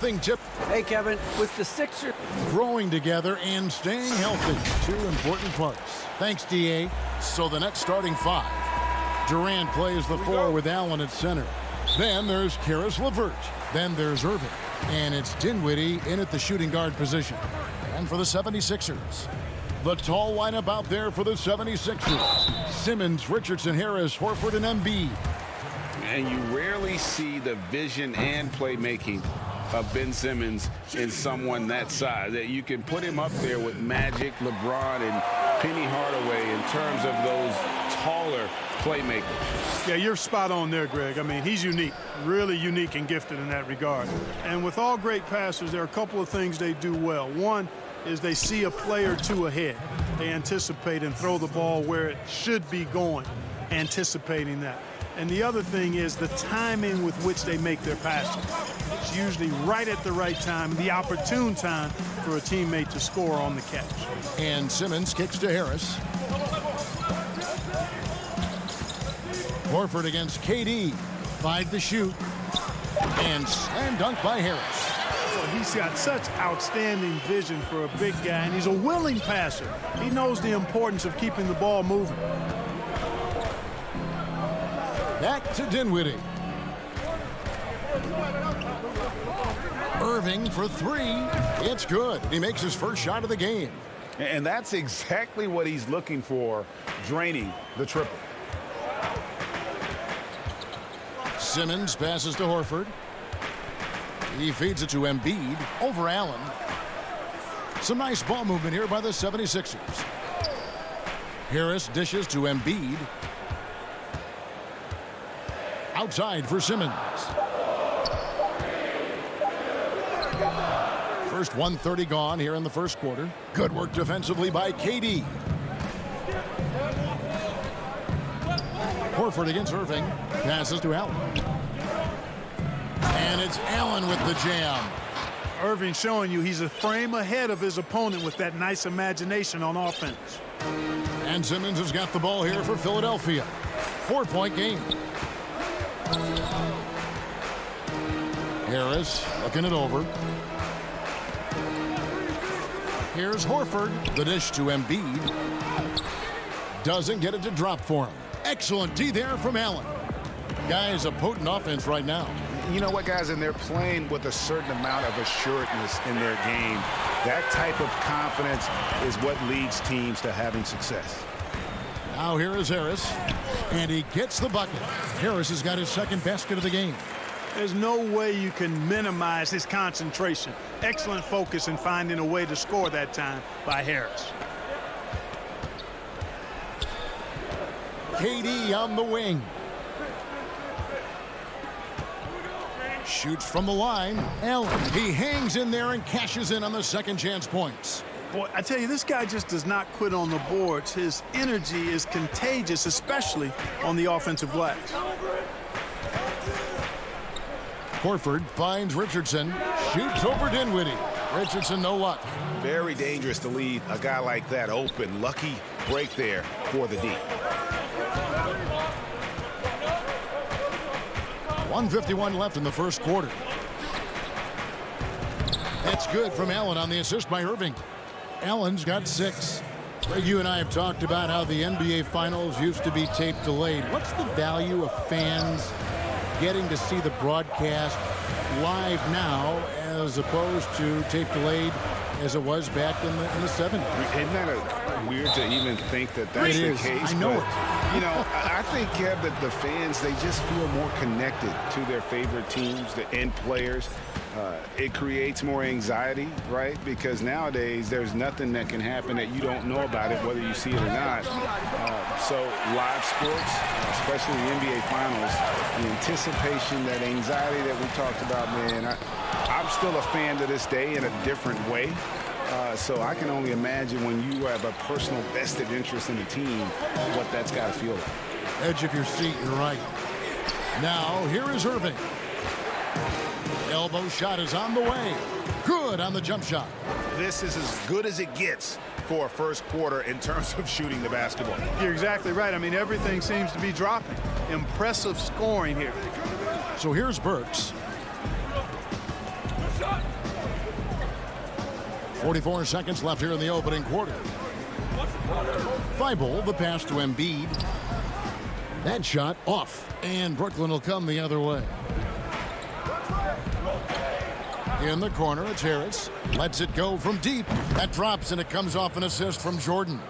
Tip. Hey, Kevin, with the Sixers Growing together and staying healthy. Two important parts. Thanks, D.A. So the next starting five. Durant plays the four with Allen at center. Then there's Karis LeVert. Then there's Irving. And it's Dinwiddie in at the shooting guard position. And for the 76ers, the tall lineup out there for the 76ers. Simmons, Richardson, Harris, Horford, and Embiid. And you rarely see the vision and playmaking of Ben Simmons in someone that size. That you can put him up there with Magic, LeBron, and Penny Hardaway in terms of those taller playmakers. Yeah, you're spot on there, Greg. I mean, he's unique, really unique and gifted in that regard. And with all great passers, there are a couple of things they do well. One is they see a play or two ahead. They anticipate and throw the ball where it should be going, anticipating that. And the other thing is the timing with which they make their passes. It's usually right at the right time, the opportune time for a teammate to score on the catch. And Simmons kicks to Harris. Horford against KD. 5 to shoot. And slam dunk by Harris. Well, he's got such outstanding vision for a big guy, and he's a willing passer. He knows the importance of keeping the ball moving. Back to Dinwiddie. Irving for three. It's good. He makes his first shot of the game. And that's exactly what he's looking for, draining the triple. Simmons passes to Horford. He feeds it to Embiid over Allen. Some nice ball movement here by the 76ers. Harris dishes to Embiid. Outside for Simmons. First 1:30 gone here in the first quarter. Good work defensively by KD. Horford against Irving. Passes to Allen. And it's Allen with the jam. Irving showing you he's a frame ahead of his opponent with that nice imagination on offense. And Simmons has got the ball here for Philadelphia. 4-point game. Harris looking it over. Here's Horford. The dish to Embiid. Doesn't get it to drop for him. Excellent D there from Allen. Guys, a potent offense right now. You know what, guys? And they're playing with a certain amount of assuredness in their game. That type of confidence is what leads teams to having success. Now here is Harris. And he gets the bucket. Harris has got his second basket of the game. There's no way you can minimize his concentration. Excellent focus in finding a way to score that time by Harris. KD on the wing. Shoots from the line. Allen. He hangs in there and cashes in on the second chance points. Boy, I tell you, this guy just does not quit on the boards. His energy is contagious, especially on the offensive glass. Horford finds Richardson. Shoots over Dinwiddie. Richardson, no luck. Very dangerous to leave a guy like that open. Lucky break there for the D. 1:51 left in the first quarter. That's good from Allen on the assist by Irving. Allen's got 6. You and I have talked about how the NBA Finals used to be tape delayed. What's the value of fans getting to see the broadcast live now as opposed to tape delayed as it was back in the 70s? Isn't that weird to even think that that's the case? I know it. You know, I think, Kev, that the fans, they just feel more connected to their favorite teams and players. It creates more anxiety, right? Because nowadays there's nothing that can happen that you don't know about it, whether you see it or not. So live sports, especially the NBA Finals, the anticipation, that anxiety that we talked about, man, I'm still a fan to this day in a different way. So I can only imagine when you have a personal vested interest in the team, what that's got to feel like. Edge of your seat, you're right. Now, here is Irving. Elbow shot is on the way. Good on the jump shot. This is as good as it gets for a first quarter in terms of shooting the basketball. You're exactly right. I mean, everything seems to be dropping. Impressive scoring here. So here's Burks. 44 seconds left here in the opening quarter. Thibault, the pass to Embiid. That shot off, and Brooklyn will come the other way. In the corner, it's Harris. Lets it go from deep. That drops, and it comes off an assist from Jordan.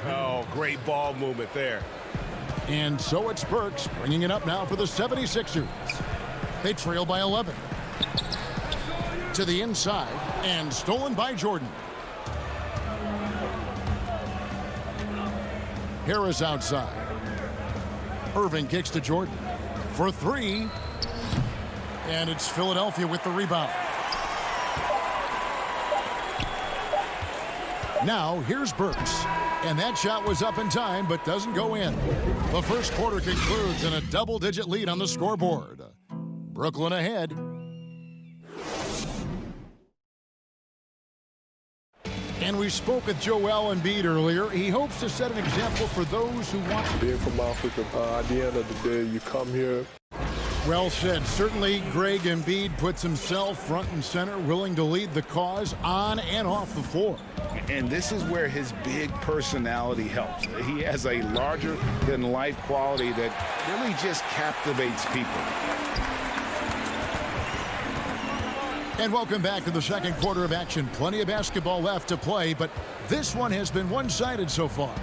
Oh, great ball movement there. And so it's Burks bringing it up now for the 76ers. They trail by 11. To the inside, and stolen by Jordan. Harris outside. Irving kicks to Jordan for three. And it's Philadelphia with the rebound. Now, here's Burks. And that shot was up in time, but doesn't go in. The first quarter concludes in a double-digit lead on the scoreboard. Brooklyn ahead. And we spoke with Joel Embiid earlier. He hopes to set an example for those who want to. Being from Africa, at the end of the day, you come here. Well said. Certainly, Greg Embiid puts himself front and center, willing to lead the cause on and off the floor. And this is where his big personality helps. He has a larger-than-life quality that really just captivates people. And welcome back to the second quarter of action. Plenty of basketball left to play, but this one has been one-sided so far.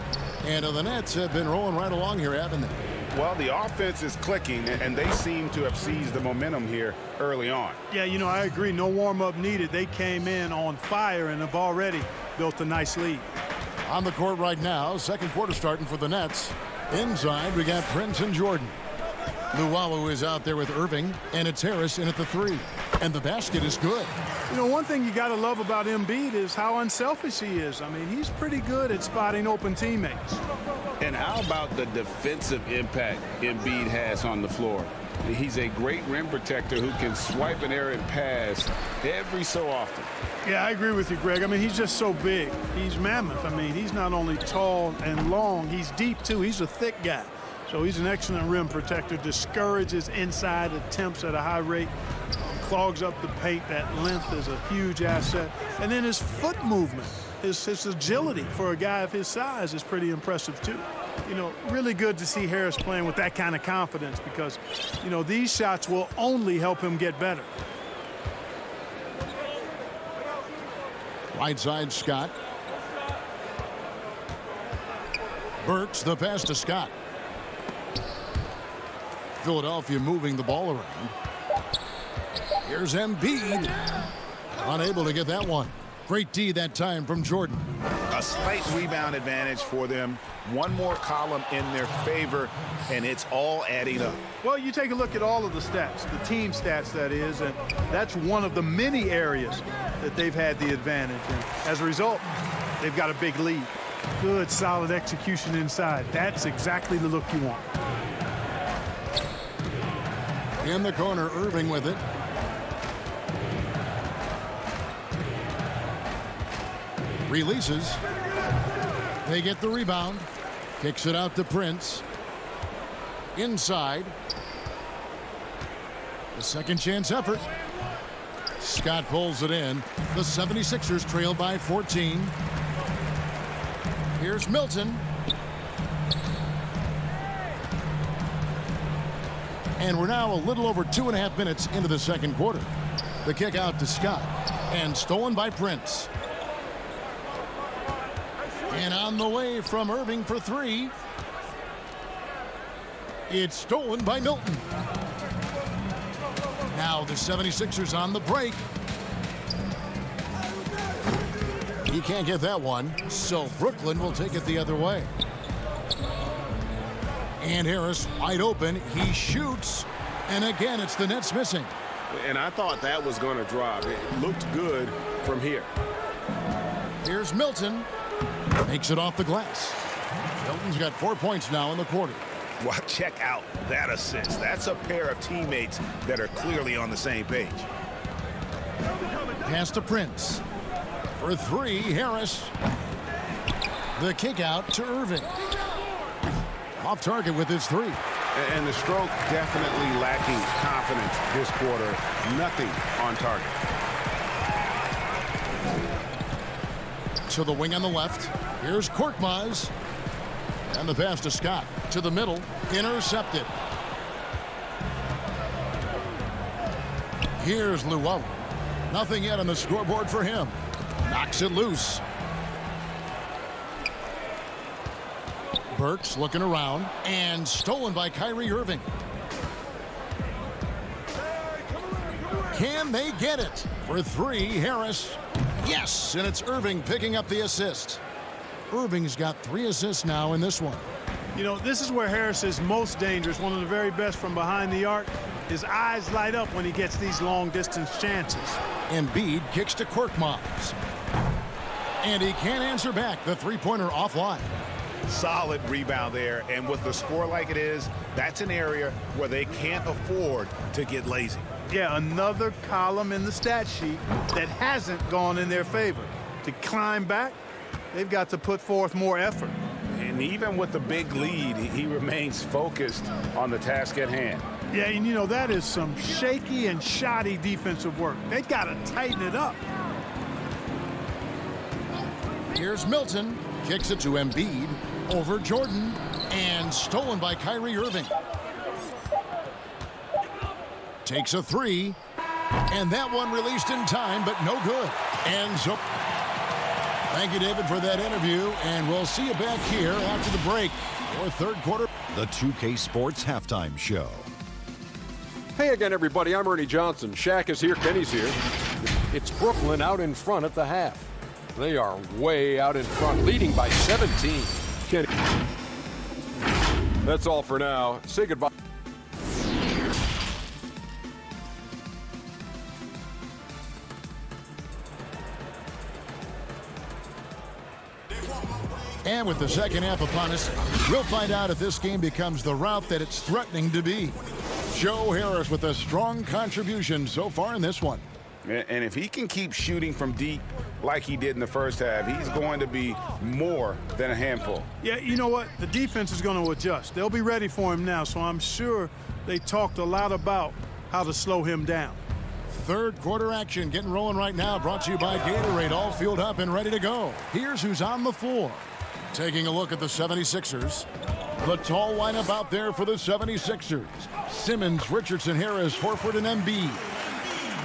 And the Nets have been rolling right along here, haven't they? Well, the offense is clicking, and they seem to have seized the momentum here early on. Yeah, you know, I agree. No warm-up needed. They came in on fire and have already built a nice lead. On the court right now, second quarter starting for the Nets. Inside, we got Prince and Jordan. Luwawu is out there with Irving, and it's Harris in at the three. And the basket is good. You know, one thing you got to love about Embiid is how unselfish he is. I mean, he's pretty good at spotting open teammates. And how about the defensive impact Embiid has on the floor? He's a great rim protector who can swipe an errant pass every so often. Yeah, I agree with you, Greg. I mean, he's just so big. He's mammoth. I mean, he's not only tall and long, he's deep, too. He's a thick guy. So he's an excellent rim protector, discourages inside attempts at a high rate, clogs up the paint. That length is a huge asset. And then his foot movement, his agility for a guy of his size is pretty impressive, too. You know, really good to see Harris playing with that kind of confidence because, you know, these shots will only help him get better. Right side, Scott. Burks, the pass to Scott. Philadelphia moving the ball around. Here's Embiid. Unable to get that one. Great D that time from Jordan. A slight rebound advantage for them. One more column in their favor, and it's all adding up. Well, you take a look at all of the stats, the team stats, that is, and that's one of the many areas that they've had the advantage. And as a result, they've got a big lead. Good, solid execution inside. That's exactly the look you want. In the corner, Irving with it. Releases. They get the rebound. Kicks it out to Prince. Inside. The second chance effort. Scott pulls it in. The 76ers trail by 14. Here's Milton. And we're now a little over 2.5 minutes into the second quarter. The kick out to Scott. And stolen by Prince. And on the way from Irving for three. It's stolen by Milton. Now the 76ers on the break. He can't get that one, so Brooklyn will take it the other way. And Harris wide open. He shoots. And again, it's the Nets missing. And I thought that was going to drop. It looked good from here. Here's Milton. Makes it off the glass. Milton's got 4 points now in the quarter. Well, check out that assist. That's a pair of teammates that are clearly on the same page. Pass to Prince. For three, Harris. The kick out to Irving. Off target with his three. And the stroke definitely lacking confidence this quarter. Nothing on target. To the wing on the left. Here's Korkmaz. And the pass to Scott. To the middle. Intercepted. Here's Llewellyn. Nothing yet on the scoreboard for him. Knocks it loose. Burks looking around. And stolen by Kyrie Irving. Can they get it? For three, Harris. Yes, and it's Irving picking up the assist. Irving's got 3 assists now in this one. You know, this is where Harris is most dangerous, one of the very best from behind the arc. His eyes light up when he gets these long-distance chances. Embiid kicks to Korkmaz. And he can't answer back. The three-pointer offline. Solid rebound there, and with the score like it is, that's an area where they can't afford to get lazy. Yeah, another column in the stat sheet that hasn't gone in their favor. To climb back, they've got to put forth more effort. And even with the big lead, he remains focused on the task at hand. Yeah, and you know, that is some shaky and shoddy defensive work. They got to tighten it up. Here's Milton. Kicks it to Embiid. Over Jordan. And stolen by Kyrie Irving. Takes a 3. And that one released in time, but no good. Ends up. Thank you, David, for that interview. And we'll see you back here after the break for third quarter. The 2K Sports Halftime Show. Hey again, everybody. I'm Ernie Johnson. Shaq is here. Kenny's here. It's Brooklyn out in front at the half. They are way out in front, leading by 17. Kenny. That's all for now. Say goodbye. And with the second half upon us, we'll find out if this game becomes the route that it's threatening to be. Joe Harris with a strong contribution so far in this one. And if he can keep shooting from deep like he did in the first half, he's going to be more than a handful. Yeah, you know what? The defense is going to adjust. They'll be ready for him now, so I'm sure they talked a lot about how to slow him down. Third quarter action getting rolling right now, brought to you by Gatorade, all fueled up and ready to go. Here's who's on the floor. Taking a look at the 76ers. The tall lineup out there for the 76ers. Simmons, Richardson, Harris, Horford, and Embiid.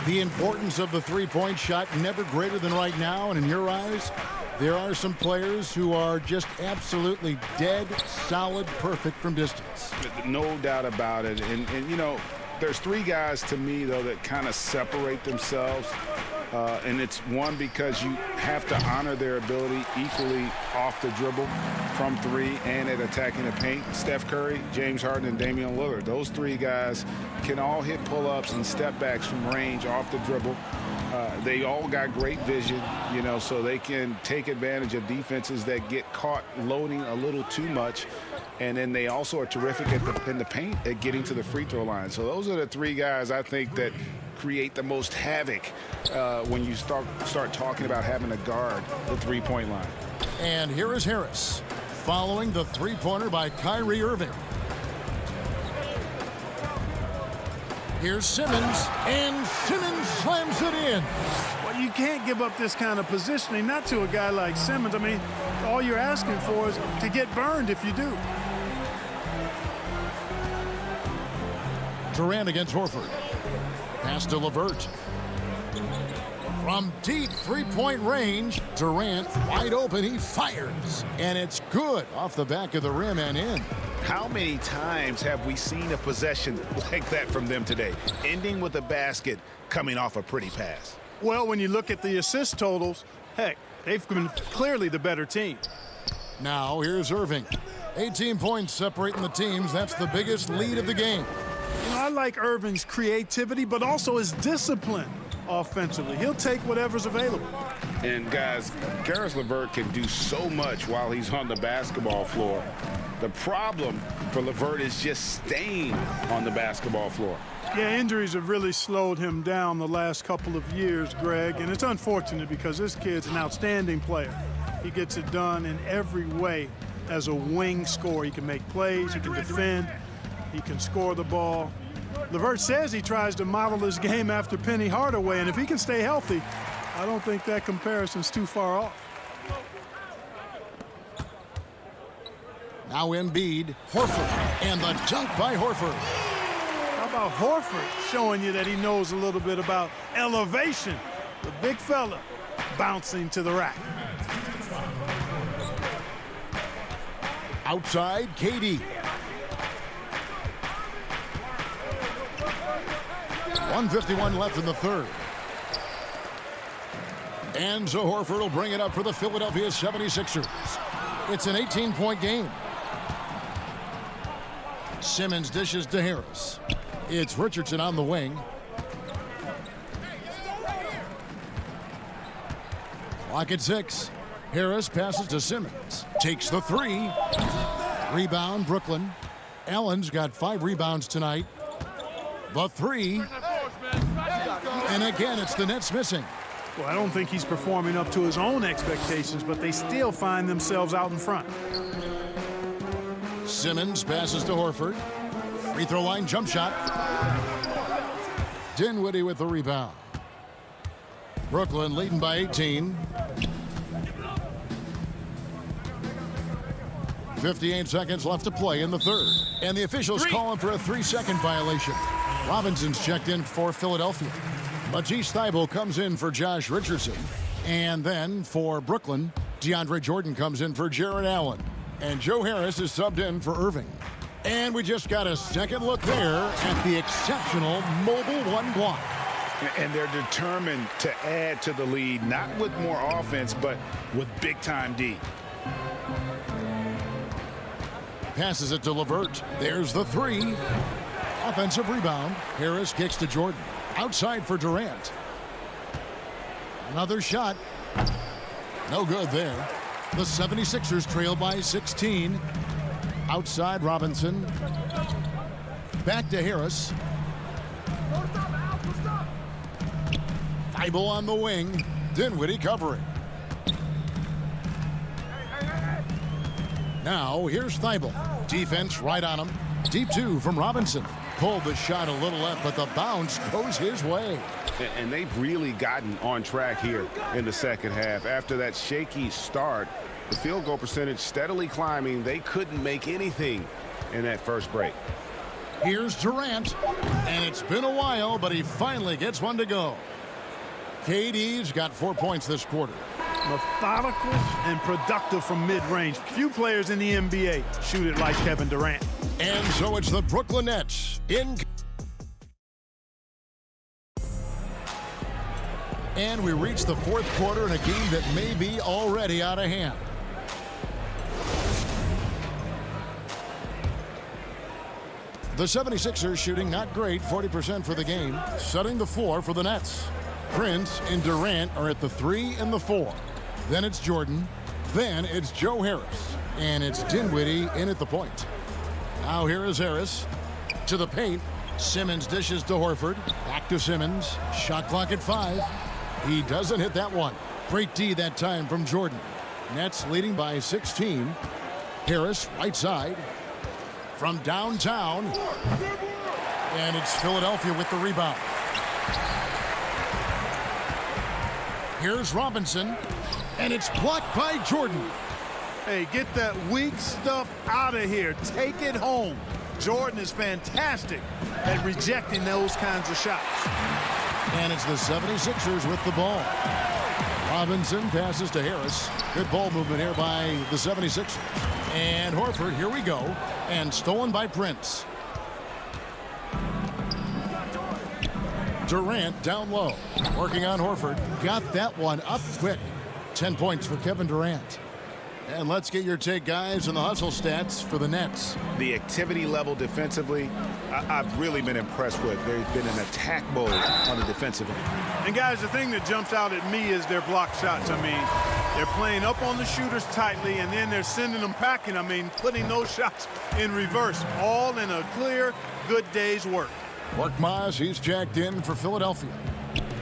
The importance of the three-point shot never greater than right now, and in your eyes, there are some players who are just absolutely dead, solid, perfect from distance. No doubt about it. And you know, there's 3 guys to me, though, that kind of separate themselves. And it's one, because you have to honor their ability equally off the dribble from 3 and at attacking the paint. Steph Curry, James Harden, and Damian Lillard. Those 3 guys can all hit pull-ups and step backs from range off the dribble. They all got great vision, you know, so they can take advantage of defenses that get caught loading a little too much. And then they also are terrific in the paint at getting to the free throw line. So those are the 3 guys I think that create the most havoc when you start talking about having to guard the three-point line. And here is Harris following the three-pointer by Kyrie Irving. Here's Simmons, and Simmons slams it in. Well, you can't give up this kind of positioning, not to a guy like Simmons. I mean, all you're asking for is to get burned if you do. Durant against Horford. Pass to LeVert. From deep three-point range, Durant wide open, he fires. And it's good off the back of the rim and in. How many times have we seen a possession like that from them today, ending with a basket coming off a pretty pass? Well, when you look at the assist totals, heck, they've been clearly the better team. Now here's Irving. 18 points separating the teams. That's the biggest lead of the game. You know, I like Irving's creativity, but also his discipline offensively. He'll take whatever's available. And guys, Caris LeVert can do so much while he's on the basketball floor. The problem for LeVert is just staying on the basketball floor. Yeah, injuries have really slowed him down the last couple of years, Greg, and it's unfortunate because this kid's an outstanding player. He gets it done in every way as a wing scorer. He can make plays, he can defend, he can score the ball. LeVert says he tries to model his game after Penny Hardaway, and if he can stay healthy, I don't think that comparison's too far off. Now Embiid, Horford, and the dunk by Horford. How about Horford showing you that he knows a little bit about elevation? The big fella bouncing to the rack. Outside, KD. 1:51 left in the third. And so Horford will bring it up for the Philadelphia 76ers. It's an 18-point game. Simmons dishes to Harris. It's Richardson on the wing. Clock at 6. Harris passes to Simmons. Takes the three. Rebound, Brooklyn. Allen's got 5 rebounds tonight. The three. And again, it's the Nets missing. Well, I don't think he's performing up to his own expectations, but they still find themselves out in front. Simmons passes to Horford. Free throw line jump shot. Dinwiddie with the rebound. Brooklyn leading by 18. 58 seconds left to play in the third. And the officials calling for a 3-second violation. Robinson's checked in for Philadelphia. Matisse Thybulle comes in for Josh Richardson. And then for Brooklyn, DeAndre Jordan comes in for Jarrett Allen. And Joe Harris is subbed in for Irving. And we just got a second look there at the exceptional Mobile One block. And they're determined to add to the lead, not with more offense, but with big-time D. Passes it to LeVert. There's the three. Offensive rebound. Harris kicks to Jordan. Outside for Durant. Another shot. No good there. The 76ers trail by 16. Outside Robinson. Back to Harris. Thybulle on the wing. Dinwiddie covering. Now here's Thybulle. Defense right on him. Deep 2 from Robinson. Pulled the shot a little left, but the bounce goes his way. And they've really gotten on track here in the second half. After that shaky start, the field goal percentage steadily climbing. They couldn't make anything in that first break. Here's Durant, and it's been a while, but he finally gets one to go. KD's got 4 points this quarter. Methodical and productive from mid-range. Few players in the NBA shoot it like Kevin Durant. And so it's the Brooklyn Nets in. And we reach the fourth quarter in a game that may be already out of hand. The 76ers shooting not great, 40% for the game, setting the floor for the Nets. Prince and Durant are at the 3 and the 4. Then it's Jordan. Then it's Joe Harris. And it's Dinwiddie in at the point. Now here is Harris to the paint. Simmons dishes to Horford. Back to Simmons. Shot clock at 5. He doesn't hit that one. Great D that time from Jordan. Nets leading by 16. Harris right side from downtown. And it's Philadelphia with the rebound. Here's Robinson. And it's blocked by Jordan. Hey, get that weak stuff out of here. Take it home. Jordan is fantastic at rejecting those kinds of shots. And it's the 76ers with the ball. Robinson passes to Harris. Good ball movement here by the 76ers. And Horford, here we go. And stolen by Prince. Durant down low. Working on Horford. Got that one up quick. 10 points for Kevin Durant. And let's get your take, guys, on the hustle stats for the Nets. The activity level defensively, I've really been impressed with. There's been an attack mode on the defensive end. And, guys, the thing that jumps out at me is their block shots. I mean, they're playing up on the shooters tightly, and then they're sending them packing. I mean, putting those shots in reverse, all in a clear, good day's work. Mark Moss, he's checked in for Philadelphia.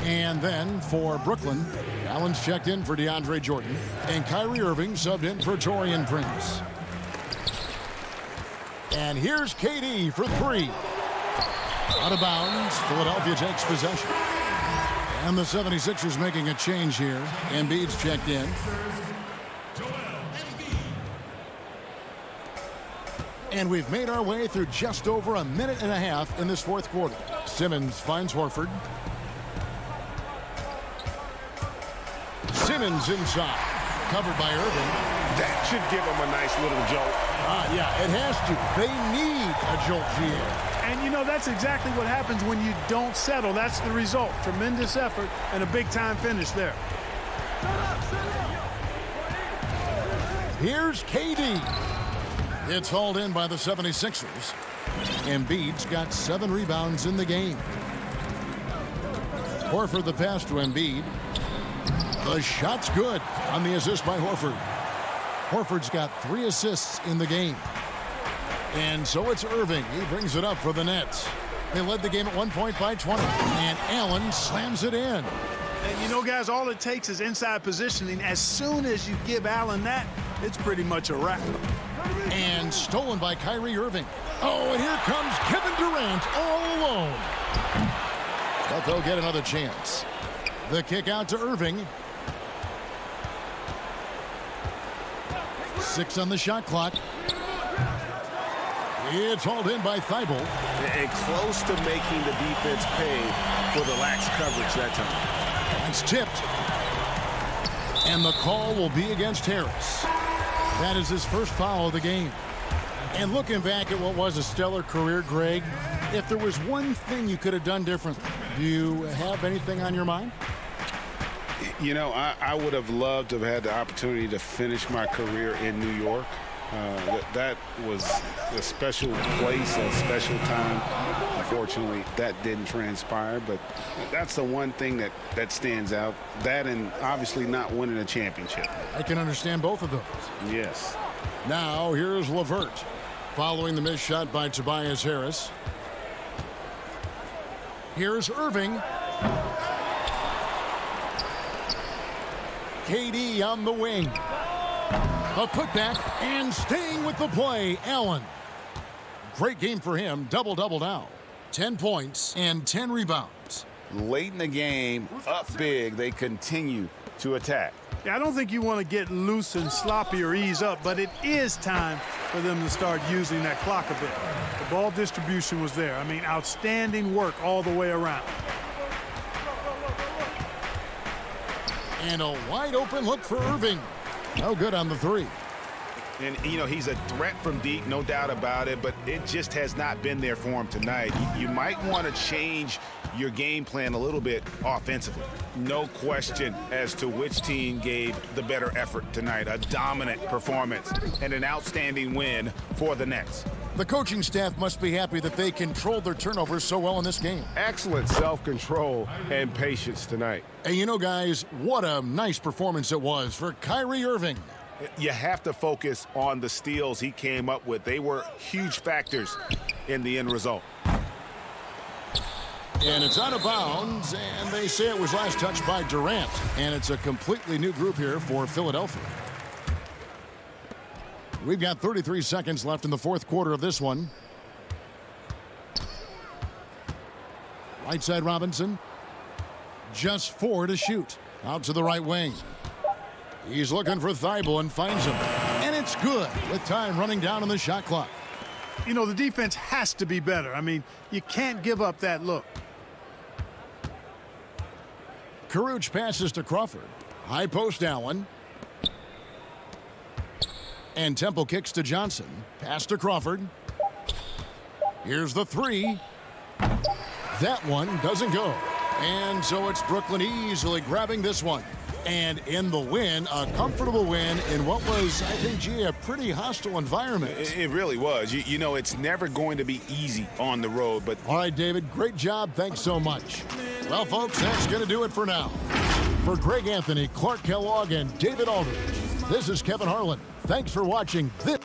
And then for Brooklyn, Allen's checked in for DeAndre Jordan. And Kyrie Irving subbed in for Taurean Prince. And here's KD for 3. Out of bounds, Philadelphia takes possession. And the 76ers making a change here. Embiid's checked in. And we've made our way through just over a minute and a half in this fourth quarter. Simmons finds Horford. Simmons inside. Covered by Irving. That should give them a nice little jolt. Yeah, it has to. They need a jolt, GA. And, you know, that's exactly what happens when you don't settle. That's the result. Tremendous effort and a big-time finish there. Here's KD. It's hauled in by the 76ers. Embiid's got 7 rebounds in the game. Horford the pass to Embiid. The shot's good on the assist by Horford. Horford's got 3 assists in the game. And so it's Irving. He brings it up for the Nets. They led the game at 1 point by 20. And Allen slams it in. And, you know, guys, all it takes is inside positioning. As soon as you give Allen that, it's pretty much a wrap. And stolen by Kyrie Irving. Oh, and here comes Kevin Durant all alone. But they'll get another chance. The kick out to Irving. 6 on the shot clock. It's hauled in by Thibault. And close to making the defense pay for the lax coverage that time. It's tipped. And the call will be against Harris. That is his first foul of the game. And looking back at what was a stellar career, Greg, if there was one thing you could have done differently, do you have anything on your mind? You know, I would have loved to have had the opportunity to finish my career in New York. That was a special place, a special time. Unfortunately, that didn't transpire, but that's the one thing that stands out. That and obviously not winning a championship. I can understand both of those. Yes. Now, here's LeVert. Following the missed shot by Tobias Harris. Here's Irving. KD on the wing. A putback and staying with the play, Allen. Great game for him. Double-double now. 10 points and 10 rebounds. Late in the game, up big, they continue to attack. Yeah, I don't think you want to get loose and sloppy or ease up, but it is time for them to start using that clock a bit. The ball distribution was there. I mean, outstanding work all the way around. And a wide open look for Irving. No good on the 3. And, you know, he's a threat from deep, no doubt about it, but it just has not been there for him tonight. You might want to change your game plan a little bit offensively. No question as to which team gave the better effort tonight. A dominant performance and an outstanding win for the Nets. The coaching staff must be happy that they controlled their turnovers so well in this game. Excellent self-control and patience tonight. And you know, guys, what a nice performance it was for Kyrie Irving. You have to focus on the steals he came up with. They were huge factors in the end result. And it's out of bounds, and they say it was last touched by Durant. And it's a completely new group here for Philadelphia. We've got 33 seconds left in the fourth quarter of this one. Right side Robinson. Just 4 to shoot. Out to the right wing. He's looking for Thibault and finds him. And it's good with time running down on the shot clock. You know, the defense has to be better. I mean, you can't give up that look. Caruch passes to Crawford. High post Allen. And Temple kicks to Johnson. Pass to Crawford. Here's the 3. That one doesn't go. And so it's Brooklyn easily grabbing this one. And in the win, a comfortable win in what was, I think, gee, a pretty hostile environment. It really was. You know, it's never going to be easy on the road. But all right, David, great job. Thanks so much. Well, folks, that's going to do it for now. For Greg Anthony, Clark Kellogg, and David Aldridge, this is Kevin Harlan. Thanks for watching this.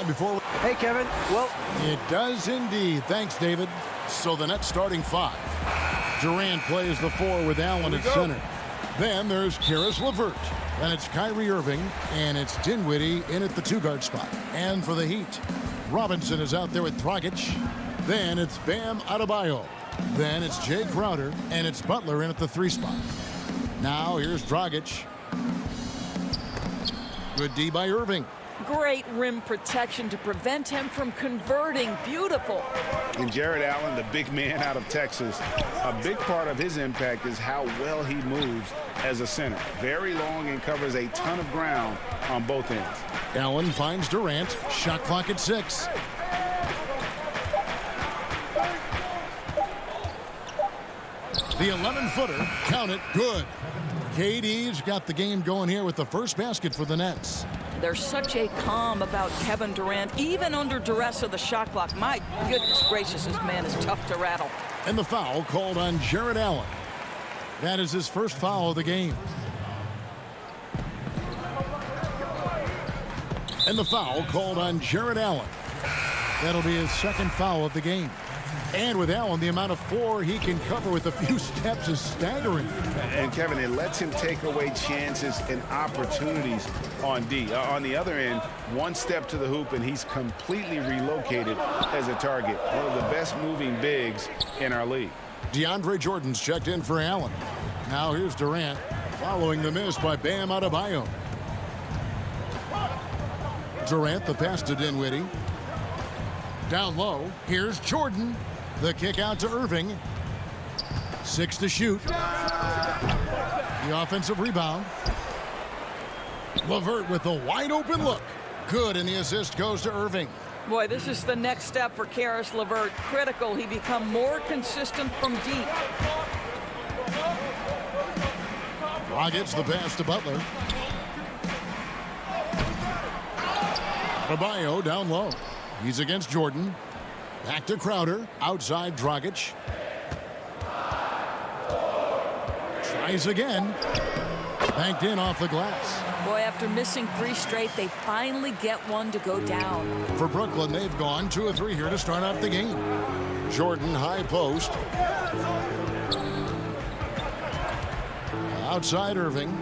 before. Hey, Kevin. Well, It does indeed. Thanks, David. So the next starting 5. Durant plays the 4 with Allen at center. Then there's Karis LeVert. Then it's Kyrie Irving. And it's Dinwiddie in at the 2-guard spot. And for the Heat, Robinson is out there with Dragic. Then it's Bam Adebayo. Then it's Jay Crowder. And it's Butler in at the 3 spot. Now here's Dragic. Good D by Irving. Great rim protection to prevent him from converting. Beautiful. And Jared Allen, the big man out of Texas, a big part of his impact is how well he moves as a center. Very long and covers a ton of ground on both ends. Allen finds Durant. Shot clock at 6. The 11-footer. Count it. Good. KD's got the game going here with the first basket for the Nets. There's such a calm about Kevin Durant, even under duress of the shot clock. My goodness gracious, this man is tough to rattle. And the foul called on Jared Allen. That is his first foul of the game. And the foul called on Jared Allen. That'll be his second foul of the game. And with Allen, the amount of 4 he can cover with a few steps is staggering. And Kevin, it lets him take away chances and opportunities on D. On the other end, 1 step to the hoop and he's completely relocated as a target. One of the best moving bigs in our league. DeAndre Jordan's checked in for Allen. Now here's Durant following the miss by Bam Adebayo. Durant, the pass to Dinwiddie. Down low, here's Jordan. The kick out to Irving. 6 to shoot. The offensive rebound. LeVert with a wide open look. Good, and the assist goes to Irving. Boy, this is the next step for Karis LeVert. Critical he become more consistent from deep. Rockets the pass to Butler. Adebayo down low. He's against Jordan. Back to Crowder. Outside Dragic. Tries again. Banked in off the glass. Boy, after missing 3 straight, they finally get one to go down. For Brooklyn, they've gone 2 of 3 here to start out the game. Jordan high post. Outside Irving.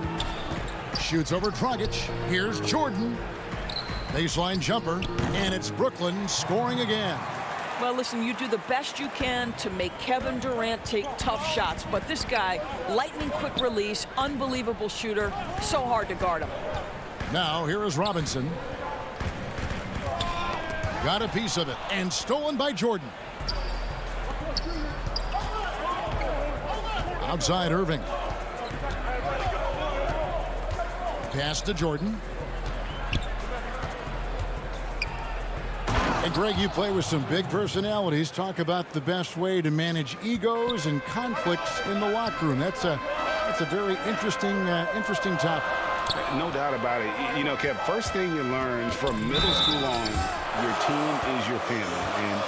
Shoots over Dragic. Here's Jordan. Baseline jumper, and it's Brooklyn scoring again. Well, listen, you do the best you can to make Kevin Durant take tough shots, but this guy, lightning quick release, unbelievable shooter, so hard to guard him. Now here is Robinson. Got a piece of it, and stolen by Jordan. Outside Irving. Pass to Jordan. And Greg, you play with some big personalities. Talk about the best way to manage egos and conflicts in the locker room. That's a very interesting topic. No doubt about it. You know, Kev, first thing you learn from middle school on, your team is your family. And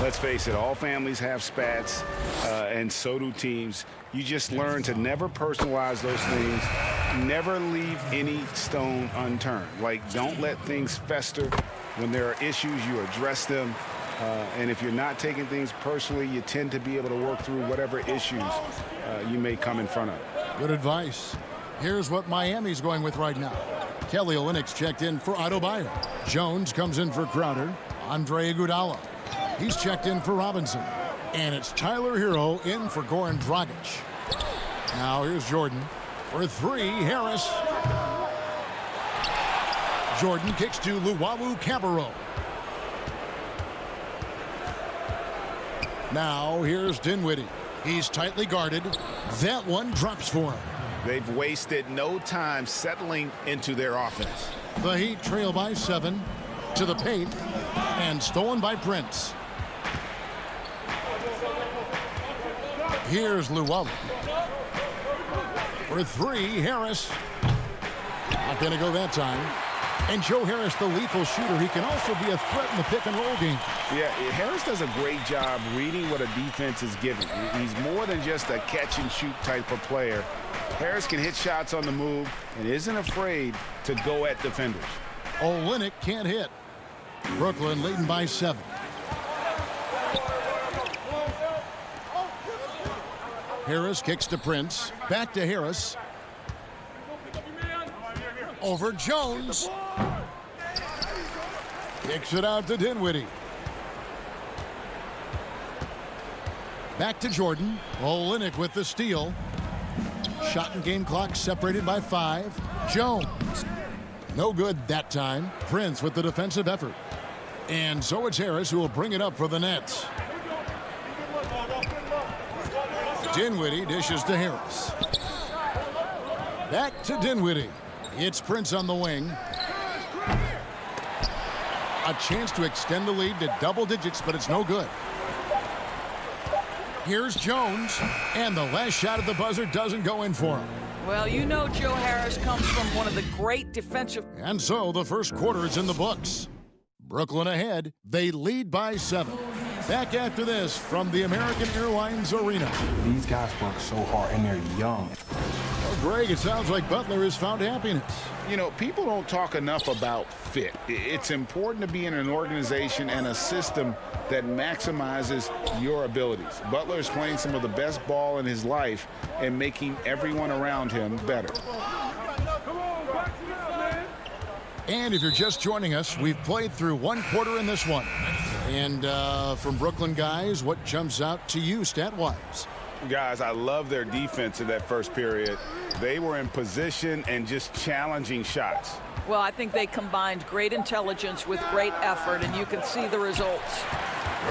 let's face it, all families have spats, and so do teams. You just learn to never personalize those things. Never leave any stone unturned. Like, don't let things fester. When there are issues, you address them. And if you're not taking things personally, you tend to be able to work through whatever issues you may come in front of. Good advice. Here's what Miami's going with right now. Kelly Olynyk's checked in for Adebayo. Jones comes in for Crowder. Andre Iguodala. He's checked in for Robinson. And it's Tyler Hero in for Goran Dragic. Now here's Jordan. For 3, Harris. Jordan kicks to Luwawu-Cabarrot. Now here's Dinwiddie. He's tightly guarded. That one drops for him. They've wasted no time settling into their offense. The Heat trail by 7 to the paint and stolen by Prince. Here's Luwawu. For 3, Harris. Not going to go that time. And Joe Harris, the lethal shooter, he can also be a threat in the pick-and-roll game. Yeah, Harris does a great job reading what a defense is giving. He's more than just a catch-and-shoot type of player. Harris can hit shots on the move and isn't afraid to go at defenders. Olynyk can't hit. Brooklyn leading by 7. Harris kicks to Prince. Back to Harris. Over Jones. Kicks it out to Dinwiddie. Back to Jordan. Olynyk with the steal. Shot and game clock separated by 5. Jones. No good that time. Prince with the defensive effort. And so it's Harris who will bring it up for the Nets. Dinwiddie dishes to Harris. Back to Dinwiddie. It's Prince on the wing. A chance to extend the lead to double digits, but it's no good. Here's Jones, and the last shot at the buzzer doesn't go in for him. Well, you know Joe Harris comes from one of the great defensive... And so the first quarter is in the books. Brooklyn ahead. They lead by 7. Back after this from the American Airlines Arena. These guys work so hard, and they're young. Well, Greg, it sounds like Butler has found happiness. You know, people don't talk enough about fit. It's important to be in an organization and a system that maximizes your abilities. Butler is playing some of the best ball in his life and making everyone around him better. And if you're just joining us, we've played through one quarter in this one. And from Brooklyn guys, what jumps out to you stat-wise? Guys, I love their defense in that first period. They were in position and just challenging shots. Well, I think they combined great intelligence with great effort, and you can see the results.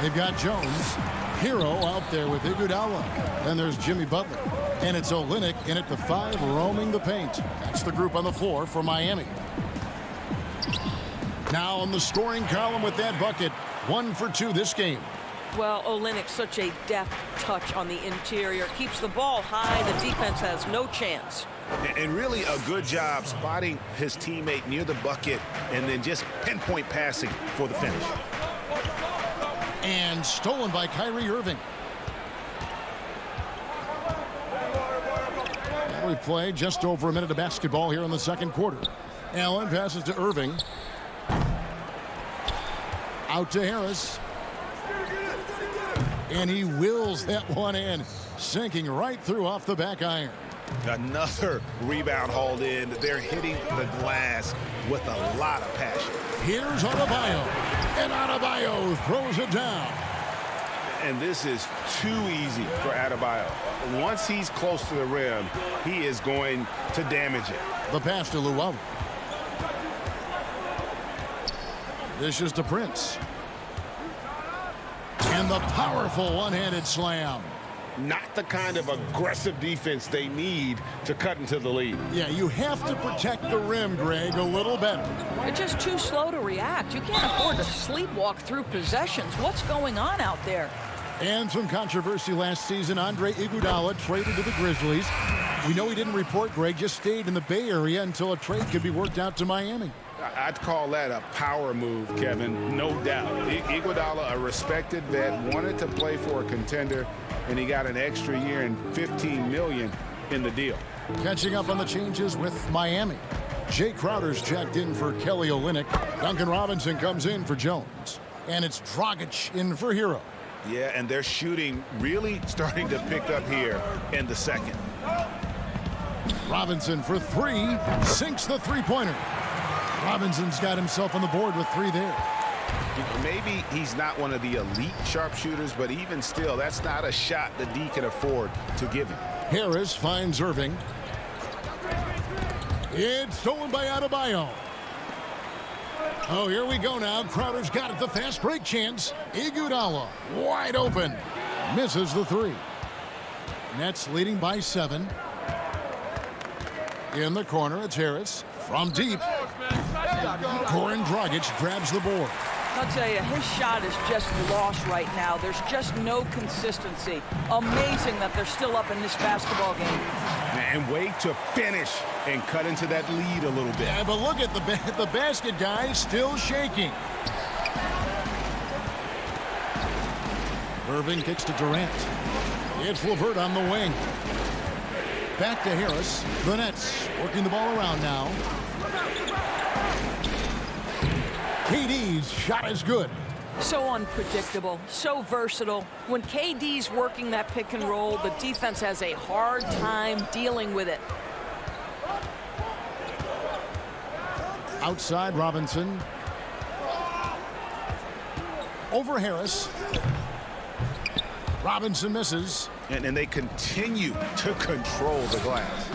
They've got Jones, Hero out there with Iguodala. Then there's Jimmy Butler. And it's Olynyk in at the 5, roaming the paint. That's the group on the floor for Miami. Now on the scoring column with that bucket. 1 for 2 this game. Well, Olynyk, such a deft touch on the interior. Keeps the ball high. The defense has no chance. And really a good job spotting his teammate near the bucket and then just pinpoint passing for the finish. And stolen by Kyrie Irving. And we play just over a minute of basketball here in the second quarter. Allen passes to Irving. Out to Harris. And he wills that one in, sinking right through off the back iron. Another rebound hauled in. They're hitting the glass with a lot of passion. Here's Adebayo. And Adebayo throws it down. And this is too easy for Adebayo. Once he's close to the rim, he is going to damage it. The pass to Luau. This is to Prince. And the powerful one-handed slam. Not the kind of aggressive defense they need to cut into the lead. Yeah, you have to protect the rim, Greg, a little better. They're just too slow to react. You can't afford to sleepwalk through possessions. What's going on out there? And some controversy last season. Andre Iguodala traded to the Grizzlies. We know he didn't report, Greg, just stayed in the Bay Area until a trade could be worked out to Miami. I'd call that a power move, Kevin, no doubt. Iguodala, a respected vet, wanted to play for a contender, and he got an extra year and $15 million in the deal. Catching up on the changes with Miami. Jay Crowder's checked in for Kelly Olynyk. Duncan Robinson comes in for Jones. And it's Dragic in for Hero. Yeah, and their shooting really starting to pick up here in the second. Robinson for 3, sinks the three-pointer. Robinson's got himself on the board with 3 there. Maybe he's not one of the elite sharpshooters, but even still, that's not a shot the D can afford to give him. Harris finds Irving. It's stolen by Adebayo. Oh, here we go now. Crowder's got it. The fast break chance. Iguodala wide open. Misses the 3. Nets leading by 7. In the corner, it's Harris. From deep. Goran Dragic grabs the board. I'll tell you, his shot is just lost right now. There's just no consistency. Amazing that they're still up in this basketball game. And wait to finish and cut into that lead a little bit. Yeah, but look at the basket guy still shaking. Irving kicks to Durant. It's LeVert on the wing. Back to Harris. The Nets working the ball around now. KD's shot is good. So unpredictable, so versatile. When KD's working that pick and roll, the defense has a hard time dealing with it. Outside Robinson. Over Harris. Robinson misses. And they continue to control the glass.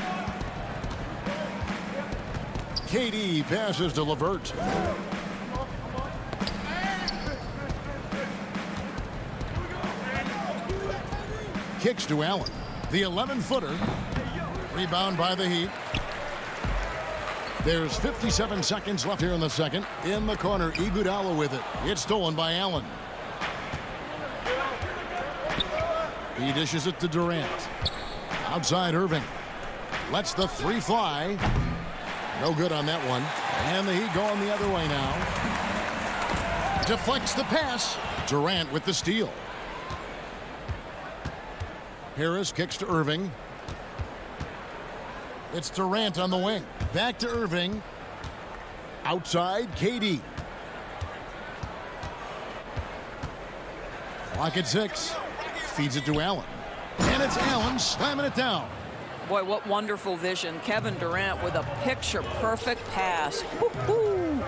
KD passes to LeVert. Kicks to Allen. The 11-footer. Rebound by the Heat. There's 57 seconds left here in the second. In the corner, Iguodala with it. It's stolen by Allen. He dishes it to Durant. Outside Irving. Lets the three fly. No good on that one. And the Heat going the other way now. Deflects the pass. Durant with the steal. Harris kicks to Irving. It's Durant on the wing. Back to Irving. Outside, KD. Clock at 6. Feeds it to Allen. And it's Allen slamming it down. Boy, what wonderful vision. Kevin Durant with a picture-perfect pass. Woo-hoo.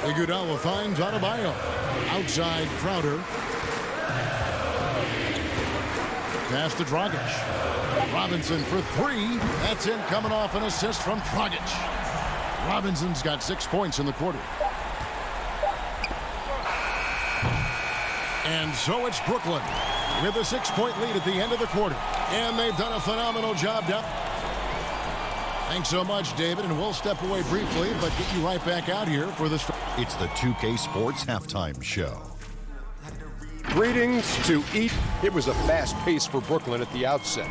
Iguodala finds Adebayo. Outside Crowder. Pass to Dragic. Robinson for 3. That's in, coming off an assist from Dragic. Robinson's got 6 points in the quarter. And so it's Brooklyn with a 6-point lead at the end of the quarter. And they've done a phenomenal job down. Thanks so much, David, and we'll step away briefly, but get you right back out here for the... It's the 2K Sports Halftime Show. Greetings to eat. It was a fast pace for Brooklyn at the outset.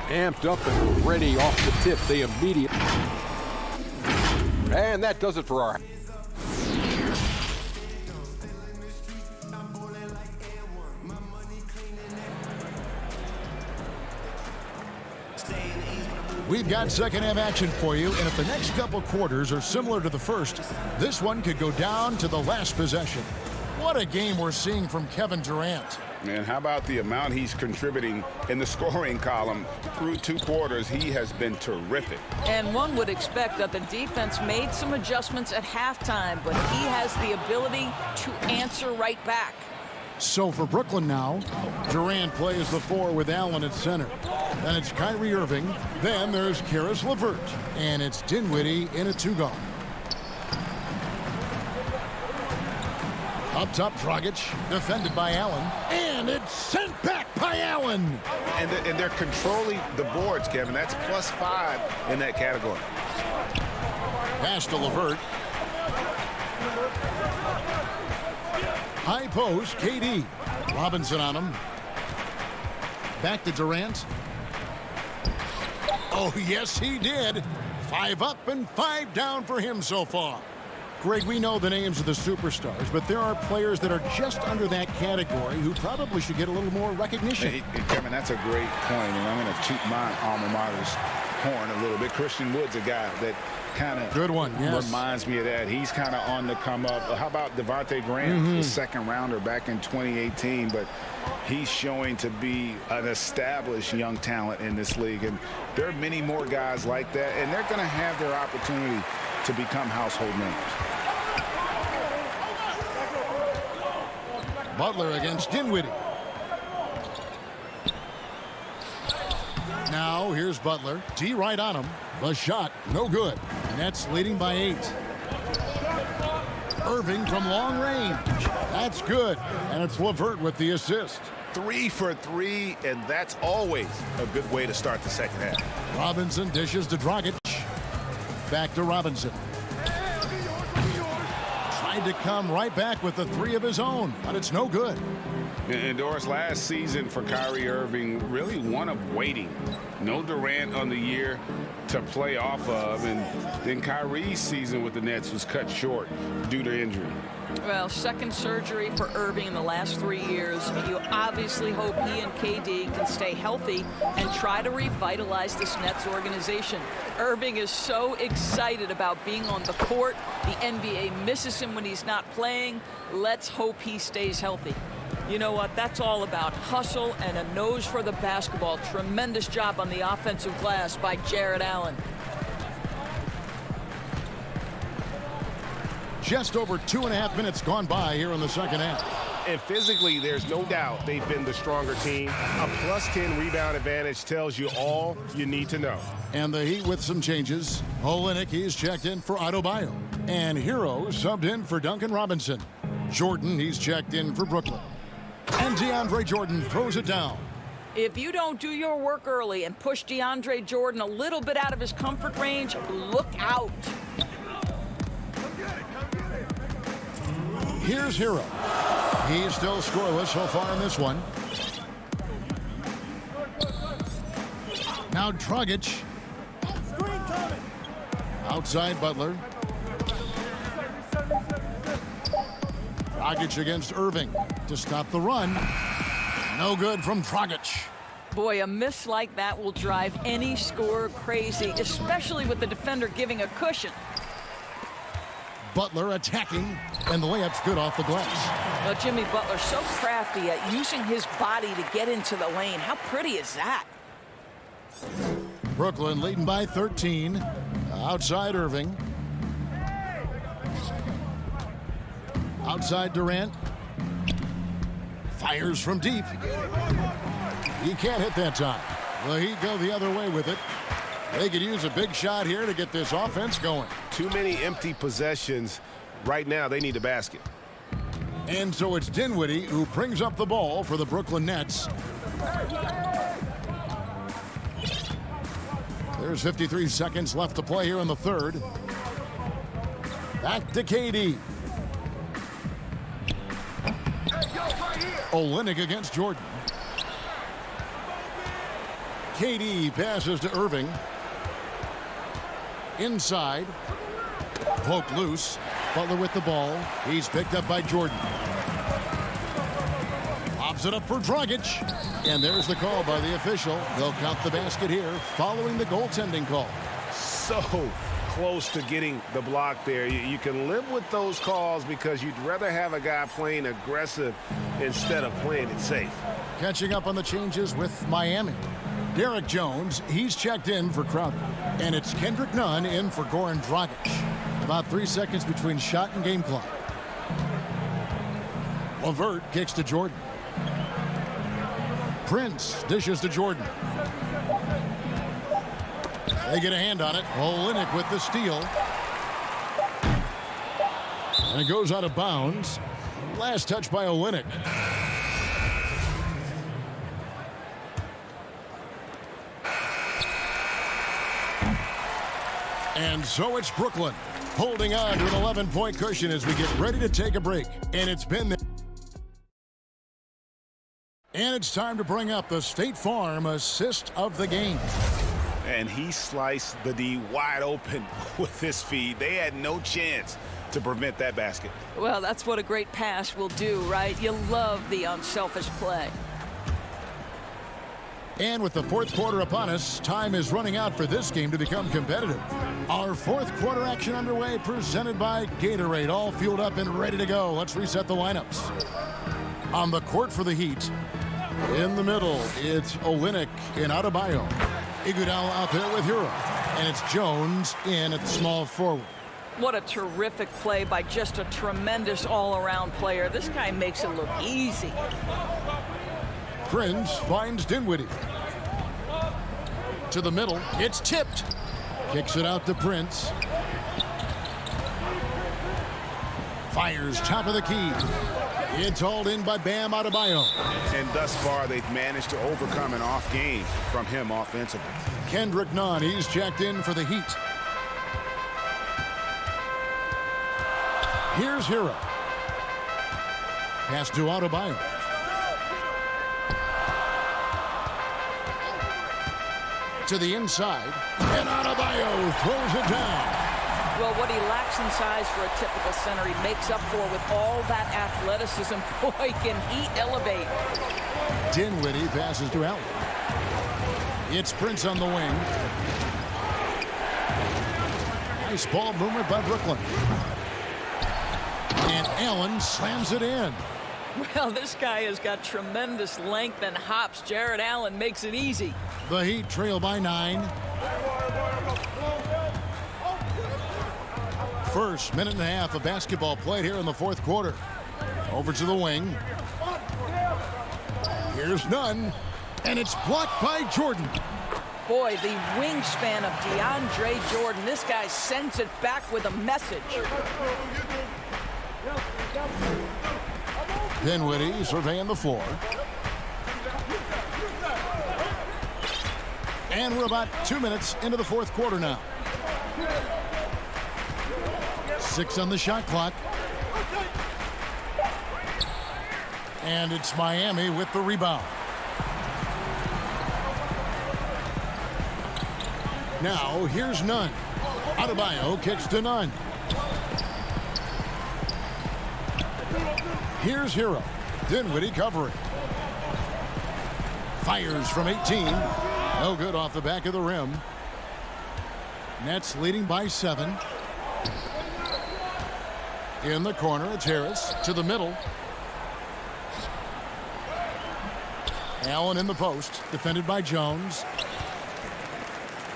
Amped up and ready off the tip. They immediately. And that does it for our. We've got second half action for you, and if the next couple quarters are similar to the first, this one could go down to the last possession. What a game we're seeing from Kevin Durant. And how about the amount he's contributing in the scoring column through 2 quarters? He has been terrific. And one would expect that the defense made some adjustments at halftime, but he has the ability to answer right back. So for Brooklyn now, Durant plays the 4 with Allen at center. Then it's Kyrie Irving. Then there's Caris LeVert. And it's Dinwiddie in a 2-guard. Up top, Dragic, defended by Allen. And it's sent back by Allen. And they're controlling the boards, Kevin. That's +5 in that category. Pass to LeVert. High post, KD. Robinson on him. Back to Durant. Oh, yes, he did. 5 up and 5 down for him so far. Greg, we know the names of the superstars, but there are players that are just under that category who probably should get a little more recognition. Hey, Kevin, that's a great point, and I'm going to toot my alma mater's horn a little bit. Christian Wood's a guy that kind of good one, yes. Reminds me of that. He's kind of on the come up. How about Devontae Graham, the second rounder back in 2018, but he's showing to be an established young talent in this league, and there are many more guys like that, and they're going to have their opportunity to become household names. Butler against Dinwiddie. Now here's Butler. D right on him. The shot, no good. Nets leading by 8. Irving from long range. That's good. And it's LeVert with the assist. 3 for 3, and that's always a good way to start the second half. Robinson dishes to Dragic. Back to Robinson. Tried to come right back with the 3 of his own, but it's no good. And Doris, last season for Kyrie Irving, really one of waiting. No Durant on the year to play off of, and then Kyrie's season with the Nets was cut short due to injury. Well, second surgery for Irving in the last 3 years. You obviously hope he and KD can stay healthy and try to revitalize this Nets organization. Irving is so excited about being on the court. The NBA misses him when he's not playing. Let's hope he stays healthy. You know what? That's all about hustle and a nose for the basketball. Tremendous job on the offensive glass by Jarrett Allen. Just over 2.5 minutes gone by here in the second half. And physically, there's no doubt they've been the stronger team. A +10 rebound advantage tells you all you need to know. And the Heat with some changes. Olynyk, he's checked in for Adebayo. And Hero subbed in for Duncan Robinson. Jordan, he's checked in for Brooklyn. And DeAndre Jordan throws it down. If you don't do your work early and push DeAndre Jordan a little bit out of his comfort range, look out. Here's Hero. He's still scoreless so far in this one. Now Dragic. Outside Butler. Dragic against Irving to stop the run. No good from Dragic. Boy, a miss like that will drive any scorer crazy, especially with the defender giving a cushion. Butler attacking, and the layup's good off the glass. Well, Jimmy Butler's so crafty at using his body to get into the lane. How pretty is that? Brooklyn leading by 13. Outside Irving. Outside Durant. Fires from deep. He can't hit that time. Well, he'd go the other way with it. They could use a big shot here to get this offense going. Too many empty possessions. Right now, they need a basket. And so it's Dinwiddie who brings up the ball for the Brooklyn Nets. There's 53 seconds left to play here in the third. Back to KD. Olynyk against Jordan. KD passes to Irving. Inside. Poked loose. Butler with the ball. He's picked up by Jordan. Pops it up for Dragic. And there's the call by the official. They'll count the basket here following the goaltending call. So close to getting the block there. You can live with those calls because you'd rather have a guy playing aggressive instead of playing it safe. Catching up on the changes with Miami. Derek Jones, he's checked in for Crowder. And it's Kendrick Nunn in for Goran Dragic. About 3 seconds between shot and game clock. LeVert kicks to Jordan. Prince dishes to Jordan. They get a hand on it. Olynyk with the steal. And it goes out of bounds. Last touch by Olynyk. And so it's Brooklyn holding on to an 11-point cushion as we get ready to take a break. And it's been there. And it's time to bring up the State Farm assist of the game. And he sliced the D wide open with his feed. They had no chance to prevent that basket. Well, that's what a great pass will do, right? You love the unselfish play. And with the fourth quarter upon us, time is running out for this game to become competitive. Our fourth quarter action underway, presented by Gatorade, all fueled up and ready to go. Let's reset the lineups. On the court for the Heat, in the middle, it's Olynyk and Adebayo. Iguodala out there with Hero. And it's Jones in at small forward. What a terrific play by just a tremendous all-around player. This guy makes it look easy. Prince finds Dinwiddie. To the middle, it's tipped. Kicks it out to Prince. Fires top of the key. It's hauled in by Bam Adebayo. And thus far, they've managed to overcome an off game from him offensively. Kendrick Nunn, he's checked in for the Heat. Here's Hero. Pass to Adebayo. to the inside, and Adebayo throws it down. Well, what he lacks in size for a typical center, he makes up for with all that athleticism. Boy, can he elevate. Dinwiddie passes to Allen. It's Prince on the wing. Nice ball movement by Brooklyn. And Allen slams it in. Well, this guy has got tremendous length and hops. Jared Allen makes it easy. The Heat trail by 9. First minute and a half of basketball played here in the fourth quarter. Over to the wing. Here's none. And it's blocked by Jordan. Boy, the wingspan of DeAndre Jordan. This guy sends it back with a message. Dinwiddie surveying the floor. And we're about 2 minutes into the fourth quarter now. 6 on the shot clock. And it's Miami with the rebound. Now, here's Nunn. Adebayo kicks to Nunn. Here's Hero. Dinwiddie covering. Fires from 18. No good off the back of the rim. Nets leading by 7. In the corner, it's Harris to the middle. Allen in the post, defended by Jones.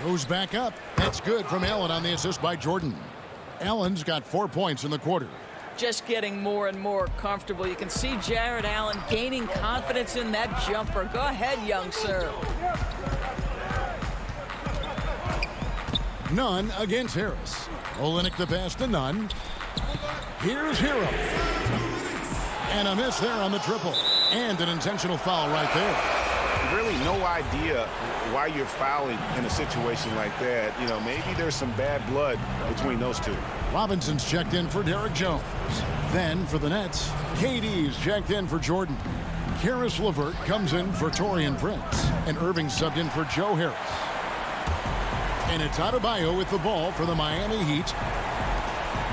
Goes back up. That's good from Allen on the assist by Jordan. Allen's got 4 points in the quarter. Just getting more and more comfortable. You can see Jared Allen gaining confidence in that jumper. Go ahead, young sir. Nunn against Harris. Olynyk the pass to Nunn. Here's Hero. And a miss there on the triple. And an intentional foul right there. Really no idea why you're fouling in a situation like that. You know, maybe there's some bad blood between those two. Robinson's checked in for Derek Jones. Then for the Nets, KD's checked in for Jordan. Karis LeVert comes in for Taurean Prince. And Irving subbed in for Joe Harris. And it's Adebayo with the ball for the Miami Heat.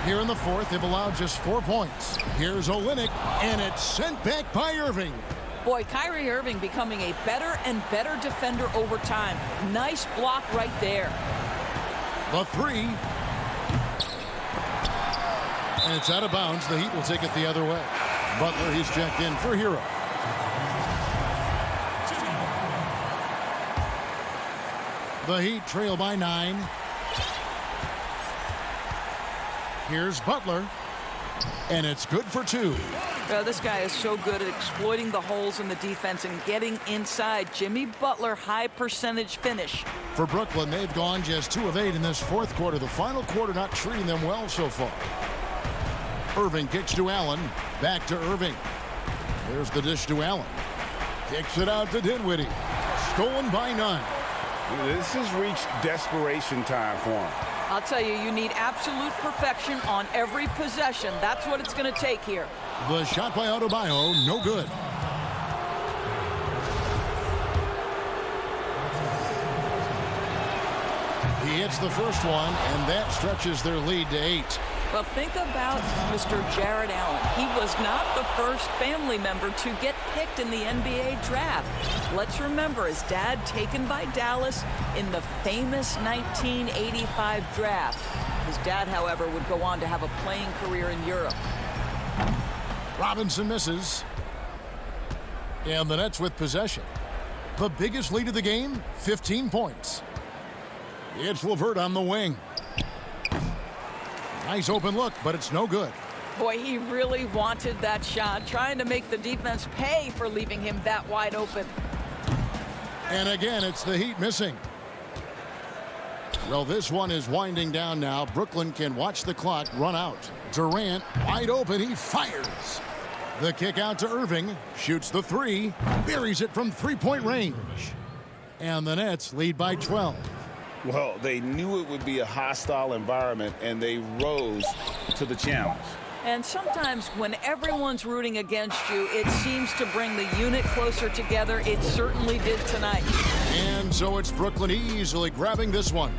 Here in the fourth, they've allowed just 4 points. Here's Olynyk, and it's sent back by Irving. Boy, Kyrie Irving becoming a better and better defender over time. Nice block right there. The 3. And it's out of bounds. The Heat will take it the other way. Butler, he's checked in for Hero. The Heat trail by 9. Here's Butler. And it's good for 2. Well, this guy is so good at exploiting the holes in the defense and getting inside. Jimmy Butler, high percentage finish. For Brooklyn, they've gone just 2 of 8 in this fourth quarter. The final quarter not treating them well so far. Irving kicks to Allen. Back to Irving. There's the dish to Allen. Kicks it out to Dinwiddie. Stolen by Nunn. This has reached desperation time for him. I'll tell you, you need absolute perfection on every possession. That's what it's going to take here. The shot by Adebayo, no good. He hits the first one, and that stretches their lead to 8. Well, think about Mr. Jared Allen. He was not the first family member to get picked in the NBA draft. Let's remember his dad taken by Dallas in the famous 1985 draft. His dad, however, would go on to have a playing career in Europe. Robinson misses. And the Nets with possession. The biggest lead of the game, 15 points. It's LeVert on the wing. Nice open look, but it's no good. Boy, he really wanted that shot, trying to make the defense pay for leaving him that wide open. And again, it's the Heat missing. Well, this one is winding down now. Brooklyn can watch the clock run out. Durant, wide open, he fires. The kick out to Irving, shoots the 3, buries it from three-point range. And the Nets lead by 12. Well, they knew it would be a hostile environment, and they rose to the challenge. And sometimes when everyone's rooting against you, it seems to bring the unit closer together. It certainly did tonight. And And so it's Brooklyn easily grabbing this one.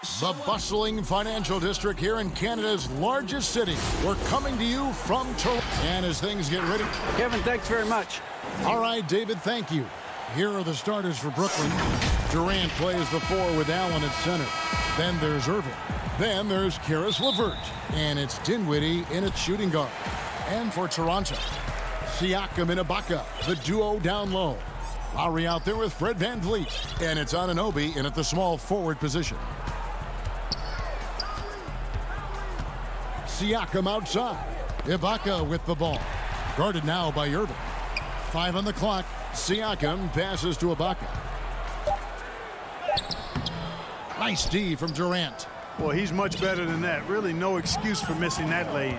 The bustling financial district here in Canada's largest city. We're coming to you from Toronto. And as things get ready. Kevin, thanks very much. All right, David, thank you. Here are the starters for Brooklyn. Durant plays the 4 with Allen at center. Then there's Irving. Then there's Caris LeVert. And it's Dinwiddie in at shooting guard. And for Toronto, Siakam and Ibaka, the duo down low. Lowry out there with Fred VanVleet. And it's Anunoby in at the small forward position. Siakam outside. Ibaka with the ball. Guarded now by Irving. 5 on the clock. Siakam passes to Ibaka. Nice D from Durant. Well, he's much better than that. Really no excuse for missing that lay-in.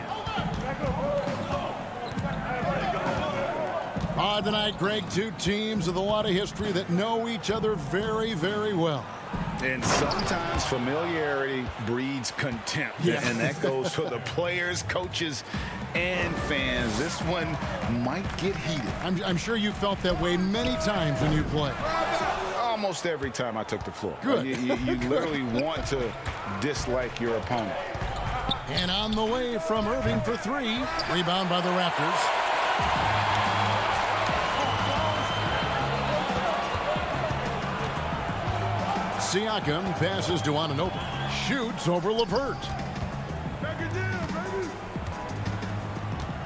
Tonight, Greg, two teams with a lot of history that know each other very, very well. And sometimes familiarity breeds contempt. Yeah. And that goes for the players, coaches, and fans. This one might get heated. I'm sure you felt that way many times when you play. Almost every time I took the floor. Good. You literally want to dislike your opponent. And on the way from Irving for 3. Rebound by the Raptors. Siakam passes to Anunoby. Shoots over LeVert.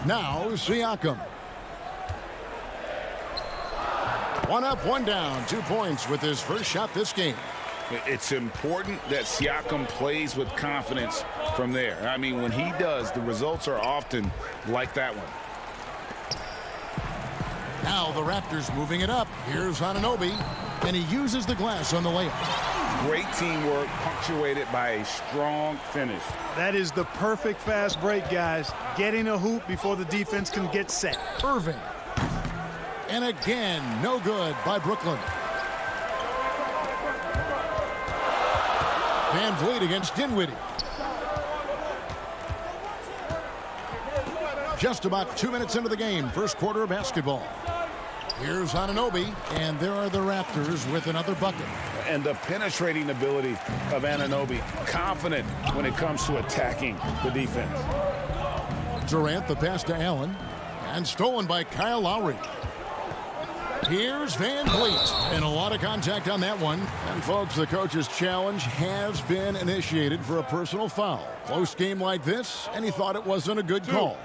Now Siakam. 1 up, 1 down. 2 points with his first shot this game. It's important that Siakam plays with confidence from there. I mean, when he does, the results are often like that one. Now the Raptors moving it up. Here's Anunoby, and he uses the glass on the layup. Great teamwork punctuated by a strong finish. That is the perfect fast break, guys. Getting a hoop before the defense can get set. Irving. And again, no good by Brooklyn. VanVleet against Dinwiddie. Just about 2 minutes into the game, first quarter of basketball. Here's Anunoby, and there are the Raptors with another bucket. And the penetrating ability of Anunoby, confident when it comes to attacking the defense. Durant, the pass to Allen, and stolen by Kyle Lowry. Here's VanVleet, and a lot of contact on that one. And folks, the coach's challenge has been initiated for a personal foul. Close game like this, and he thought it wasn't a good call.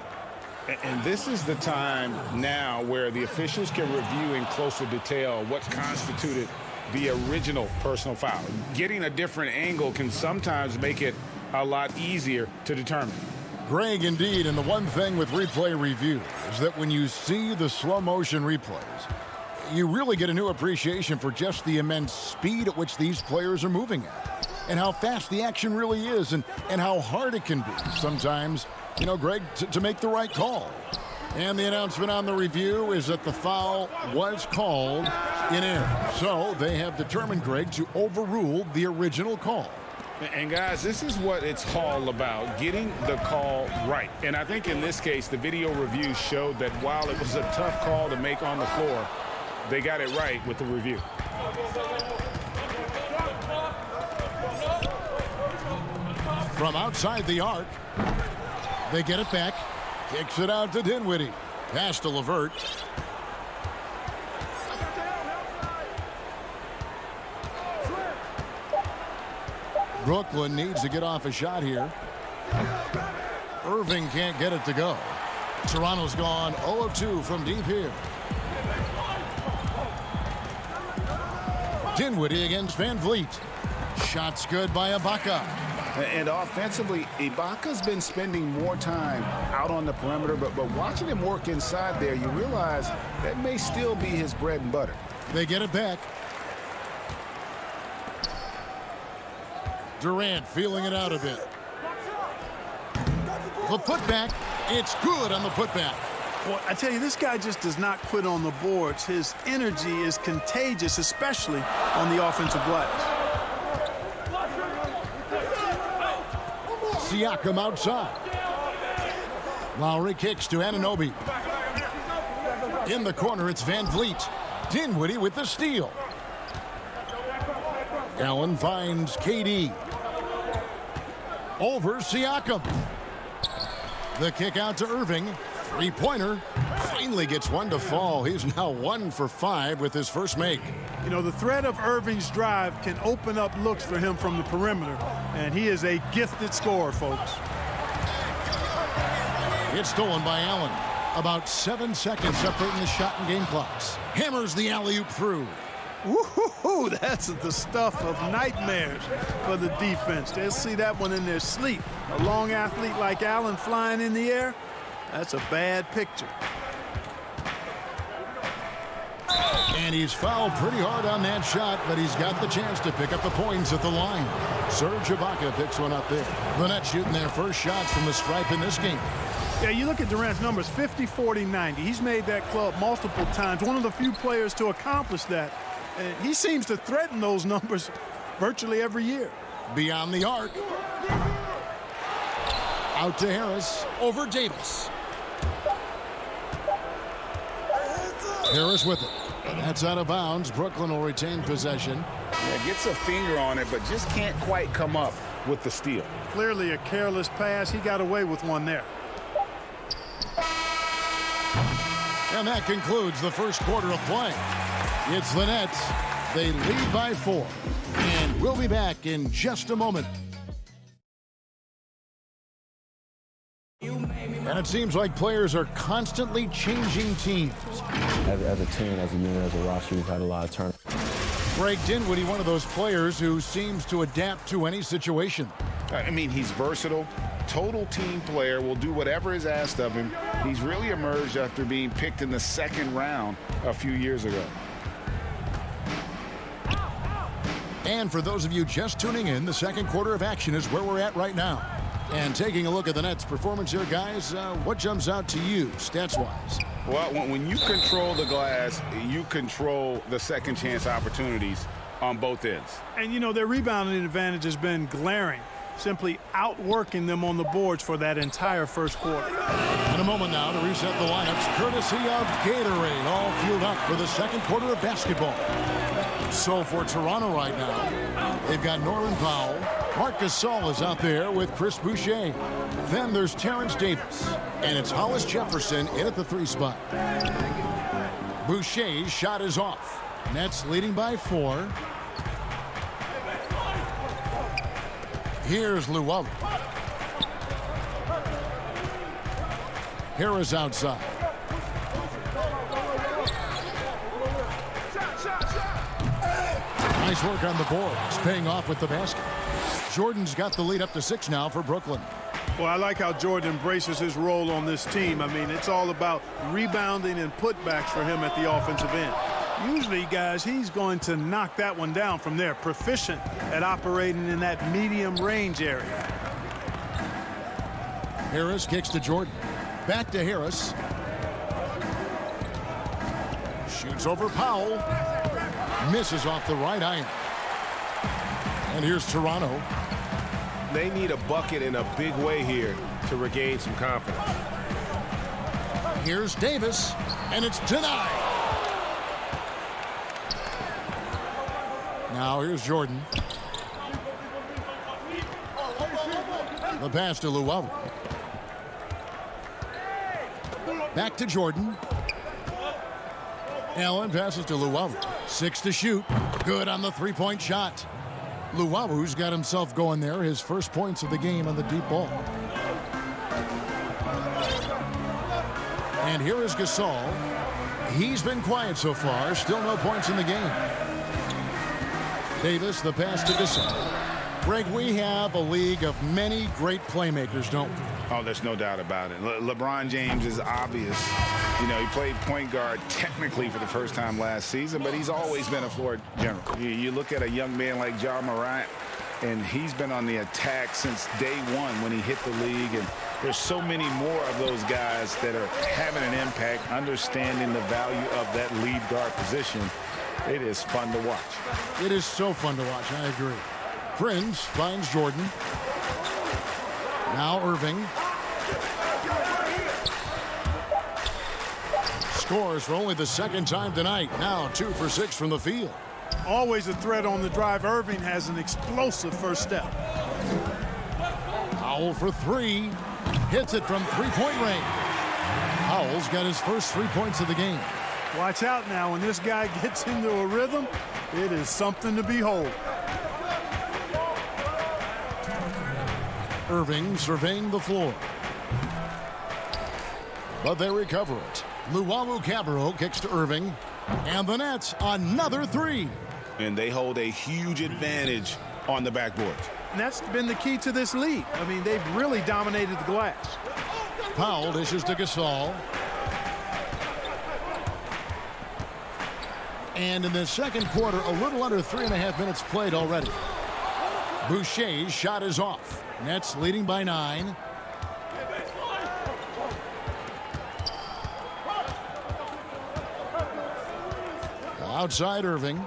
And this is the time now where the officials can review in closer detail what constituted the original personal foul. Getting a different angle can sometimes make it a lot easier to determine. Greg, indeed, and the one thing with replay review is that when you see the slow motion replays, you really get a new appreciation for just the immense speed at which these players are moving at, and how fast the action really is, and how hard it can be sometimes, you know, Greg, to make the right call. And the announcement on the review is that the foul was called in error. So they have determined, Greg, to overrule the original call. And guys, this is what it's all about, getting the call right. And I think in this case, the video review showed that while it was a tough call to make on the floor, they got it right with the review. From outside the arc, they get it back. Kicks it out to Dinwiddie. Pass to LeVert. Brooklyn needs to get off a shot here. Irving can't get it to go. Toronto's gone 0 of 2 from deep here. Dinwiddie against VanVleet. Shots good by Ibaka. And offensively, Ibaka's been spending more time out on the perimeter, but watching him work inside there, you realize that may still be his bread and butter. They get it back. Durant feeling it out a bit. The putback, it's good on the putback. Well, I tell you, this guy just does not quit on the boards. His energy is contagious, especially on the offensive glass. Siakam outside. Lowry kicks to Anunoby. In the corner, it's VanVleet. Dinwiddie with the steal. Allen finds KD. over Siakam. The kick out to Irving. Three-pointer. Finally gets one to fall. He's now 1 for 5 with his first make. You know, the threat of Irving's drive can open up looks for him from the perimeter, and he is a gifted scorer, folks. It's stolen by Allen. About 7 seconds separating the shot and game clocks. Hammers the alley-oop through. Woo-hoo-hoo, that's the stuff of nightmares for the defense. They'll see that one in their sleep. A long athlete like Allen flying in the air, that's a bad picture. And he's fouled pretty hard on that shot, but he's got the chance to pick up the points at the line. Serge Ibaka picks one up there. The Nets shooting their first shots from the stripe in this game. Yeah, you look at Durant's numbers, 50, 40, 90. He's made that club multiple times. One of the few players to accomplish that. And he seems to threaten those numbers virtually every year. Beyond the arc. Out to Harris. Over Davis. Harris with it. That's out of bounds. Brooklyn will retain possession. Yeah, gets a finger on it, but just can't quite come up with the steal. Clearly a careless pass. He got away with one there. And that concludes the first quarter of play. It's the Nets. They lead by 4. And we'll be back in just a moment. And it seems like players are constantly changing teams. As a team, as a unit, as a roster, we've had a lot of turnover. Greg Dinwiddie, one of those players who seems to adapt to any situation. I mean, he's versatile, total team player, will do whatever is asked of him. He's really emerged after being picked in the second round a few years ago. And for those of you just tuning in, the second quarter of action is where we're at right now. And taking a look at the Nets' performance here, guys, what jumps out to you, stats-wise? Well, when you control the glass, you control the second chance opportunities on both ends. And, you know, their rebounding advantage has been glaring, simply outworking them on the boards for that entire first quarter. In a moment now to reset the lineups, courtesy of Gatorade, all fueled up for the second quarter of basketball. So for Toronto right now, they've got Norman Powell. Marc Gasol is out there with Chris Boucher. Then there's Terrence Davis. And it's Hollis Jefferson in at the 3 spot. Boucher's shot is off. Nets leading by 4. Here's Luwawu. Harris outside. Nice work on the boards, paying off with the basket. Jordan's got the lead up to 6 now for Brooklyn. Well, I like how Jordan embraces his role on this team. I mean, it's all about rebounding and putbacks for him at the offensive end. Usually, guys, he's going to knock that one down from there. Proficient at operating in that medium range area. Harris kicks to Jordan. Back to Harris. Shoots over Powell. Misses off the right iron. And here's Toronto. They need a bucket in a big way here to regain some confidence. Here's Davis, and it's denied. Now here's Jordan. The pass to Luwawu. Back to Jordan. Allen passes to Luwawu. 6 to shoot. Good on the three-point shot. Luwawu's got himself going there. His first points of the game on the deep ball. And here is Gasol. He's been quiet so far. Still no points in the game. Davis, the pass to Gasol. Greg, we have a league of many great playmakers, don't we? Oh, there's no doubt about it. LeBron James is obvious. You know, he played point guard technically for the first time last season, but he's always been a floor general. You look at a young man like Ja Morant, and he's been on the attack since day one when he hit the league. And there's so many more of those guys that are having an impact, understanding the value of that lead guard position. It is fun to watch. It is so fun to watch. I agree. Prince finds Jordan. Now Irving. Scores for only the second time tonight. Now 2 for 6 from the field. Always a threat on the drive. Irving has an explosive first step. Powell for three. Hits it from three-point range. Powell's got his first 3 points of the game. Watch out now. When this guy gets into a rhythm, it is something to behold. Irving surveying the floor. But they recover it. Luwawu-Cabarrot kicks to Irving. And the Nets, another three. And they hold a huge advantage on the backboard. And that's been the key to this lead. I mean, they've really dominated the glass. Powell dishes to Gasol. And in the second quarter, a little under 3.5 minutes played already. Boucher's shot is off. Nets leading by 9. Outside Irving.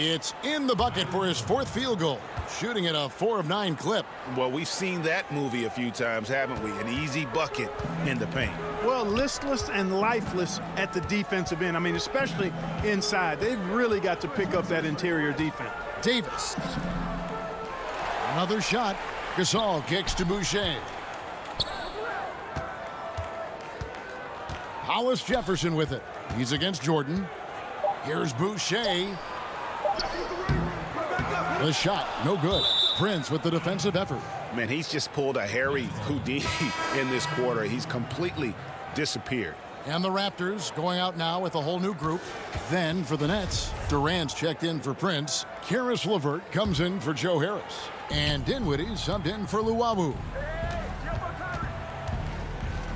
It's in the bucket for his fourth field goal. Shooting at a 4 of 9 clip. Well, we've seen that movie a few times, haven't we? An easy bucket in the paint. Well, listless and lifeless at the defensive end. I mean, especially inside. They've really got to pick up that interior defense. Davis. Another shot. Gasol kicks to Boucher. Hollis Jefferson with it. He's against Jordan. Here's Boucher. The shot, no good. Prince with the defensive effort. Man, he's just pulled a Harry Houdini in this quarter. He's completely disappeared. And the Raptors going out now with a whole new group. Then for the Nets, Durant's checked in for Prince. Karis LeVert comes in for Joe Harris. And Dinwiddie subbed in for Luwawu.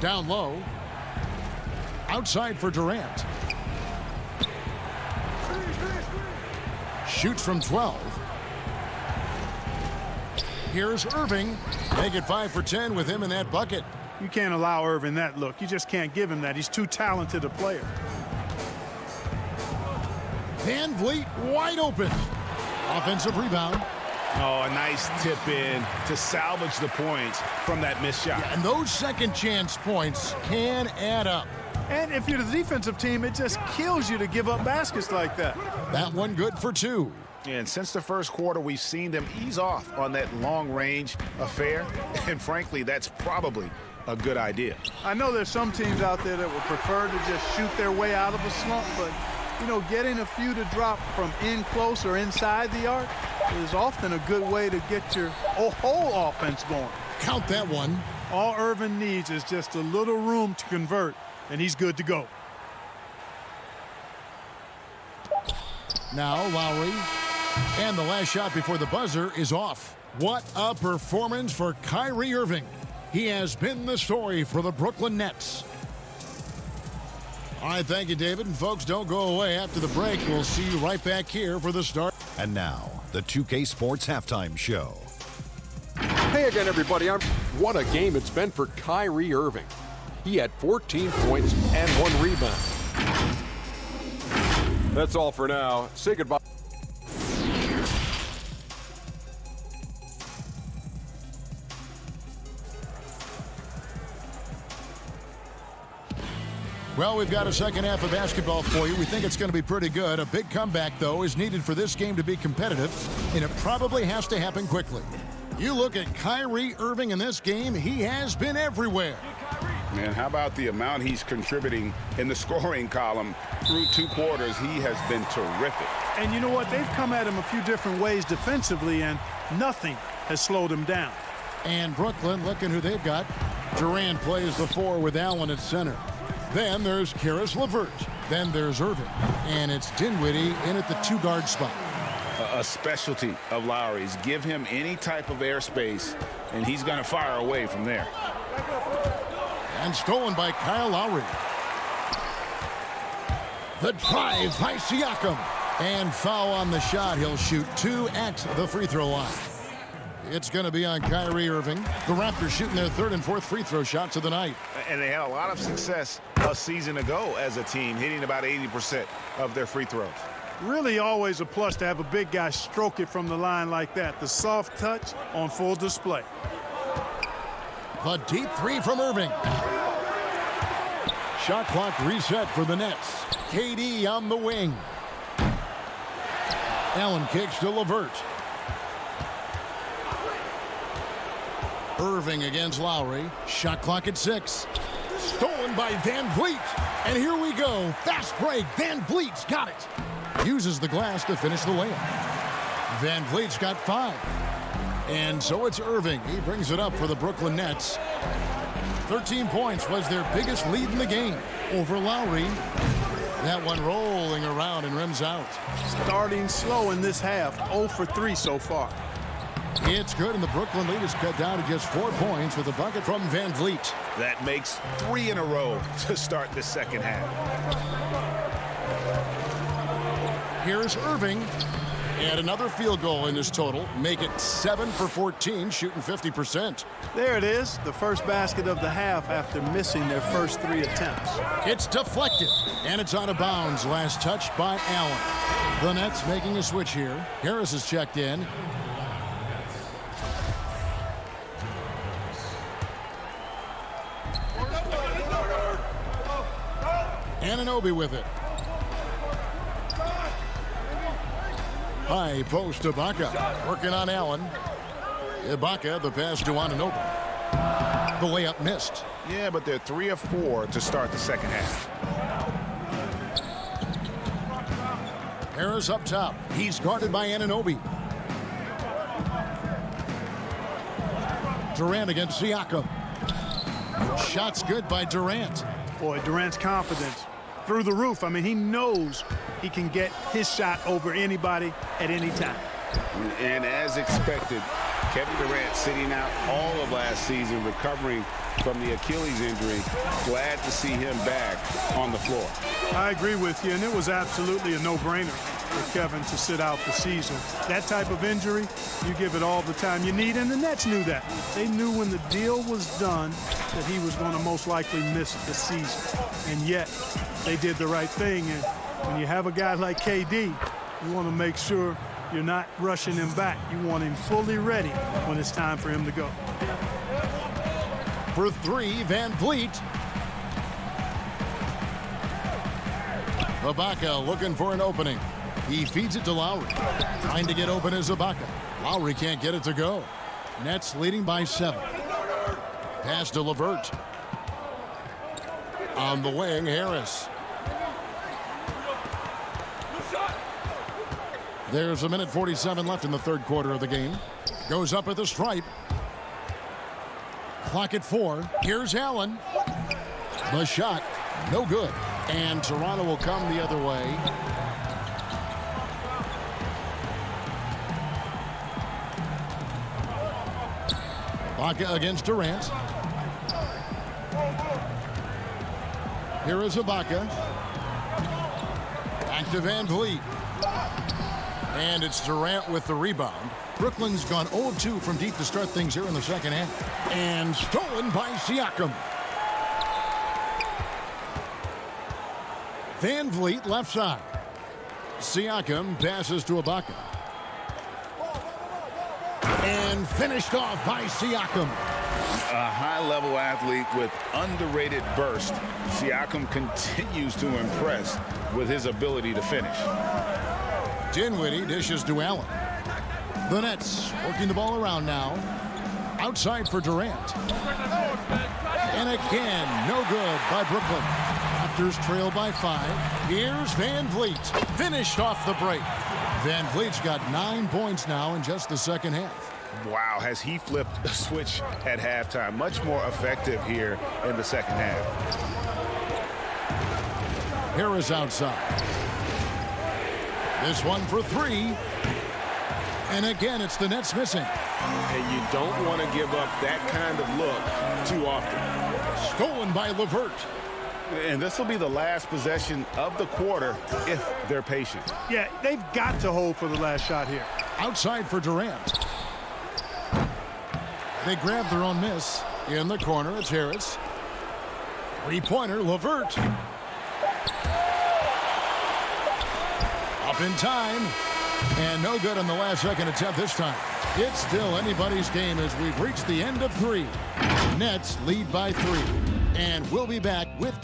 Down low. Outside for Durant. Shoots from 12. Here's Irving. Make it 5 for 10 with him in that bucket. You can't allow Irving that look. You just can't give him that. He's too talented a player. Van Vliet wide open. Offensive rebound. Oh, a nice tip in to salvage the points from that missed shot. Yeah, and those second chance points can add up. And if you're the defensive team, it just kills you to give up baskets like that. That one good for 2. And since the first quarter, we've seen them ease off on that long-range affair. And frankly, that's probably a good idea. I know there's some teams out there that would prefer to just shoot their way out of a slump, but, you know, getting a few to drop from in close or inside the arc is often a good way to get your whole offense going. Count that one. All Irving needs is just a little room to convert, and he's good to go. Now Lowry. And the last shot before the buzzer is off. What a performance for Kyrie Irving. He has been the story for the Brooklyn Nets. All right, thank you, David. And folks, don't go away after the break. We'll see you right back here for the start. And now, the 2K Sports Halftime Show. Hey again, everybody. What a game it's been for Kyrie Irving. He had 14 points and 1 rebound. That's all for now. Say goodbye. Well, we've got a second half of basketball for you. We think it's going to be pretty good. A big comeback, though, is needed for this game to be competitive, and it probably has to happen quickly. You look at Kyrie Irving in this game, he has been everywhere. Man, how about the amount he's contributing in the scoring column through 2 quarters? He has been terrific. And you know what? They've come at him a few different ways defensively, and nothing has slowed him down. And Brooklyn, looking who they've got. Durant plays the 4 with Allen at center. Then there's Karis LeVert. Then there's Irving. And it's Dinwiddie in at the 2-guard spot. A specialty of Lowry's. Give him any type of airspace, and he's going to fire away from there. And stolen by Kyle Lowry. The drive by Siakam. And foul on the shot. He'll shoot 2 at the free throw line. It's going to be on Kyrie Irving. The Raptors shooting their 3rd and 4th free throw shots of the night. And they had a lot of success a season ago as a team, hitting about 80% of their free throws. Really always a plus to have a big guy stroke it from the line like that. The soft touch on full display. The deep 3 from Irving. Shot clock reset for the Nets. KD on the wing. Allen kicks to LeVert. Irving against Lowry. Shot clock at 6. Stolen by Van Vliet. And here we go. Fast break. Van Vliet's got it. Uses the glass to finish the layup. Van Vliet's got 5. And so it's Irving. He brings it up for the Brooklyn Nets. 13 points was their biggest lead in the game over Lowry. That one rolling around and rims out. Starting slow in this half. 0 for 3 so far. It's good, and the Brooklyn lead is cut down to just 4 points with a bucket from Van Vliet. That makes 3 in a row to start the second half. Here's Irving. And another field goal in this total. Make it 7 for 14, shooting 50%. There it is, the first basket of the half after missing their first 3 attempts. It's deflected, and it's out of bounds. Last touch by Allen. The Nets making a switch here. Harris is checked in. Anunoby with it. High post to Ibaka. Working on Allen. Ibaka, the pass to Anunoby. The layup missed. Yeah, but they're 3 of 4 to start the second half. Harris up top. He's guarded by Anunoby. Durant against Siakam. Shots good by Durant. Boy, Durant's confidence through the roof. I mean, he knows he can get his shot over anybody at any time. And as expected, Kevin Durant sitting out all of last season, recovering from the Achilles injury. Glad to see him back on the floor. I agree with you, and it was absolutely a no-brainer for Kevin to sit out the season. That type of injury, you give it all the time you need, and the Nets knew that. They knew when the deal was done that he was going to most likely miss the season. And yet, they did the right thing, and when you have a guy like KD, you want to make sure you're not rushing him back. You want him fully ready when it's time for him to go. For 3, Van Vliet. Ibaka looking for an opening. He feeds it to Lowry. Trying to get open is Ibaka. Lowry can't get it to go. Nets leading by 7. Pass to LeVert. On the wing, Harris. There's 1:47 left in the third quarter of the game. Goes up at the stripe. Clock at 4. Here's Allen. The shot, no good. And Toronto will come the other way. Ibaka against Durant. Here is Ibaka. Back to Van Vliet. And it's Durant with the rebound. Brooklyn's gone 0-2 from deep to start things here in the second half. And stolen by Siakam. Van Vliet left side. Siakam passes to Ibaka. And finished off by Siakam. A high-level athlete with underrated burst. Siakam continues to impress with his ability to finish. Dinwiddie dishes to Allen. The Nets working the ball around now. Outside for Durant. And again, no good by Brooklyn. Raptors trail by 5. Here's Van Vliet. Finished off the break. Van Vliet's got 9 points now in just the second half. Wow, has he flipped a switch at halftime. Much more effective here in the second half. Harris outside. This one for 3. And again, it's the Nets missing. And you don't want to give up that kind of look too often. Stolen by LeVert. And this will be the last possession of the quarter if they're patient. Yeah, they've got to hold for the last shot here. Outside for Durant. They grab their own miss. In the corner, it's Harris. Three-pointer, LeVert. Up in time. And no good on the last second attempt this time. It's still anybody's game as we've reached the end of 3. Nets lead by 3. And we'll be back with...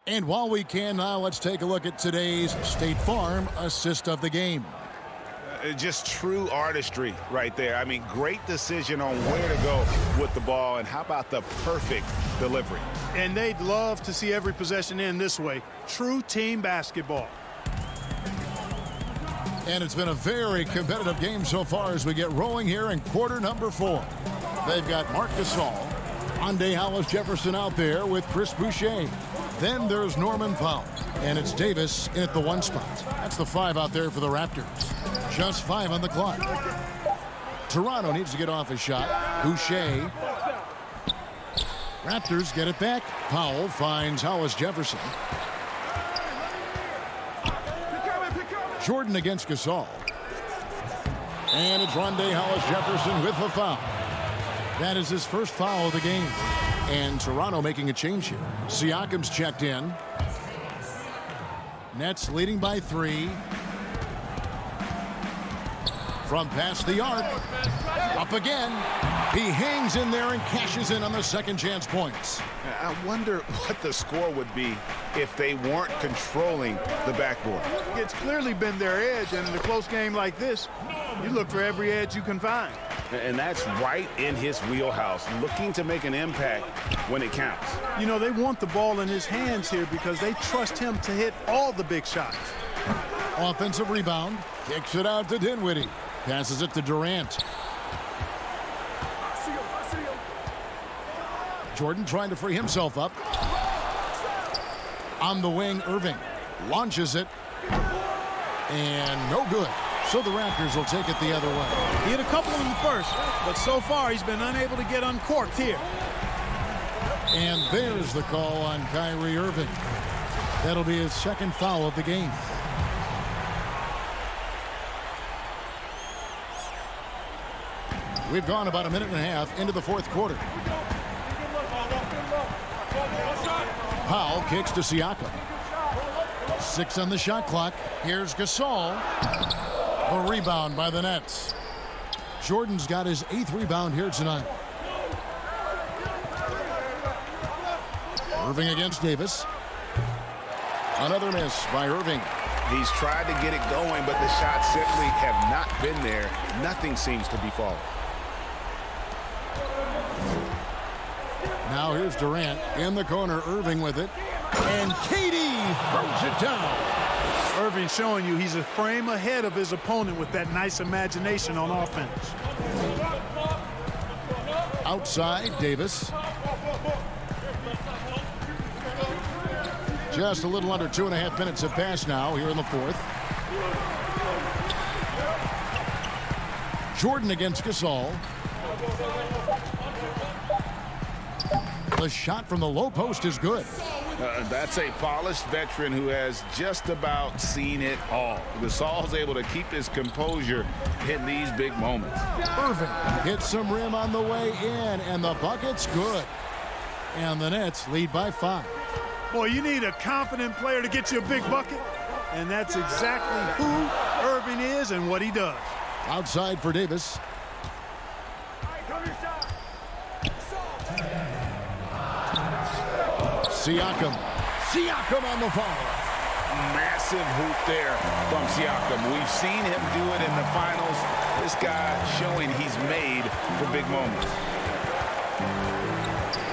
And while we can now, let's take a look at today's State Farm assist of the game. Just true artistry right there. I mean, great decision on where to go with the ball, and how about the perfect delivery? And they'd love to see every possession end this way. True team basketball. And it's been a very competitive game so far as we get rolling here in quarter number 4. They've got Marc Gasol, Rondae Hollis-Jefferson out there with Chris Boucher. Then there's Norman Powell, and it's Davis in at the 1 spot. That's the 5 out there for the Raptors. Just 5 on the clock. Toronto needs to get off a shot. Boucher. Raptors get it back. Powell finds Hollis-Jefferson. Jordan against Gasol. And it's Rondae Hollis-Jefferson with the foul. That is his first foul of the game. And Toronto making a change here. Siakam's checked in. Nets leading by 3. From past the arc. Up again. He hangs in there and cashes in on the second chance points. I wonder what the score would be if they weren't controlling the backboard. It's clearly been their edge, and in a close game like this, you look for every edge you can find. And that's right in his wheelhouse, looking to make an impact when it counts. You know, they want the ball in his hands here because they trust him to hit all the big shots. Offensive rebound. Kicks it out to Dinwiddie. Passes it to Durant. Jordan trying to free himself up. On the wing, Irving launches it. And no good. So the Raptors will take it the other way. He had a couple in the first, but so far he's been unable to get uncorked here. And there's the call on Kyrie Irving. That'll be his second foul of the game. We've gone about a minute and a half into the fourth quarter. Powell kicks to Siakam. 6 on the shot clock. Here's Gasol. A rebound by the Nets. Jordan's got his 8th rebound here tonight. Irving against Davis. Another miss by Irving. He's tried to get it going, but the shots simply have not been there. Nothing seems to be falling. Now here's Durant in the corner. Irving with it. And KD throws it down. Irving showing you he's a frame ahead of his opponent with that nice imagination on offense. Outside, Davis. Just a little under 2.5 minutes have passed now here in the fourth. Jordan against Gasol. The shot from the low post is good. That's a polished veteran who has just about seen it all. Gasol's able to keep his composure in these big moments. Irving hits some rim on the way in, and the bucket's good. And the Nets lead by 5. Boy, you need a confident player to get you a big bucket, and that's exactly who Irving is and what he does. Outside for Davis. Siakam on the follow. Massive hoop there from Siakam. We've seen him do it in the finals. This guy showing he's made for big moments.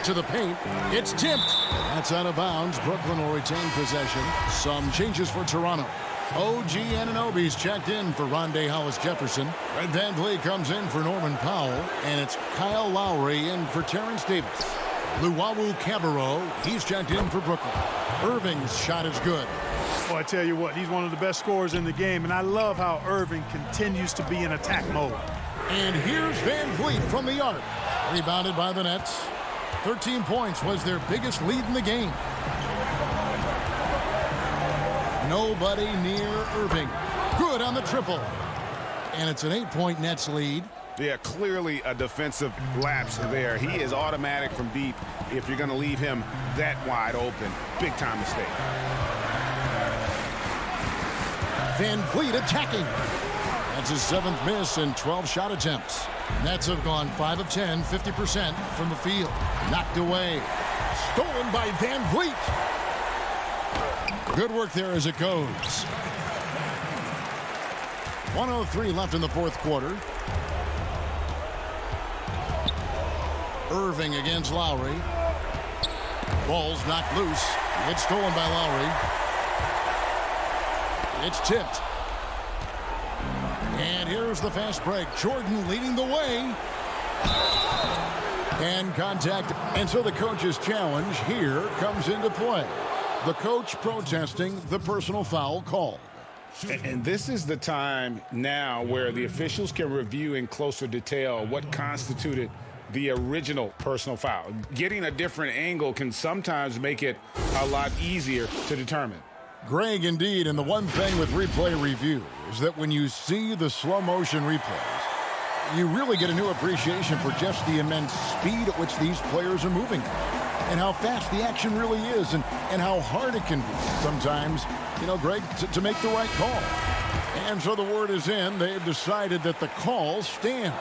To the paint. It's tipped. That's out of bounds. Brooklyn will retain possession. Some changes for Toronto. OG Anunoby's checked in for Rondae Hollis-Jefferson. Red Van Vliet comes in for Norman Powell. And it's Kyle Lowry in for Terrence Davis. Luwawu Cabarrot, he's checked in for Brooklyn. Irving's shot is good. Well, I tell you what, he's one of the best scorers in the game, and I love how Irving continues to be in attack mode. And here's Van Vliet from the arc. Rebounded by the Nets. 13 points was their biggest lead in the game. Nobody near Irving. Good on the triple. And it's an 8-point Nets lead. Yeah, clearly a defensive lapse there. He is automatic from deep if you're going to leave him that wide open. Big time mistake. Van Vliet attacking. That's his 7th miss in 12 shot attempts. Nets have gone 5 of 10, 50% from the field. Knocked away. Stolen by Van Vliet. Good work there as it goes. 1:03 left in the fourth quarter. Irving against Lowry. Ball's knocked loose. It's stolen by Lowry. It's tipped. And here's the fast break. Jordan leading the way. And contact. And so the coach's challenge here comes into play. The coach protesting the personal foul call. And this is the time now where the officials can review in closer detail what constituted the original personal foul. Getting a different angle can sometimes make it a lot easier to determine. Greg, indeed, and the one thing with replay review is that when you see the slow motion replays, you really get a new appreciation for just the immense speed at which these players are moving and how fast the action really is and how hard it can be sometimes, Greg, to make the right call. And so the word is in. They've decided that the call stands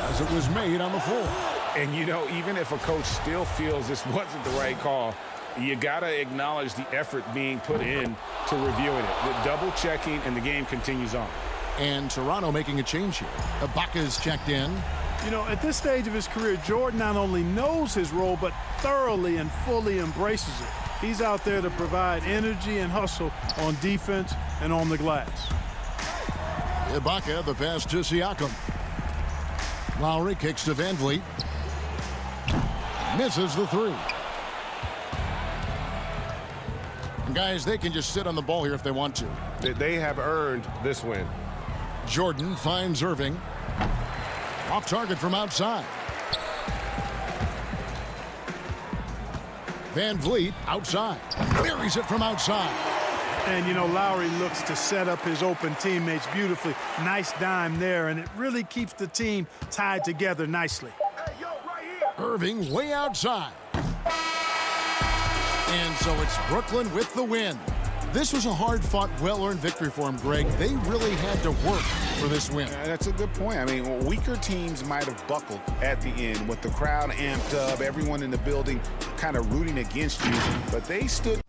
as it was made on the floor. And, even if a coach still feels this wasn't the right call, you got to acknowledge the effort being put in to reviewing it. With double checking, and the game continues on. And Toronto making a change here. Ibaka's checked in. At this stage of his career, Jordan not only knows his role, but thoroughly and fully embraces it. He's out there to provide energy and hustle on defense and on the glass. Ibaka, the pass to Siakam. Lowry kicks to Van Vliet. Misses the three. And guys, they can just sit on the ball here if they want to. They have earned this win. Jordan finds Irving. Off target from outside. Van Vliet outside. Buries it from outside. And, Lowry looks to set up his open teammates beautifully. Nice dime there, and it really keeps the team tied together nicely. Irving way outside. And so it's Brooklyn with the win. This was a hard-fought, well-earned victory for him, Greg. They really had to work for this win. That's a good point. I mean, weaker teams might have buckled at the end with the crowd amped up, everyone in the building kind of rooting against you, but they stood.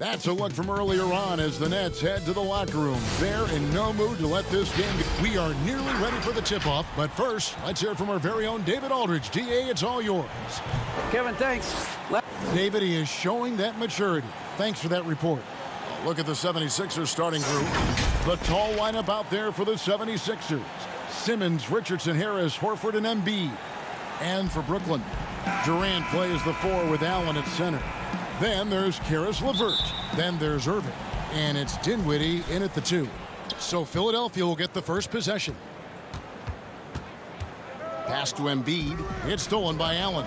That's a look from earlier on as the Nets head to the locker room. They're in no mood to let this game go. We are nearly ready for the tip-off, but first, let's hear from our very own David Aldridge. DA, it's all yours. Kevin, thanks. David, he is showing that maturity. Thanks for that report. Look at the 76ers starting group. The tall lineup out there for the 76ers. Simmons, Richardson, Harris, Horford, and Embiid. And for Brooklyn, Durant plays the 4 with Allen at center. Then there's Caris LeVert. Then there's Irving. And it's Dinwiddie in at the 2. So Philadelphia will get the first possession. Pass to Embiid. It's stolen by Allen.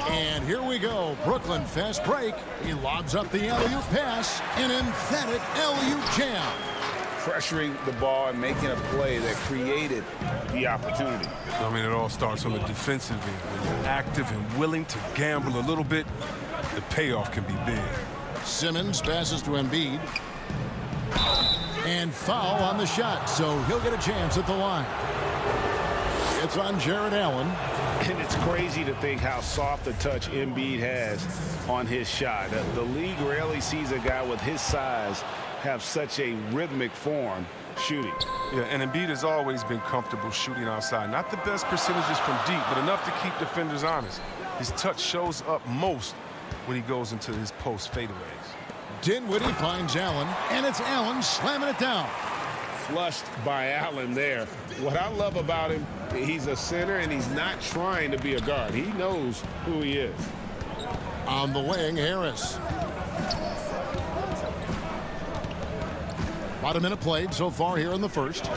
And here we go. Brooklyn fast break. He lobs up the alley-oop pass. An emphatic alley-oop jam. Pressuring the ball and making a play that created the opportunity. I mean, it all starts on the defensive end. When you're active and willing to gamble a little bit, the payoff can be big. Simmons passes to Embiid. And foul on the shot, so he'll get a chance at the line. It's on Jared Allen. And it's crazy to think how soft a touch Embiid has on his shot. The league rarely sees a guy with his size have such a rhythmic form shooting. Yeah, and Embiid has always been comfortable shooting outside. Not the best percentages from deep, but enough to keep defenders honest. His touch shows up most when he goes into his post fadeaways. Dinwiddie finds Allen, and it's Allen slamming it down. Flushed by Allen there. What I love about him, he's a center, and he's not trying to be a guard. He knows who he is. On the wing, Harris. About a minute played so far here in the first.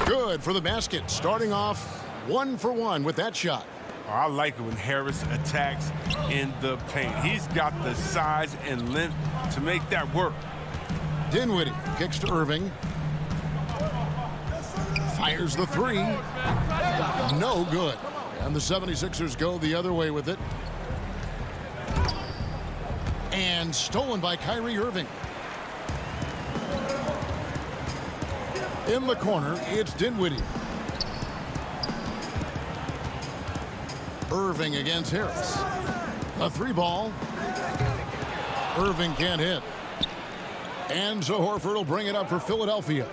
Good for the basket. Starting off 1 for 1 with that shot. Oh, I like it when Harris attacks in the paint. He's got the size and length to make that work. Dinwiddie kicks to Irving. Fires the 3. No good. And the 76ers go the other way with it. And stolen by Kyrie Irving. In the corner, it's Dinwiddie. Irving against Harris. A 3-ball. Irving can't hit. And so Horford will bring it up for Philadelphia.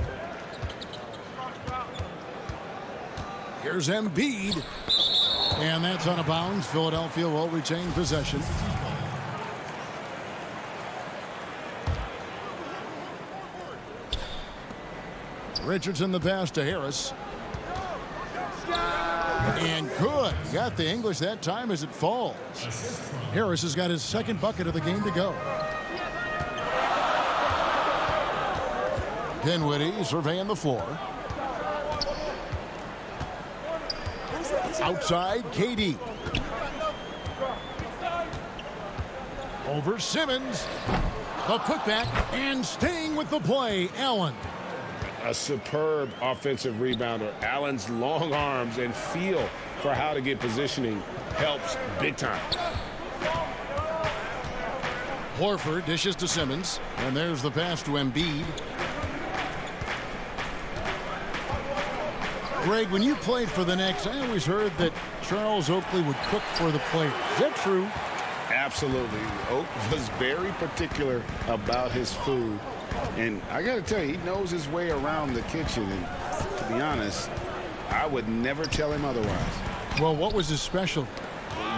Here's Embiid. And that's out of bounds. Philadelphia will retain possession. Richardson the pass to Harris. And good. Got the English that time as it falls. Harris has got his second bucket of the game to go. Dinwiddie surveying the floor. Outside, KD. Over Simmons. A putback and staying with the play, Allen. A superb offensive rebounder. Allen's long arms and feel for how to get positioning helps big time. Horford dishes to Simmons. And there's the pass to Embiid. Greg, when you played for the Knicks, I always heard that Charles Oakley would cook for the players. Is that true? Absolutely. Oak was very particular about his food. And I got to tell you, he knows his way around the kitchen. And to be honest, I would never tell him otherwise. Well, what was his special?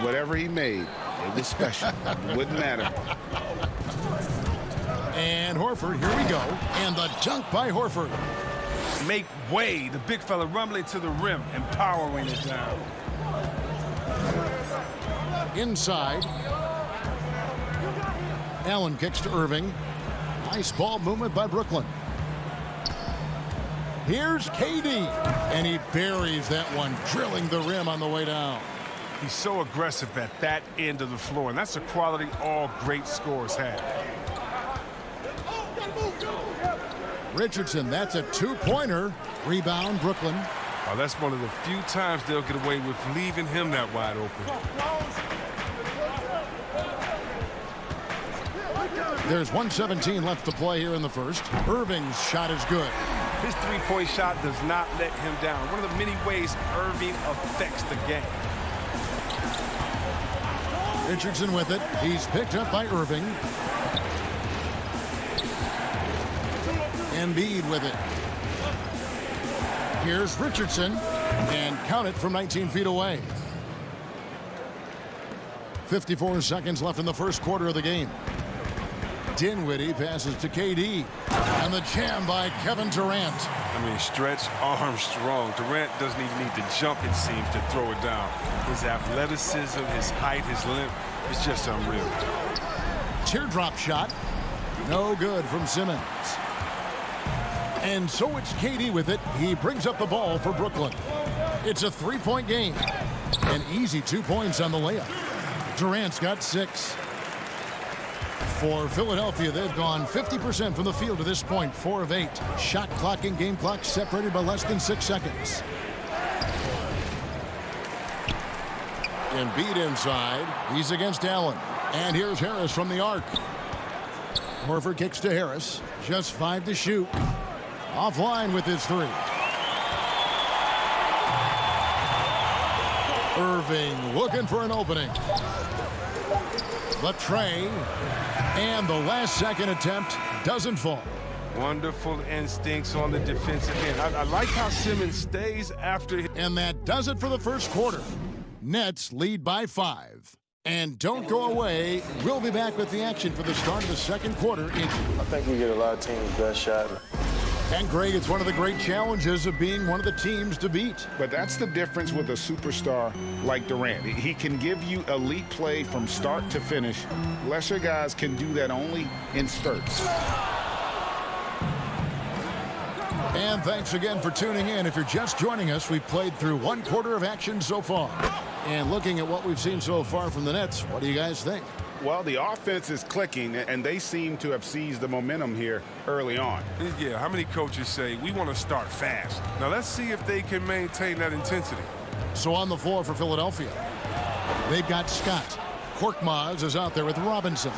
Whatever he made, it was special. Wouldn't matter. And Horford, here we go. And the dunk by Horford. Make way. The big fella rumbling to the rim and powering it down. Inside. Allen kicks to Irving. Nice ball movement by Brooklyn. Here's KD. And he buries that one, drilling the rim on the way down. He's so aggressive at that end of the floor, and that's a quality all great scorers have. Richardson, that's a 2-pointer. Rebound, Brooklyn. Oh, that's one of the few times they'll get away with leaving him that wide open. There's 1:17 left to play here in the first. Irving's shot is good. His three-point shot does not let him down. One of the many ways Irving affects the game. Richardson with it. He's picked up by Irving. Embiid with it. Here's Richardson, and count it from 19 feet away. 54 seconds left in the first quarter of the game. Dinwiddie passes to KD, and the jam by Kevin Durant. I mean, stretch Armstrong. Durant doesn't even need to jump, it seems, to throw it down. His athleticism, his height, his length, it's just unreal. Teardrop shot. No good from Simmons. And so it's KD with it. He brings up the ball for Brooklyn. It's a three-point game. An easy 2 points on the layup. Durant's got 6. For Philadelphia, they've gone 50% from the field to this point, 4 of 8. Shot clock and game clock separated by less than 6 seconds. Embiid inside. He's against Allen. And here's Harris from the arc. Horford kicks to Harris. Just 5 to shoot. Offline with his 3. Irving looking for an opening. The tray. And the last second attempt doesn't fall. Wonderful instincts on the defensive end. I like how Simmons stays after him. And that does it for the first quarter. Nets lead by 5. And don't go away. We'll be back with the action for the start of the second quarter. I think we get a lot of teams' best shot. And Greg, it's one of the great challenges of being one of the teams to beat. But that's the difference with a superstar like Durant. He can give you elite play from start to finish. Lesser guys can do that only in spurts. And thanks again for tuning in. If you're just joining us, we've played through 1 quarter of action so far. And looking at what we've seen so far from the Nets, what do you guys think? Well, the offense is clicking, and they seem to have seized the momentum here early on. Yeah, how many coaches say, we want to start fast? Now, let's see if they can maintain that intensity. So on the floor for Philadelphia, they've got Scott. Korkmaz is out there with Robinson.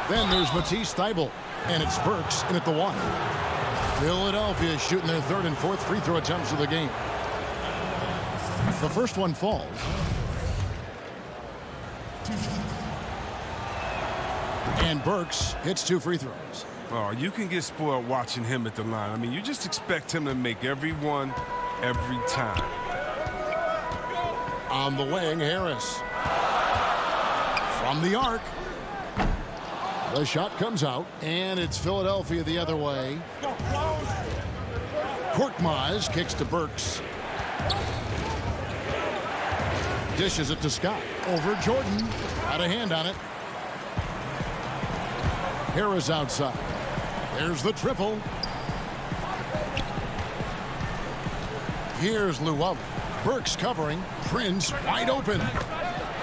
Then there's Matisse Thybulle, and it's Burks in at the 1. Philadelphia is shooting their 3rd and 4th free throw attempts of the game. The first one falls. And Burks hits 2 free throws. Oh, you can get spoiled watching him at the line. I mean, you just expect him to make every one, every time. On the wing, Harris. From the arc. The shot comes out, and it's Philadelphia the other way. Korkmaz kicks to Burks. Dishes it to Scott. Over Jordan. Got a hand on it. Harris outside. There's the triple. Here's Luwawu. Burks covering. Prince wide open.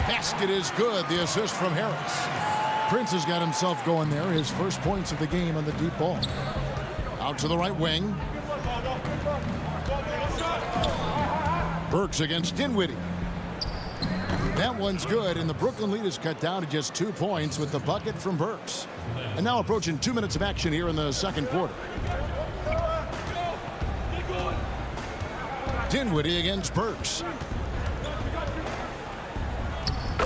Basket is good. The assist from Harris. Prince has got himself going there. His first points of the game on the deep ball. Out to the right wing. Burks against Dinwiddie. That one's good, and the Brooklyn lead is cut down to just 2 points with the bucket from Burks. And now approaching 2 minutes of action here in the second quarter. Dinwiddie against Burks.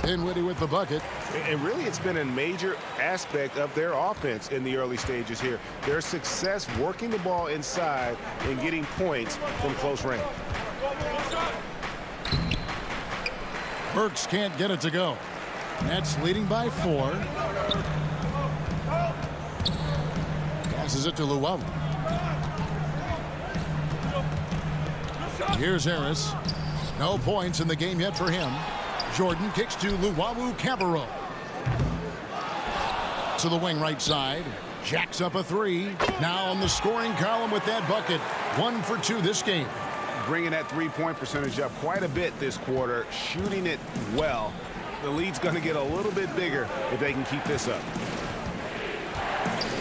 Dinwiddie with the bucket. And really, it's been a major aspect of their offense in the early stages here. Their success working the ball inside and getting points from close range. Burks can't get it to go. Nets leading by 4. Passes it to Luwawu. Here's Harris. No points in the game yet for him. Jordan kicks to Luwawu-Cabarrot. To the wing right side. Jacks up a 3. Now on the scoring column with that bucket. 1 for 2 this game. Bringing that three-point percentage up quite a bit this quarter, shooting it well. The lead's going to get a little bit bigger if they can keep this up.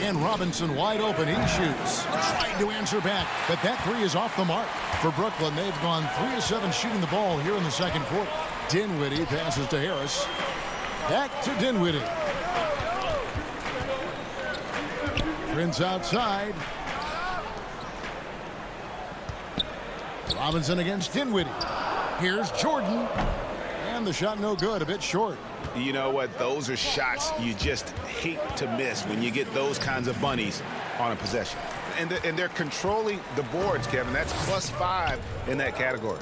And Robinson wide open. He shoots. Trying to answer back, but that 3 is off the mark. For Brooklyn, they've gone 3 of 7 shooting the ball here in the second quarter. Dinwiddie passes to Harris. Back to Dinwiddie. Prince outside. Robinson against Dinwiddie. Here's Jordan. And the shot no good, a bit short. You know what? Those are shots you just hate to miss when you get those kinds of bunnies on a possession. And they're controlling the boards, Kevin. That's +5 in that category.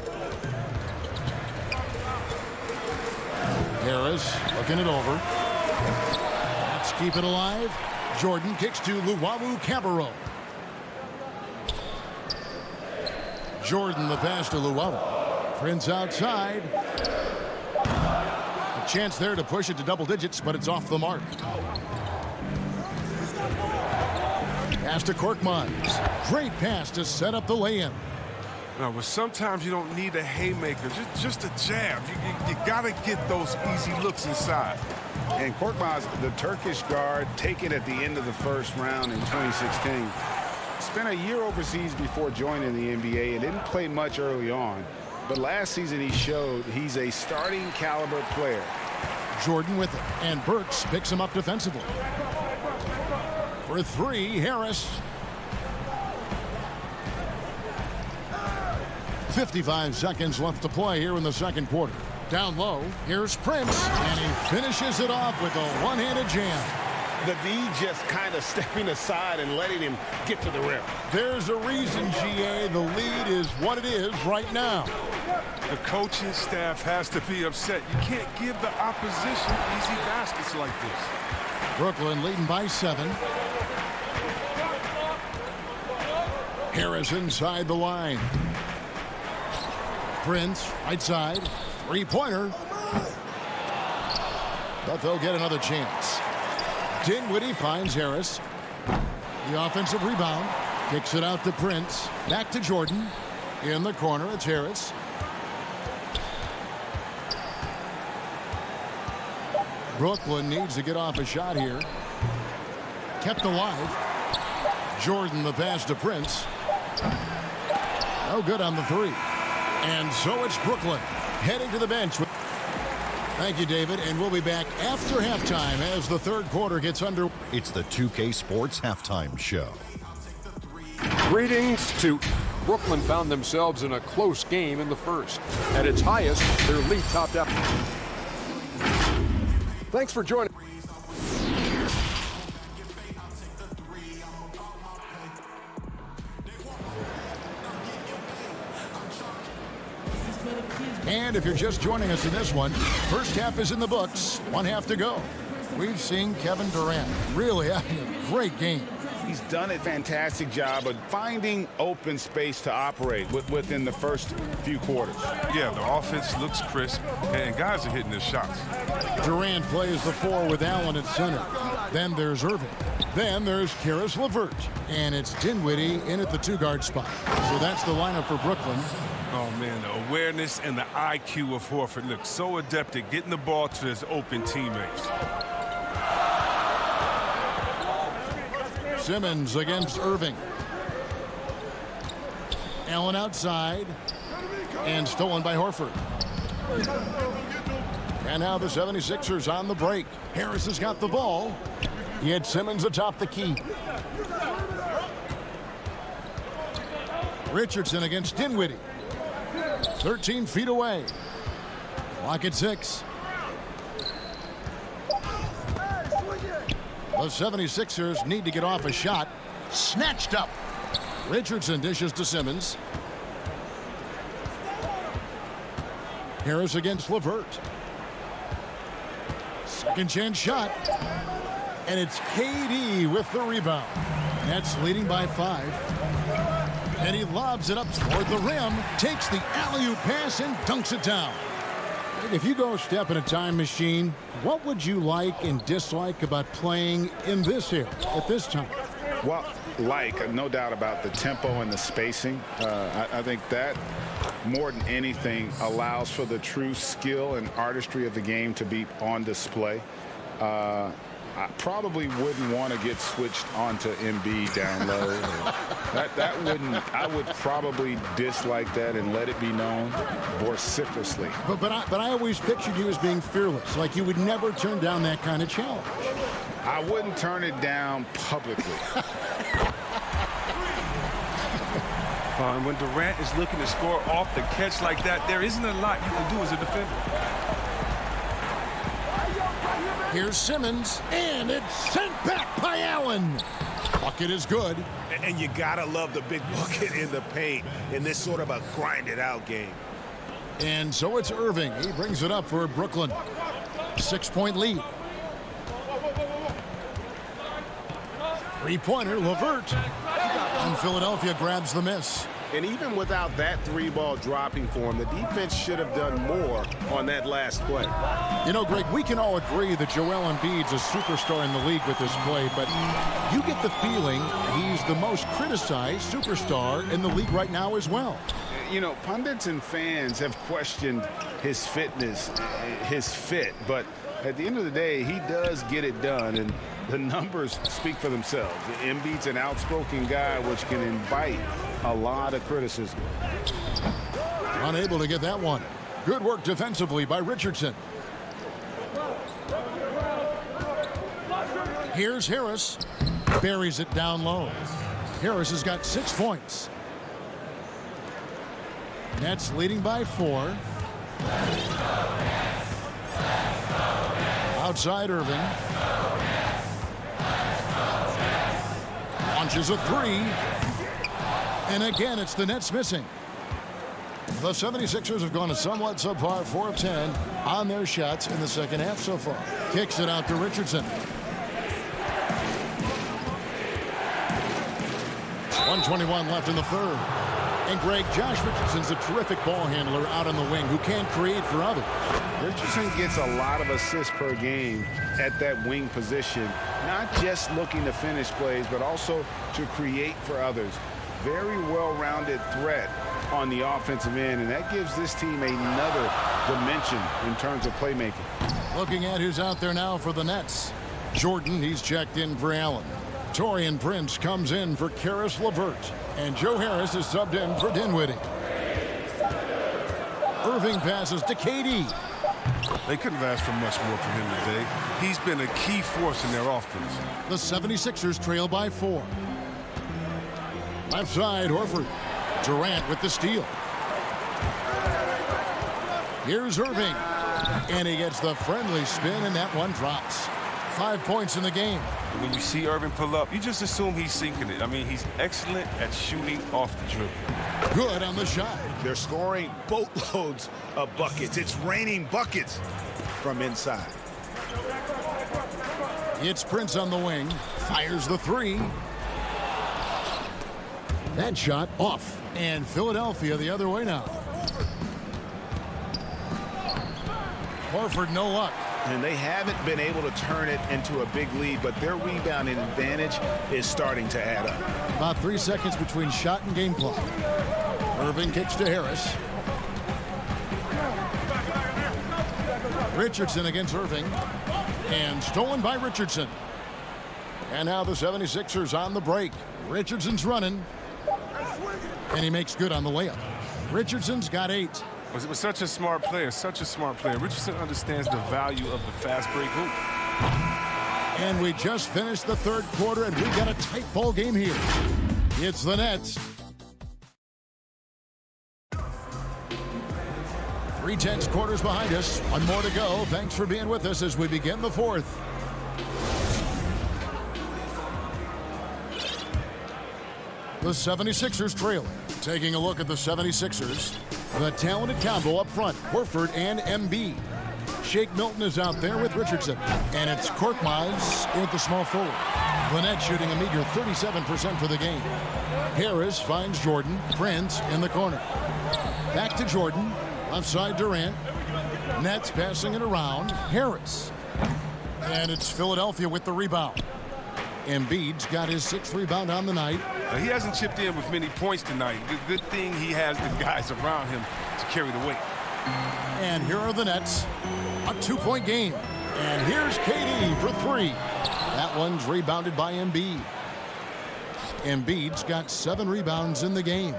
Harris looking it over. Let's keep it alive. Jordan kicks to Luwawu Cabarro. Jordan the pass to Luwawu. Prince outside. A chance there to push it to double digits, but it's off the mark. Pass to Korkmaz. Great pass to set up the lay-in. No, but sometimes you don't need a haymaker, just a jab. You got to get those easy looks inside. And Korkmaz, the Turkish guard, taken at the end of the first round in 2016. Spent a year overseas before joining the NBA and didn't play much early on. But last season he showed he's a starting caliber player. Jordan with it, and Burks picks him up defensively. For three, Harris. 55 seconds left to play here in the second quarter. Down low, here's Prince, and he finishes it off with a one-handed jam. The D just kind of stepping aside and letting him get to the rim. There's a reason, GA, the lead is what it is right now. The coaching staff has to be upset. You can't give the opposition easy baskets like this. Brooklyn leading by 7. Harris inside the line. Prince, right side, three-pointer. But they'll get another chance. Dinwiddie finds Harris. The offensive rebound. Kicks it out to Prince. Back to Jordan. In the corner, it's Harris. Brooklyn needs to get off a shot here. Kept alive. Jordan the pass to Prince. No good on the three. And so it's Brooklyn heading to the bench. Thank you, David, and we'll be back after halftime as the third quarter gets under. It's the 2K Sports Halftime Show. Greetings to Brooklyn. Found themselves in a close game in the first. At its highest, their lead topped out. Thanks for joining. And if you're just joining us in this one, first half is in the books. One half to go. We've seen Kevin Durant really having a great game. He's done a fantastic job of finding open space to operate within the first few quarters. Yeah, the offense looks crisp, and guys are hitting their shots. Durant plays the 4 with Allen at center. Then there's Irving. Then there's Caris LeVert. And it's Dinwiddie in at the 2-guard spot. So that's the lineup for Brooklyn. Oh, man, the awareness and the IQ of Horford looks so adept at getting the ball to his open teammates. Simmons against Irving. Allen outside. And stolen by Horford. And now the 76ers on the break. Harris has got the ball. He had Simmons atop the key. Richardson against Dinwiddie. 13 feet away. Clock at 6. The 76ers need to get off a shot. Snatched up. Richardson dishes to Simmons. Harris against LeVert. Second chance shot. And it's KD with the rebound. Nets leading by 5. And he lobs it up toward the rim. Takes the alley-oop pass and dunks it down. If you go step in a time machine, what would you like and dislike about playing in this era at this time? Well, no doubt about the tempo and the spacing. I think that more than anything allows for the true skill and artistry of the game to be on display. I probably wouldn't want to get switched onto Embiid down low. that wouldn't. I would probably dislike that and let it be known vociferously. But I always pictured you as being fearless, like you would never turn down that kind of challenge. I wouldn't turn it down publicly. And when Durant is looking to score off the catch like that, there isn't a lot you can do as a defender. Here's Simmons, and it's sent back by Allen. Bucket is good. And you gotta love the big bucket in the paint in this sort of a grind-it-out game. And so it's Irving. He brings it up for Brooklyn. 6-point lead. Three-pointer, LeVert. And Philadelphia grabs the miss. And even without that three ball dropping for him, the defense should have done more on that last play. You know, Greg, we can all agree that Joel Embiid's a superstar in the league with this play, but you get the feeling he's the most criticized superstar in the league right now as well. You know, pundits and fans have questioned his fitness, his fit, but at the end of the day, he does get it done, and the numbers speak for themselves. Embiid's an outspoken guy, which can invite a lot of criticism. Unable to get that one. Good work defensively by Richardson. Here's Harris. Buries it down low. Harris has got 6 points. Nets leading by 4. Outside Irving. Launches a 3. And again, it's the Nets missing. The 76ers have gone a somewhat subpar 4 of 10 on their shots in the second half so far. Kicks it out to Richardson. 1:21 left in the third. And Greg, Josh Richardson's a terrific ball handler out on the wing who can create for others. Richardson gets a lot of assists per game at that wing position, not just looking to finish plays, but also to create for others. Very well-rounded threat on the offensive end, and that gives this team another dimension in terms of playmaking. Looking at who's out there now for the Nets. Jordan, he's checked in for Allen. Taurean Prince comes in for Caris LeVert. And Joe Harris is subbed in for Dinwiddie. Irving passes to KD. They couldn't have asked for much more from him today. He's been a key force in their offense. The 76ers trail by 4. Left side, Horford. Durant with the steal. Here's Irving. And he gets the friendly spin, and that one drops. 5 points in the game. When you see Irving pull up, you just assume he's sinking it. I mean, he's excellent at shooting off the dribble. Good on the shot. They're scoring boatloads of buckets. It's raining buckets from inside. It's Prince on the wing. Fires the 3. That shot off. And Philadelphia the other way now. Horford, no luck. And they haven't been able to turn it into a big lead, but their rebounding advantage is starting to add up. About 3 seconds between shot and game clock. Irving kicks to Harris. Richardson against Irving. And stolen by Richardson. And now the 76ers on the break. Richardson's running. And he makes good on the layup. Richardson's got 8. It was such a smart player, such a smart player. Richardson understands the value of the fast break hoop. And we just finished the third quarter, and we got a tight ball game here. It's the Nets. 3/10 quarters behind us. One more to go. Thanks for being with us as we begin the fourth. The 76ers trailing. Taking a look at the 76ers. The talented combo up front, Horford and Embiid. Shake Milton is out there with Richardson. And it's Korkmaz at the small forward. The Nets shooting a meager 37% for the game. Harris finds Jordan. Prince in the corner. Back to Jordan. Left side Durant. Nets passing it around. Harris. And it's Philadelphia with the rebound. Embiid's got his 6th rebound on the night. He hasn't chipped in with many points tonight. Good thing he has the guys around him to carry the weight. And here are the Nets. A 2-point game. And here's KD for 3. That one's rebounded by Embiid. Embiid's got 7 rebounds in the game.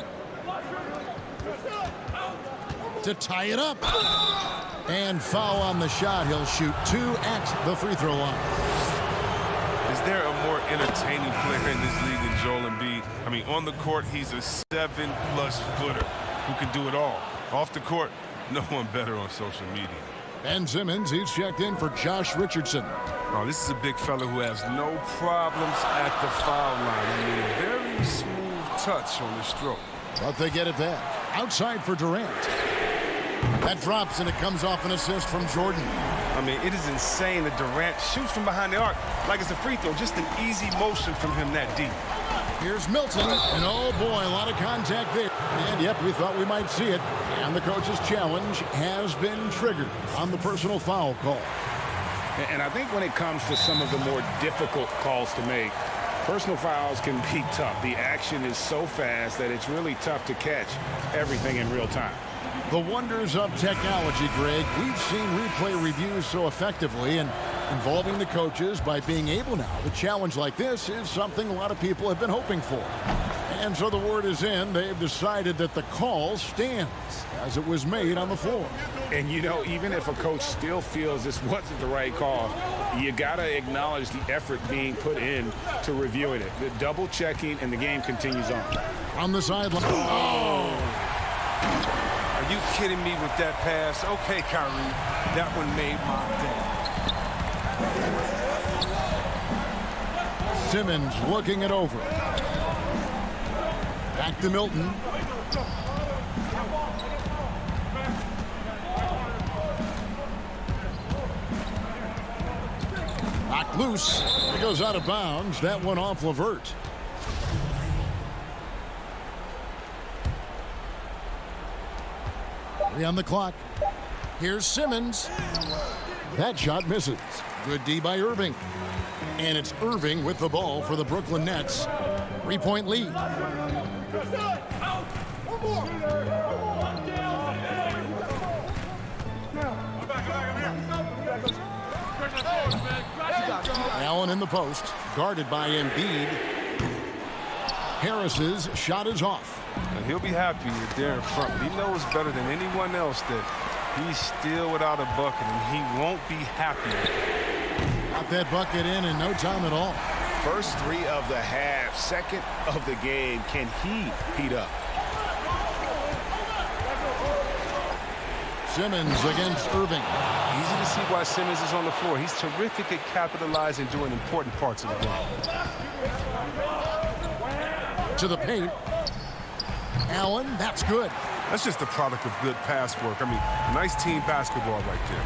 To tie it up. And foul on the shot. He'll shoot 2 at the free throw line. Is there a more entertaining player in this league than Joel Embiid? I mean, on the court, he's a 7+ footer who can do it all. Off the court, no one better on social media. Ben Simmons, he's checked in for Josh Richardson. Oh, this is a big fella who has no problems at the foul line. I mean, a very smooth touch on the stroke. But they get it back. Outside for Durant. That drops, and it comes off an assist from Jordan. I mean, it is insane that Durant shoots from behind the arc like it's a free throw. Just an easy motion from him that deep. Here's Milton, and oh boy, a lot of contact there. And yep, we thought we might see it. And the coach's challenge has been triggered on the personal foul call. And I think when it comes to some of the more difficult calls to make, personal fouls can be tough. The action is so fast that it's really tough to catch everything in real time. The wonders of technology, Greg. We've seen replay reviews so effectively, and involving the coaches by being able now to challenge like this is something a lot of people have been hoping for. And so the word is in. They've decided that the call stands as it was made on the floor. And, you know, even if a coach still feels this wasn't the right call, you got to acknowledge the effort being put in to reviewing it. The double checking, and the game continues on. On the sideline. Oh! Are you kidding me with that pass? Okay, Kyrie, that one made my day. Simmons looking it over. Back to Milton. Knocked loose. It goes out of bounds. That one off Levert. Three on the clock. Here's Simmons. That shot misses. Good D by Irving. And it's Irving with the ball for the Brooklyn Nets. 3-point lead. Allen in the post, guarded by Embiid. Harris's shot is off. And he'll be happy that they're in front. He knows better than anyone else that he's still without a bucket, and he won't be happy. Got that bucket in no time at all. First three of the half, second of the game. Can he heat up? Simmons against Irving. Easy to see why Simmons is on the floor. He's terrific at capitalizing during important parts of the game. To the paint. Allen, that's good. That's just the product of good pass work. I mean, nice team basketball right there.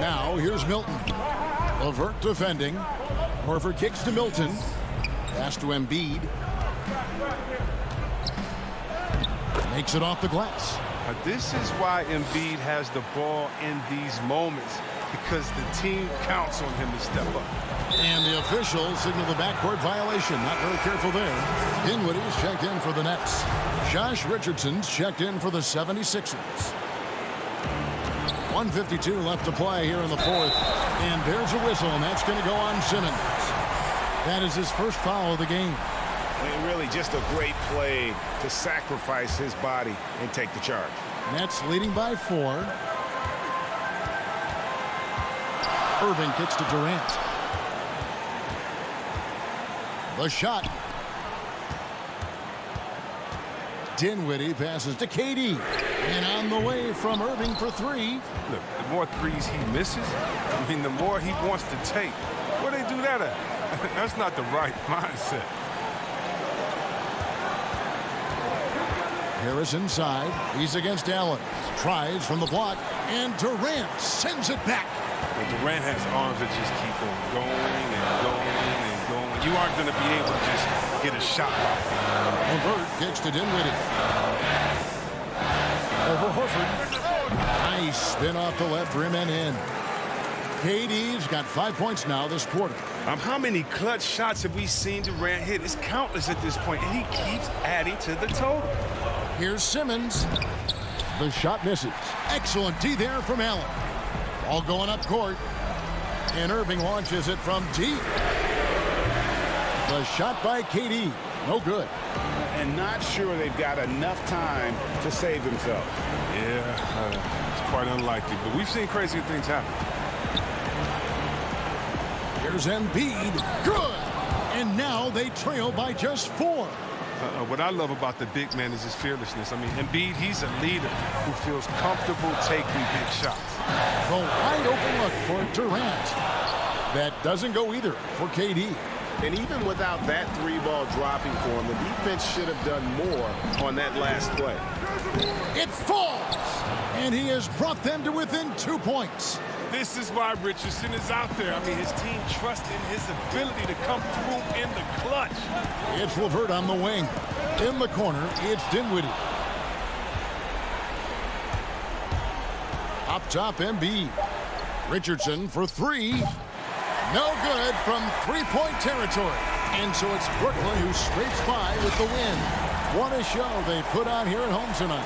Now, here's Milton. Levert defending. Horford kicks to Milton. Pass to Embiid. Makes it off the glass. Now, this is why Embiid has the ball in these moments, because the team counts on him to step up. And the officials signal the backcourt violation. Not very careful there. Dinwiddie's checked in for the Nets. Josh Richardson's checked in for the 76ers. 1:52 left to play here in the fourth. And there's a whistle, and that's going to go on Simmons. That is his first foul of the game. And really just a great play to sacrifice his body and take the charge. Nets leading by 4. Irving kicks to Durant. The shot. Dinwiddie passes to KD. And on the way from Irving for 3. Look, the more threes he misses, I mean, the more he wants to take. Where they do that at? That's not the right mindset. Harris inside. He's against Allen. Tries from the block. And Durant sends it back. But Durant has arms that just keep on going and going and going. You aren't going to be able to just get a shot like that. Levert kicks to Dinwiddie. Over Horford. Nice spin off the left rim and in. KD's got 5 points now this quarter. How many clutch shots have we seen Durant hit? It's countless at this point, and he keeps adding to the total. Here's Simmons. The shot misses. Excellent D there from Allen. All going up court. And Irving launches it from deep. The shot by KD. No good. And not sure they've got enough time to save themselves. Yeah, it's quite unlikely. But we've seen crazy things happen. Here's Embiid. Good. And now they trail by just 4. What I love about the big man is his fearlessness. I mean, Embiid, he's a leader who feels comfortable taking big shots. The wide open look for Durant. That doesn't go either for KD. And even without that three-ball dropping for him, the defense should have done more on that last play. It falls, and he has brought them to within 2 points. This is why Richardson is out there. I mean, his team trusts in his ability to come through in the clutch. It's LeVert on the wing. In the corner, it's Dinwiddie. Up top, Embiid. Richardson for three. No good from three-point territory. And so it's Brooklyn who scrapes by with the win. What a show they put on here at home tonight.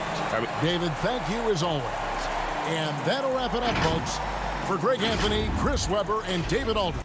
David, thank you as always. And that'll wrap it up, folks. For Greg Anthony, Chris Webber, and David Aldridge.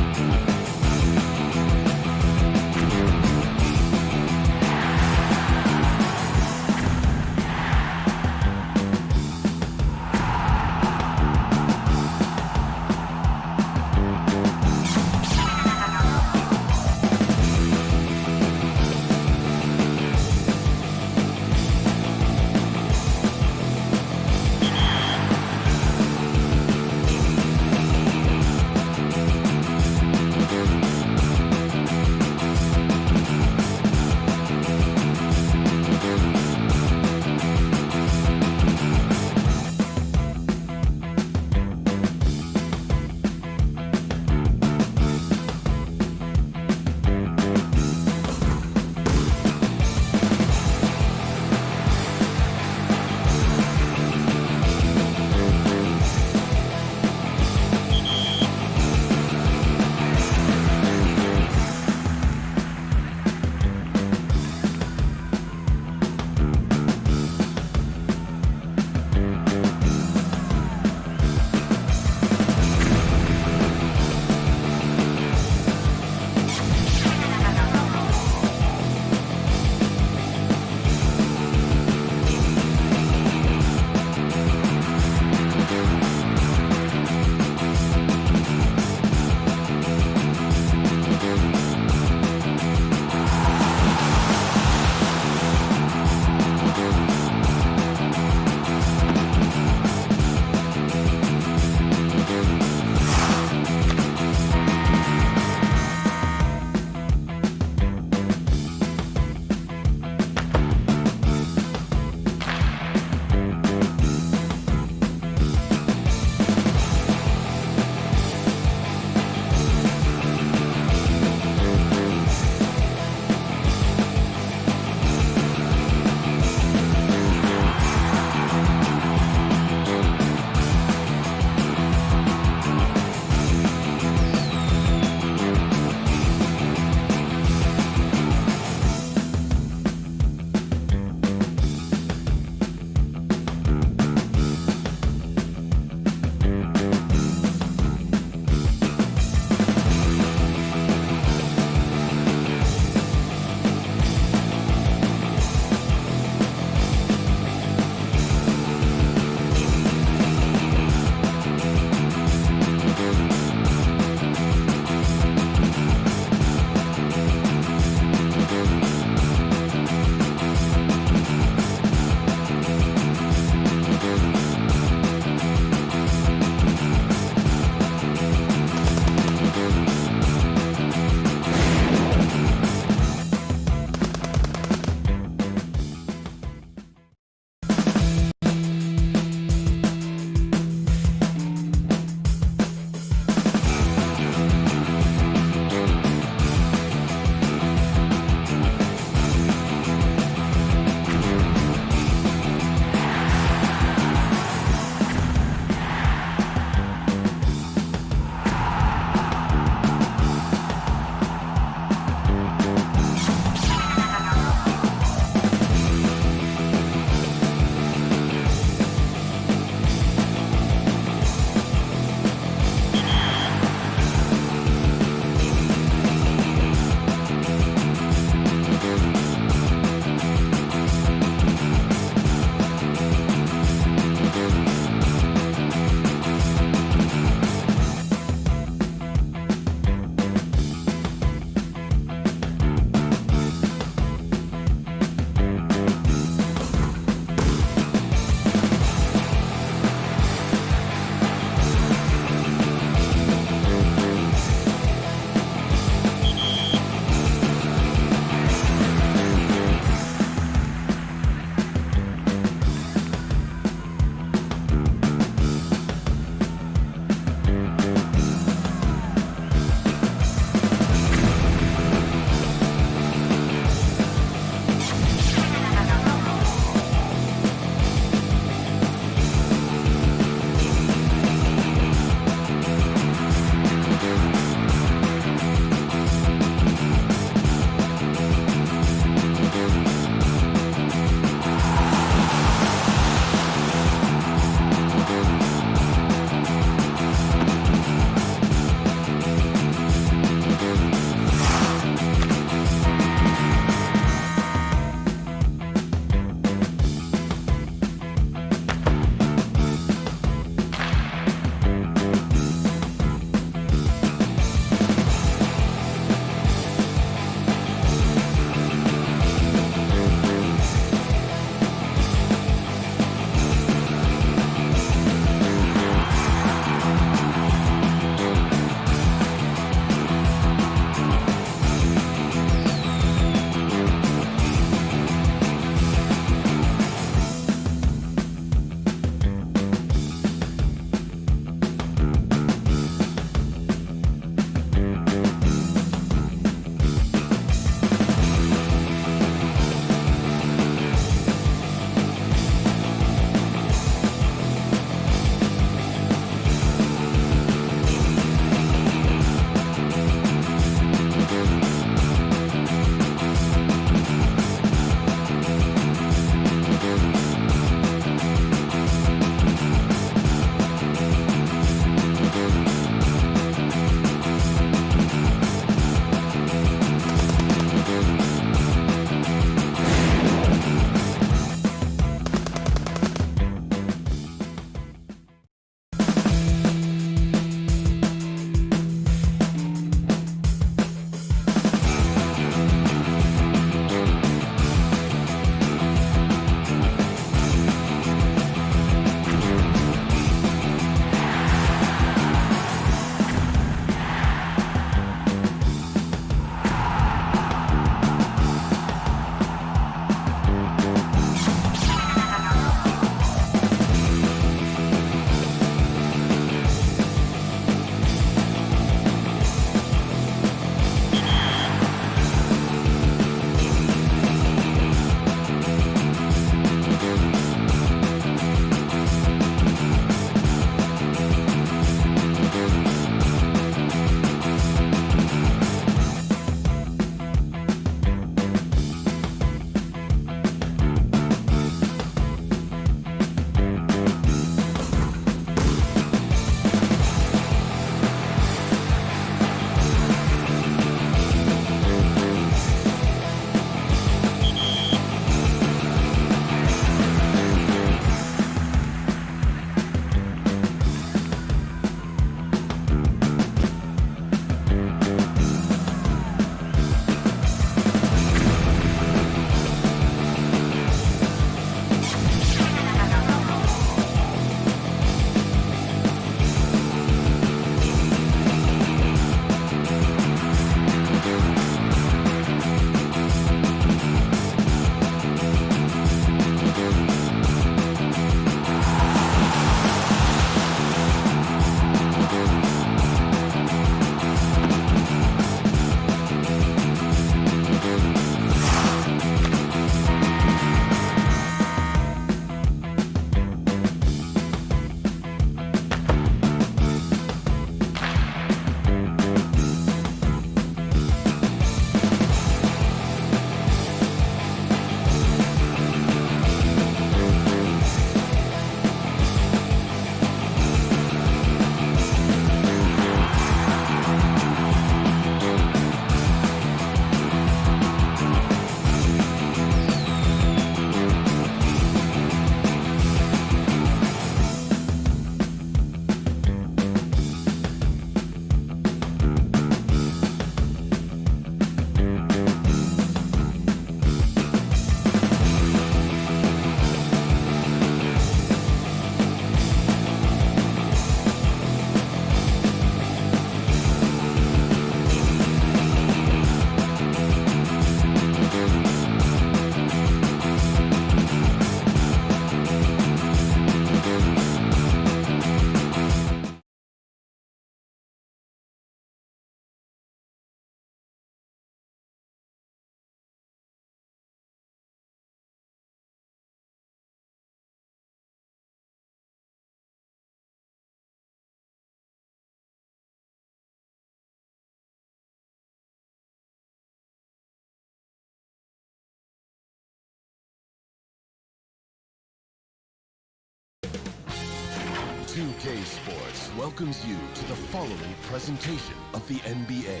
2K Sports welcomes you to the following presentation of the NBA.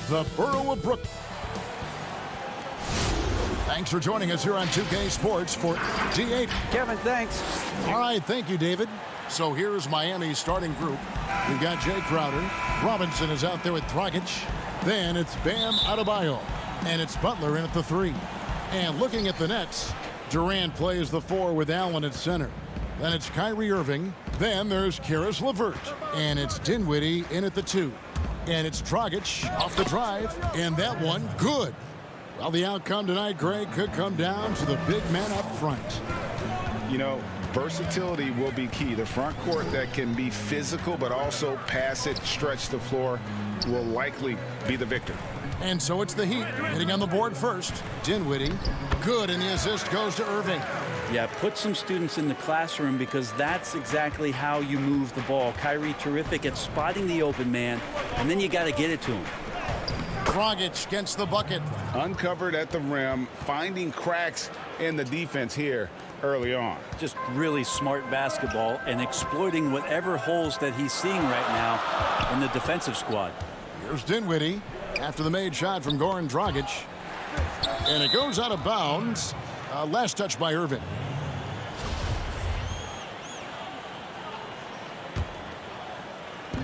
The borough of Brooklyn. Thanks for joining us here on 2K Sports for D8. Kevin, thanks. All right, thank you, David. So here's Miami's starting group. We've got Jay Crowder. Robinson is out there with Dragic. Then it's Bam Adebayo. And it's Butler in at the 3. And looking at the Nets, Durant plays the 4 with Allen at center. Then it's Kyrie Irving. Then there's Karis LeVert. And it's Dinwiddie in at the 2. And it's Dragic off the drive. And that one, good. Well, the outcome tonight, Greg, could come down to the big man up front. You know, versatility will be key. The front court that can be physical but also pass it, stretch the floor, will likely be the victor. And so it's the Heat hitting on the board first. Dinwiddie, good, and the assist goes to Irving. Yeah, put some students in the classroom because that's exactly how you move the ball. Kyrie terrific at spotting the open man, and then you got to get it to him. Dragic against the bucket. Uncovered at the rim, finding cracks in the defense here early on. Just really smart basketball and exploiting whatever holes that he's seeing right now in the defensive squad. Here's Dinwiddie after the made shot from Goran Dragic. And it goes out of bounds. Last touch by Irving.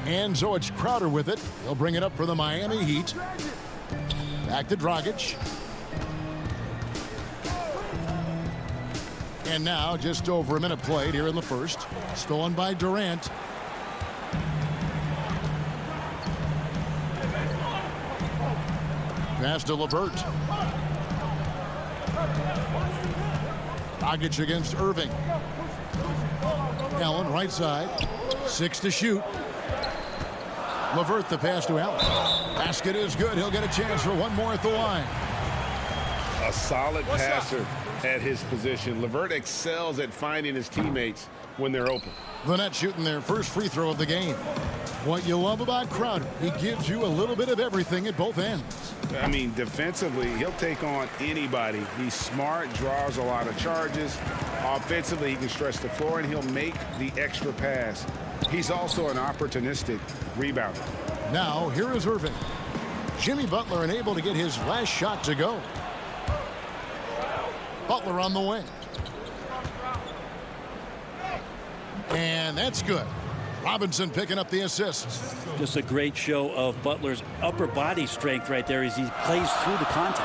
And so it's Crowder with it. He'll bring it up for the Miami Heat. Back to Dragic. And now just over a minute played here in the first. Stolen by Durant. Pass to LeVert. Dragic against Irving. Allen right side. 6 to shoot. LeVert the pass to Allen. Basket is good. He'll get a chance for one more at the line. A solid passer at his position. LeVert excels at finding his teammates when they're open. The Nets shooting their first free throw of the game. What you love about Crowder, he gives you a little bit of everything at both ends. I mean, defensively, he'll take on anybody. He's smart, draws a lot of charges. Offensively, he can stretch the floor, and he'll make the extra pass. He's also an opportunistic rebounder. Now, here is Irving. Jimmy Butler unable to get his last shot to go. Butler on the wing. And that's good. Robinson picking up the assist. Just a great show of Butler's upper body strength right there as he plays through the contact.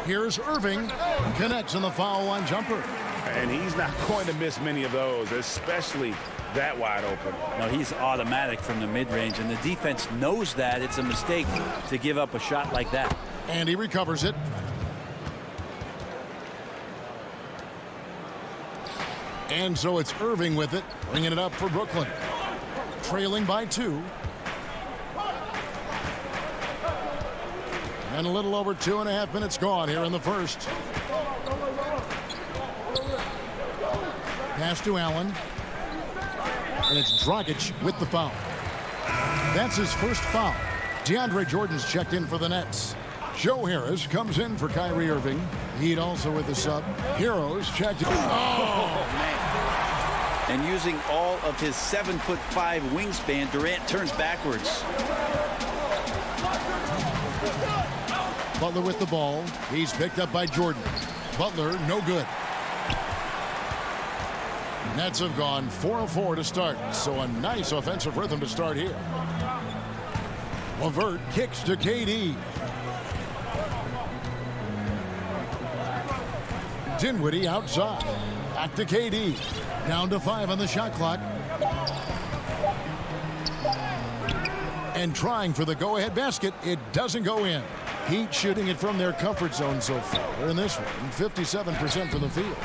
Here's Irving. Connects on the foul line jumper. And he's not going to miss many of those, especially that wide open. No, he's automatic from the mid-range, and the defense knows that it's a mistake to give up a shot like that. And he recovers it. And so it's Irving with it, bringing it up for Brooklyn. Trailing by 2. And a little over 2.5 minutes gone here in the first. Pass to Allen. And it's Dragic with the foul. That's his first foul. DeAndre Jordan's checked in for the Nets. Joe Harris comes in for Kyrie Irving. Heat also with the sub. Heroes checked in. Oh, man. And using all of his 7'5" wingspan, Durant turns backwards. Butler with the ball. He's picked up by Jordan. Butler, no good. Nets have gone 4 of 4 to start, so a nice offensive rhythm to start here. LeVert kicks to KD. Dinwiddie outside. Back to KD. Down to 5 on the shot clock. And trying for the go-ahead basket. It doesn't go in. Heat shooting it from their comfort zone so far in this one. 57% from the field.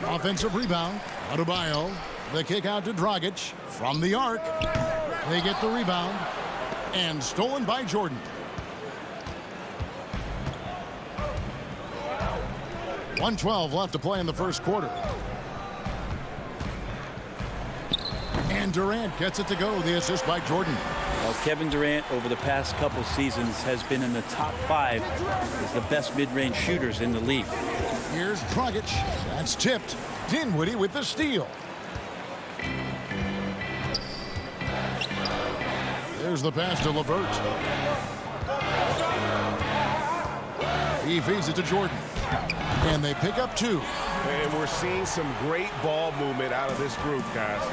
Offensive rebound. Adebayo. The kick out to Dragic from the arc. They get the rebound. And stolen by Jordan. .112 left to play in the first quarter. And And Durant gets it to go. The assist by Jordan. Well, Kevin Durant over the past couple seasons has been in the top 5 as the best mid-range shooters in the league. Here's Dragic. That's tipped. Dinwiddie with the steal. There's the pass to LeVert. He feeds it to Jordan. And they pick up 2. And we're seeing some great ball movement out of this group, guys.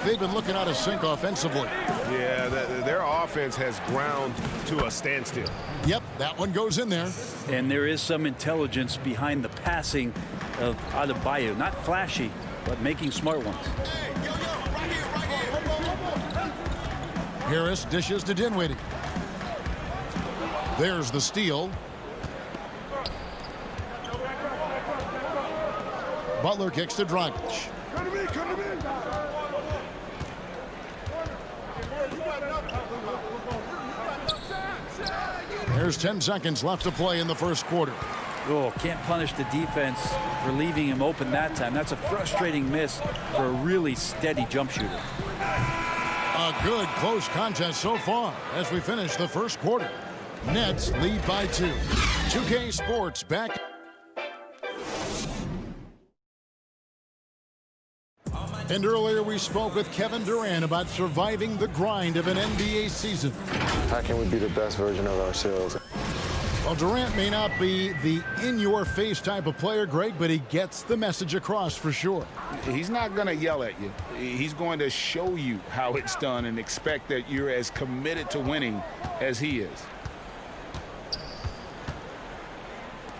They've been looking out of sync offensively. Yeah, their offense has ground to a standstill. Yep, that one goes in there. And there is some intelligence behind the passing of Adebayo. Not flashy, but making smart ones. Harris dishes to Dinwiddie. There's the steal. Butler kicks to Dragic. There's 10 seconds left to play in the first quarter. Oh, can't punish the defense for leaving him open that time. That's a frustrating miss for a really steady jump shooter. A good close contest so far as we finish the first quarter. Nets lead by 2. 2K Sports back. And earlier we spoke with Kevin Durant about surviving the grind of an NBA season. How can we be the best version of ourselves? Well, Durant may not be the in-your-face type of player, Greg, but he gets the message across for sure. He's not going to yell at you. He's going to show you how it's done and expect that you're as committed to winning as he is.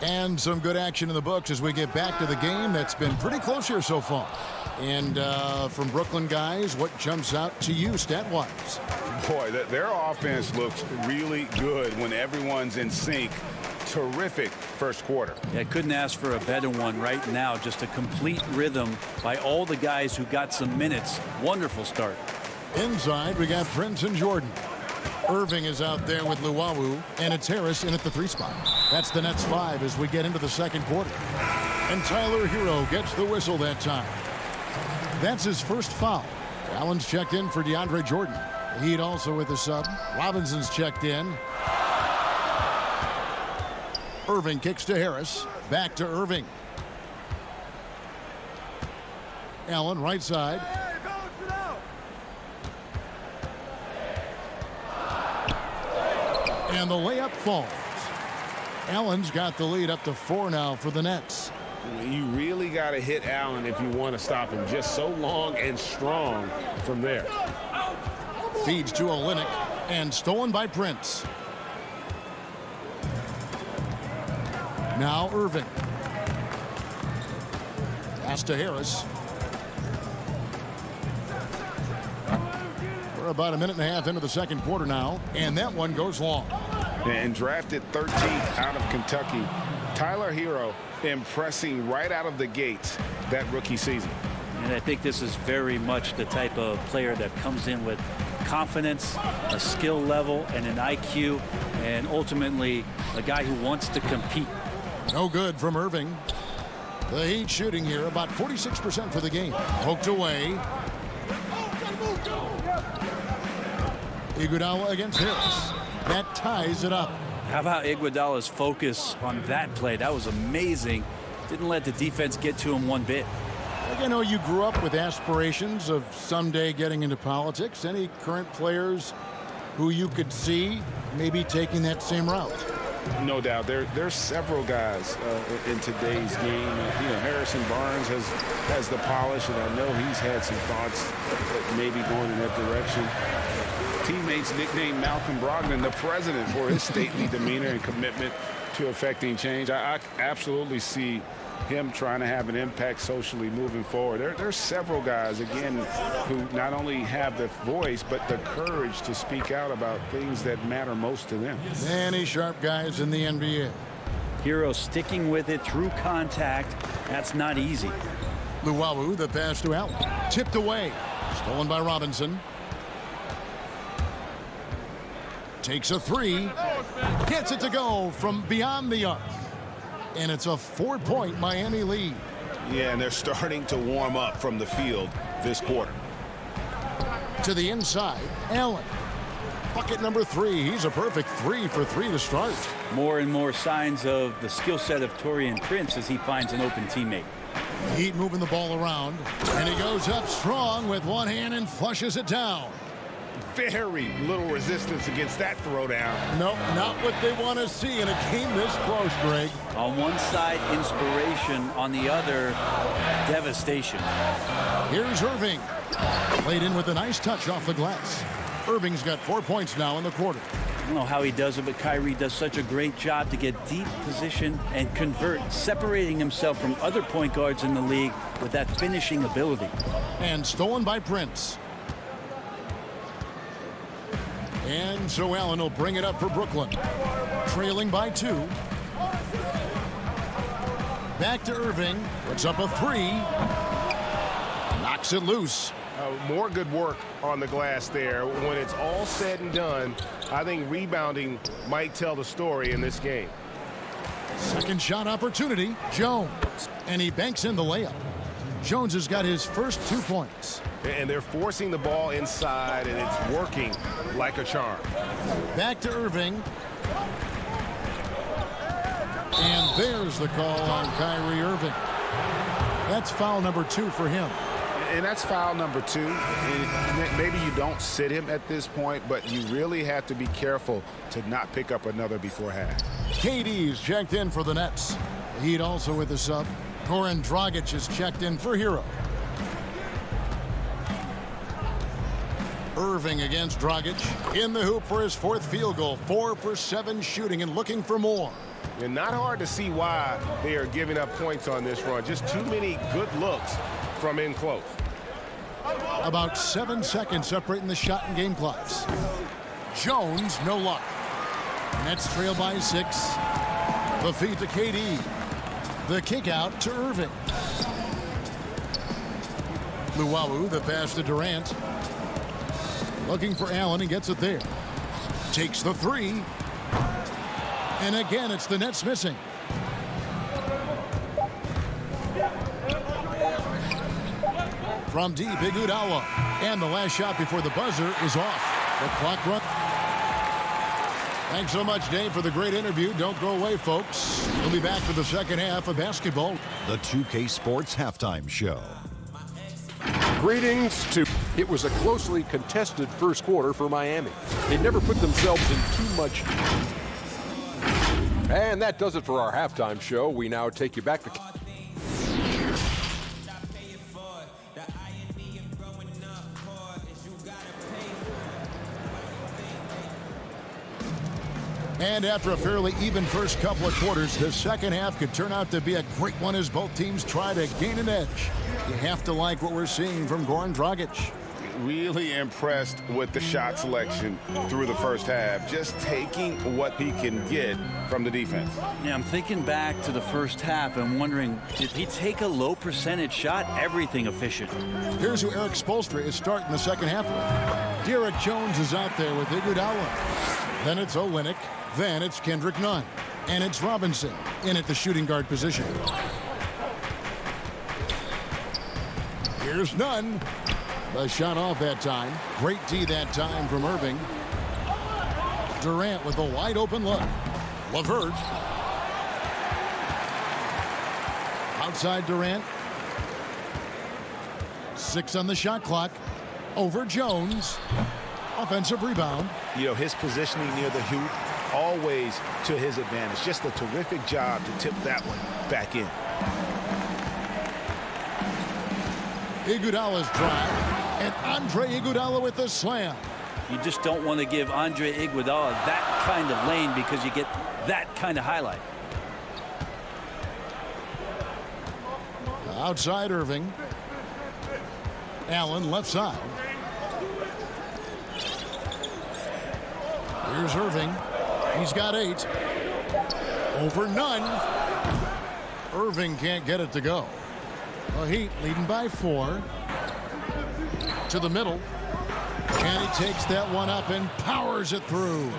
And some good action in the books as we get back to the game that's been pretty close here so far. And from Brooklyn guys, what jumps out to you stat-wise? Boy, their offense looks really good when everyone's in sync. Terrific first quarter. Yeah, couldn't ask for a better one right now. Just a complete rhythm by all the guys who got some minutes. Wonderful start. Inside, we got Prince and Jordan. Irving is out there with Luwawu, and it's Harris in at the 3 spot. That's the Nets 5 as we get into the second quarter. And Tyler Hero gets the whistle that time. That's his first foul. Allen's checked in for DeAndre Jordan. Heat also with the sub. Robinson's checked in. Irving kicks to Harris. Back to Irving. Allen right side. And the layup falls. Allen's got the lead up to 4 now for the Nets. You really got to hit Allen if you want to stop him. Just so long and strong from there. Feeds to Olynyk and stolen by Prince. Now Irving. Pass to Harris. We're about a minute and a half into the second quarter now, and that one goes long. And drafted 13th out of Kentucky, Tyler Hero impressing right out of the gates that rookie season. And I think this is very much the type of player that comes in with confidence, a skill level, and an IQ, and ultimately a guy who wants to compete. No good from Irving. The Heat shooting here about 46% for the game. Poked away. Iguodala against Harris. That ties it up. How about Iguodala's focus on that play? That was amazing. Didn't let the defense get to him one bit. I know you grew up with aspirations of someday getting into politics. Any current players who you could see maybe taking that same route? No doubt. There's several guys in today's game. Harrison Barnes has the polish, and I know he's had some thoughts maybe going in that direction. Teammates nicknamed Malcolm Brogdon the president for his stately demeanor and commitment to affecting change. I absolutely see him trying to have an impact socially moving forward. There's several guys, again, who not only have the voice, but the courage to speak out about things that matter most to them. Many sharp guys in the NBA. Hero sticking with it through contact. That's not easy. Luwawu, the pass to Allen. Tipped away. Stolen by Robinson. Takes a 3. Gets it to go from beyond the arc. And it's a 4-point Miami lead. Yeah, and they're starting to warm up from the field this quarter. To the inside, Allen. Bucket number 3. He's a perfect 3 for 3 to start. More and more signs of the skill set of Taurean Prince as he finds an open teammate. Heat moving the ball around, and he goes up strong with one hand and flushes it down. Very little resistance against that throwdown. Nope, not what they want to see in a game this close, Greg. On one side, inspiration. On the other, devastation. Here's Irving. Played in with a nice touch off the glass. Irving's got 4 points now in the quarter. I don't know how he does it, but Kyrie does such a great job to get deep position and convert, separating himself from other point guards in the league with that finishing ability. And stolen by Prince. And so Allen will bring it up for Brooklyn. Trailing by 2. Back to Irving. Puts up a 3. Knocks it loose. More good work on the glass there. When it's all said and done, I think rebounding might tell the story in this game. Second shot opportunity, Jones. And he banks in the layup. Jones has got his first 2 points. And they're forcing the ball inside, and it's working like a charm. Back to Irving. And there's the call on Kyrie Irving. That's foul number 2 for him. And that's foul number 2. And maybe you don't sit him at this point, but you really have to be careful to not pick up another before half. KD's checked in for the Nets. Heat also with the sub. Goran Dragic is checked in for Hero. Irving against Dragic. In the hoop for his 4th field goal. 4 for 7 shooting and looking for more. And not hard to see why they are giving up points on this run. Just too many good looks from in close. About 7 seconds separating the shot and game clocks. Jones, no luck. Nets trail by 6. The feed to KD. The kick out to Irving. Luwawu, the pass to Durant. Looking for Allen, and gets it there. Takes the 3. And again, it's the Nets missing. From deep, Iguodala. And the last shot before the buzzer is off. The clock run. Thanks so much, Dave, for the great interview. Don't go away, folks. We'll be back for the second half of basketball. The 2K Sports Halftime Show. Greetings to... It was a closely contested first quarter for Miami. They never put themselves in too much... And that does it for our halftime show. We now take you back to... And after a fairly even first couple of quarters, the second half could turn out to be a great one as both teams try to gain an edge. You have to like what we're seeing from Goran Dragic. Really impressed with the shot selection through the first half, just taking what he can get from the defense. Yeah, I'm thinking back to the first half and wondering, did he take a low percentage shot? Everything efficient. Here's who Eric Spoelstra is starting the second half with. Derek Jones is out there with Iguodala. Then it's Olynyk. Then it's Kendrick Nunn. And it's Robinson in at the shooting guard position. Here's Nunn. The shot off that time. Great D that time from Irving. Durant with a wide open look. LeVert. Outside Durant. 6 on the shot clock. Over Jones. Offensive rebound. You know, his positioning near the hoop, always to his advantage. Just a terrific job to tip that one back in. Iguodala's drive. And Andre Iguodala with the slam. You just don't want to give Andre Iguodala that kind of lane because you get that kind of highlight. Outside Irving. Allen left side. Here's Irving. He's got 8. Over Nunn. Irving can't get it to go. The Heat leading by 4. To the middle. And he takes that one up and powers it through.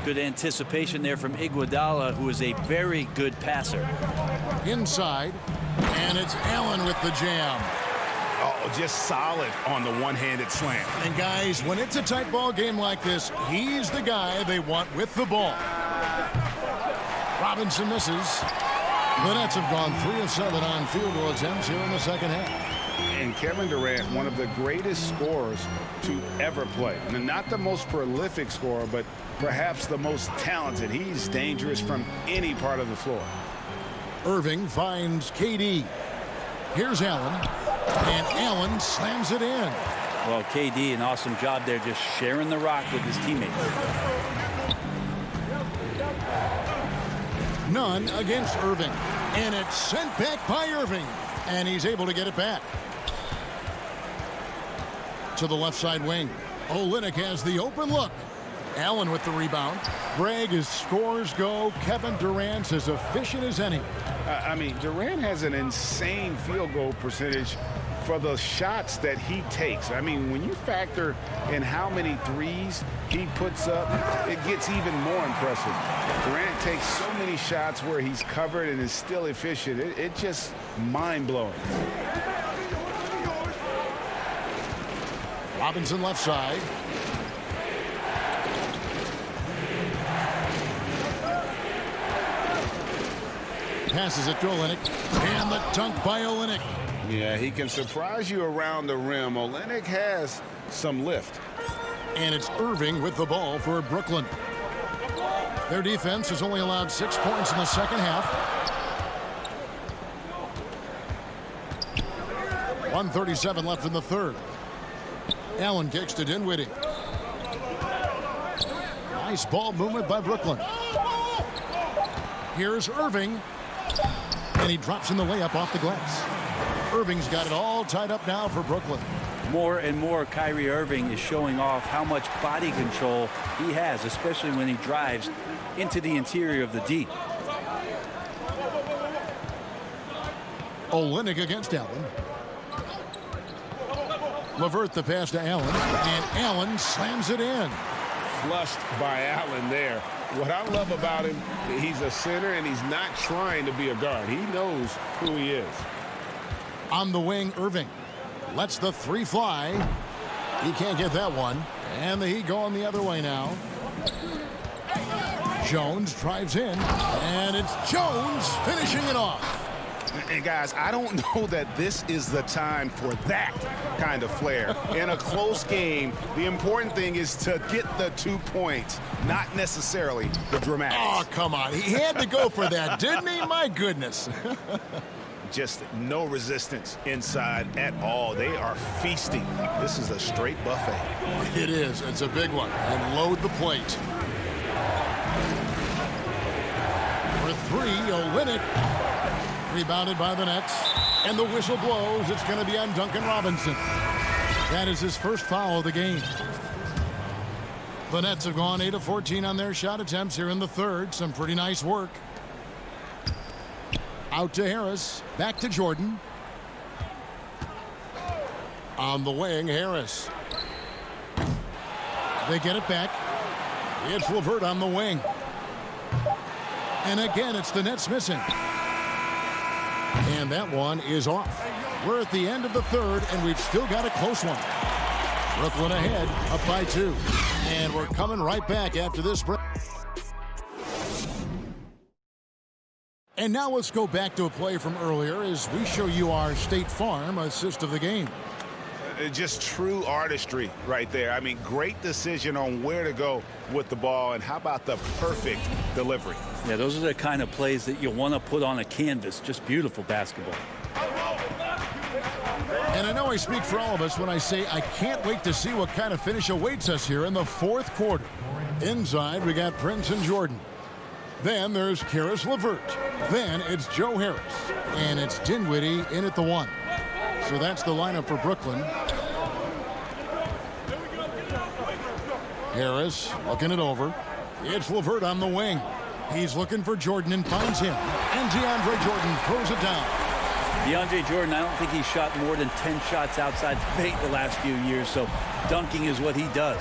Good anticipation there from Iguodala, who is a very good passer. Inside. And it's Allen with the jam. just solid on the one-handed slam. And guys, when it's a tight ball game like this, he's the guy they want with the ball. Robinson misses. The Nets have gone 3 of 7 on field goal attempts here in the second half. And Kevin Durant, one of the greatest scorers to ever play. And not the most prolific scorer, but perhaps the most talented. He's dangerous from any part of the floor. Irving finds KD. Here's Allen. And Allen slams it in. Well, KD, an awesome job there, just sharing the rock with his teammates. None against Irving. And it's sent back by Irving. And he's able to get it back. To the left side wing. Olynyk has the open look. Allen with the rebound. Greg, as scores go, Kevin Durant's as efficient as any. I mean, Durant has an insane field goal percentage for the shots that he takes. I mean, when you factor in how many threes he puts up, it gets even more impressive. Durant takes so many shots where he's covered and is still efficient. It's just mind-blowing. Robinson left side. Passes it to Olynyk. And the dunk by Olynyk. Yeah, he can surprise you around the rim. Olynyk has some lift. And it's Irving with the ball for Brooklyn. Their defense has only allowed 6 points in the second half. 1:37 left in the third. Allen kicks to Dinwiddie. Nice ball movement by Brooklyn. Here's Irving. And he drops in the layup off the glass. Irving's got it all tied up now for Brooklyn. More and more, Kyrie Irving is showing off how much body control he has, especially when he drives into the interior of the D. Olynyk against Allen. LeVert the pass to Allen, and Allen slams it in. Flushed by Allen there. What I love about him, he's a center and he's not trying to be a guard. He knows who he is. On the wing, Irving lets the three fly. He can't get that one. And the Heat going the other way now. Jones drives in, and it's Jones finishing it off. And guys, I don't know that this is the time for that kind of flair. In a close game, the important thing is to get the 2 points, not necessarily the dramatics. Oh, come on. He had to go for that, didn't he? My goodness. Just no resistance inside at all. They are feasting. This is a straight buffet. It is. It's a big one. And load the plate. For three, Olynyk. Rebounded by the Nets. And the whistle blows. It's going to be on Duncan Robinson. That is his first foul of the game. The Nets have gone 8 of 14 on their shot attempts here in the third. Some pretty nice work. Out to Harris. Back to Jordan. On the wing, Harris. They get it back. It's LeVert on the wing. And again, it's the Nets missing. And that one is off. We're at the end of the third, and we've still got a close one. Brooklyn ahead, up by 2. And we're coming right back after this break. And now let's go back to a play from earlier as we show you our State Farm assist of the game. Just true artistry right there. I mean, great decision on where to go with the ball, and how about the perfect delivery? Yeah, those are the kind of plays that you want to put on a canvas. Just beautiful basketball. And I know I speak for all of us when I say I can't wait to see what kind of finish awaits us here in the fourth quarter. Inside, we got Prince and Jordan. Then there's Karis LeVert. Then it's Joe Harris. And it's Dinwiddie in at the 1. So that's the lineup for Brooklyn. Harris looking it over. It's LeVert on the wing. He's looking for Jordan and finds him. And DeAndre Jordan throws it down. DeAndre Jordan, I don't think he's shot more than 10 shots outside the paint the last few years, so dunking is what he does.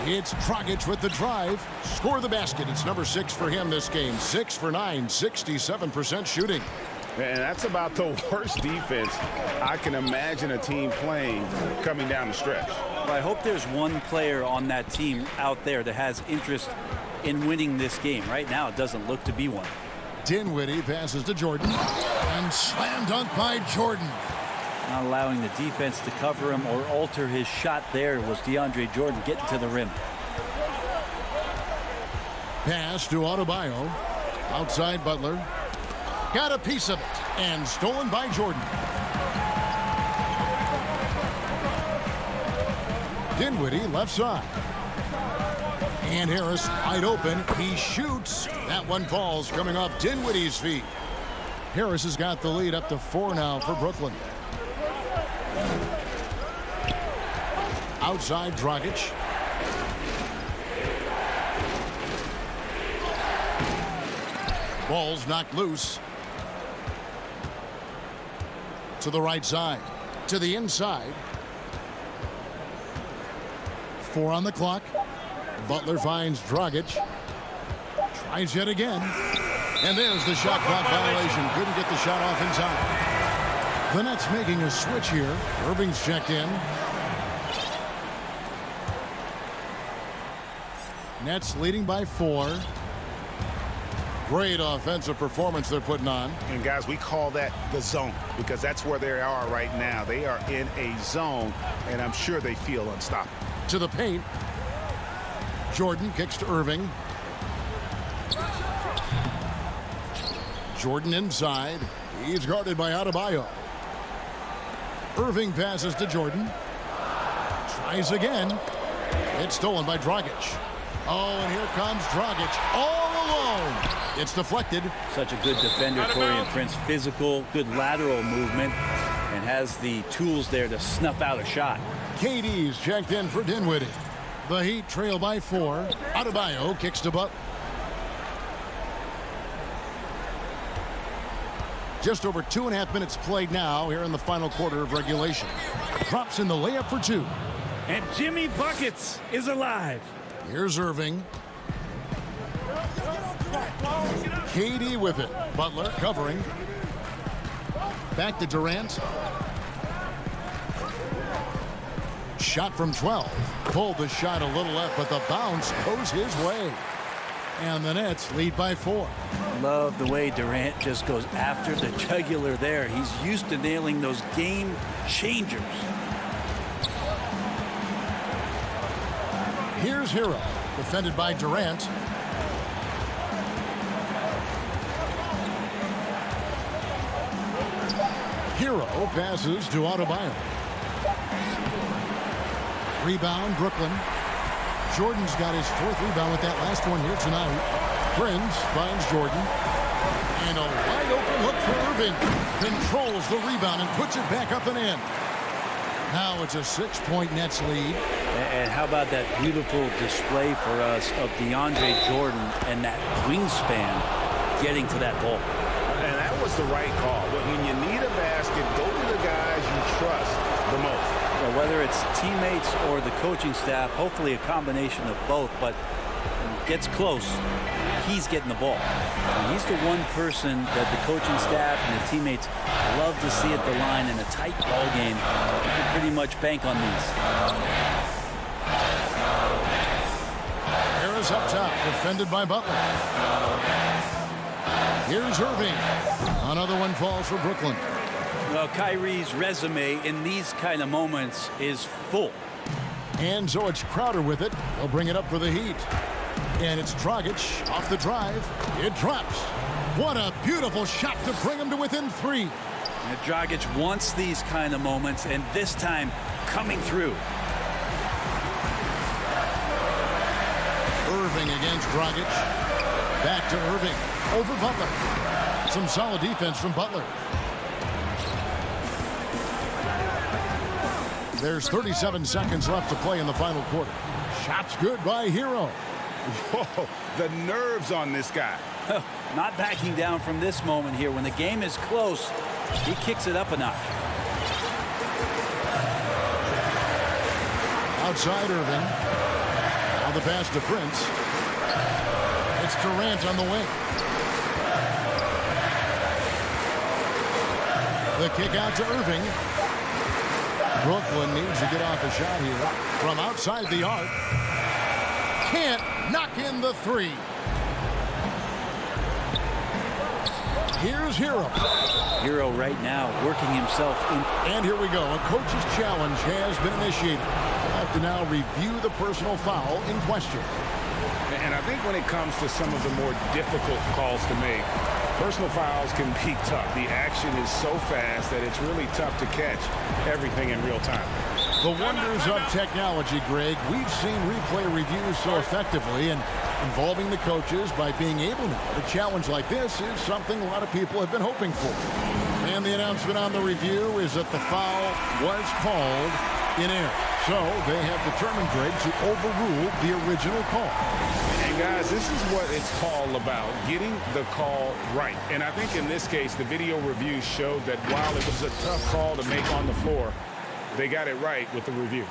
It's Dragic with the drive. Score the basket. It's number 6 for him this game. 6 for 9, 67% shooting. And that's about the worst defense I can imagine a team playing coming down the stretch. Well, I hope there's one player on that team out there that has interest in winning this game. Right now, it doesn't look to be one. Dinwiddie passes to Jordan. And slam dunk by Jordan. Not allowing the defense to cover him or alter his shot there was DeAndre Jordan getting to the rim. Pass to Adebayo. Outside Butler. Got a piece of it. And stolen by Jordan. Dinwiddie left side. And Harris wide open. He shoots. That one falls coming off Dinwiddie's feet. Harris has got the lead up to 4 now for Brooklyn. Outside Dragic. Ball's knocked loose. To the right side. To the inside. 4 on the clock. Butler finds Dragic. Tries yet again. And there's the shot clock violation. Couldn't get the shot off in time. The Nets making a switch here. Irving's checked in. Nets leading by 4. Great offensive performance they're putting on. And guys, we call that the zone because that's where they are right now. They are in a zone, and I'm sure they feel unstoppable. To the paint. Jordan kicks to Irving. Jordan inside. He's guarded by Adebayo. Irving passes to Jordan. Tries again. It's stolen by Dragic. Oh, and here comes Dragic all alone. It's deflected. Such a good defender, Taurean Prince. Physical, good lateral movement, and has the tools there to snuff out a shot. KD's checked in for Dinwiddie. The Heat trail by 4. Adebayo kicks to Butler. Just over 2.5 minutes played now here in the final quarter of regulation. Drops in the layup for 2. And Jimmy Buckets is alive. Here's Irving. KD with it. Butler covering. Back to Durant. Shot from 12. Pulled the shot a little left, but the bounce goes his way. And the Nets lead by 4. Love the way Durant just goes after the jugular there. He's used to nailing those game changers. Here's Hero, defended by Durant. Hero passes to Adebayo. Rebound, Brooklyn. Jordan's got his 4th rebound with that last one here tonight. Prince finds Jordan. And a wide open look for Irving. Controls the rebound and puts it back up and in. Now it's a 6-point Nets lead. And how about that beautiful display for us of DeAndre Jordan and that wingspan getting to that ball. And that was the right call. When you need a basket, go to the guys you trust the most. Well, whether it's teammates or the coaching staff, hopefully a combination of both, but when it gets close, he's getting the ball. And he's the one person that the coaching staff and the teammates love to see at the line in a tight ball game. You can pretty much bank on these. Harris up top, defended by Butler. Here's Irving. Another one falls for Brooklyn. Well, Kyrie's resume in these kind of moments is full. And so it's Crowder with it. They'll bring it up for the Heat. And it's Dragic off the drive. It drops. What a beautiful shot to bring him to within 3. And Dragic wants these kind of moments, and this time coming through. Irving against Dragic. Back to Irving. Over Butler. Some solid defense from Butler. There's 37 seconds left to play in the final quarter. Shots good by Hero. Whoa, the nerves on this guy. Not backing down from this moment here. When the game is close, he kicks it up a notch. Outside Irving. Now the pass to Prince. It's Durant on the wing. The kick out to Irving. Brooklyn needs to get off a shot here from outside the arc. Can't knock in the three. Here's Hero. Hero right now working himself in. And here we go. A coach's challenge has been initiated. We'll have to now review the personal foul in question. And I think when it comes to some of the more difficult calls to make, personal fouls can be tough. The action is so fast that it's really tough to catch everything in real time. The wonders of technology, Greg. We've seen replay reviews so effectively, and involving the coaches by being able now to challenge like this is something a lot of people have been hoping for. And the announcement on the review is that the foul was called in error. So they have determined, Greg, to overrule the original call. And guys, this is what it's all about, getting the call right. And I think in this case, the video review showed that while it was a tough call to make on the floor, they got it right with the review.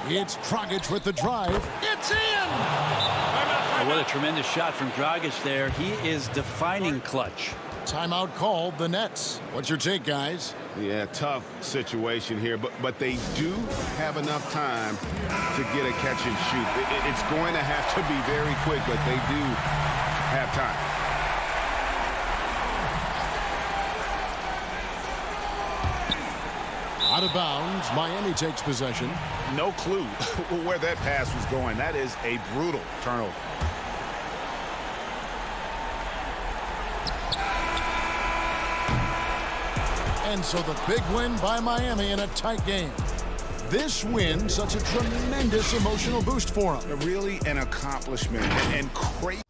It's Dragic with the drive. It's in! Oh, what a tremendous shot from Dragic there. He is defining clutch. Timeout called the Nets. What's your take, guys? Yeah, tough situation here, but they do have enough time to get a catch and shoot. It's going to have to be very quick, but they do have time. Out of bounds, Miami takes possession. No clue where that pass was going. That is a brutal turnover. And so the big win by Miami in a tight game. This win, such a tremendous emotional boost for them. Really an accomplishment and crazy.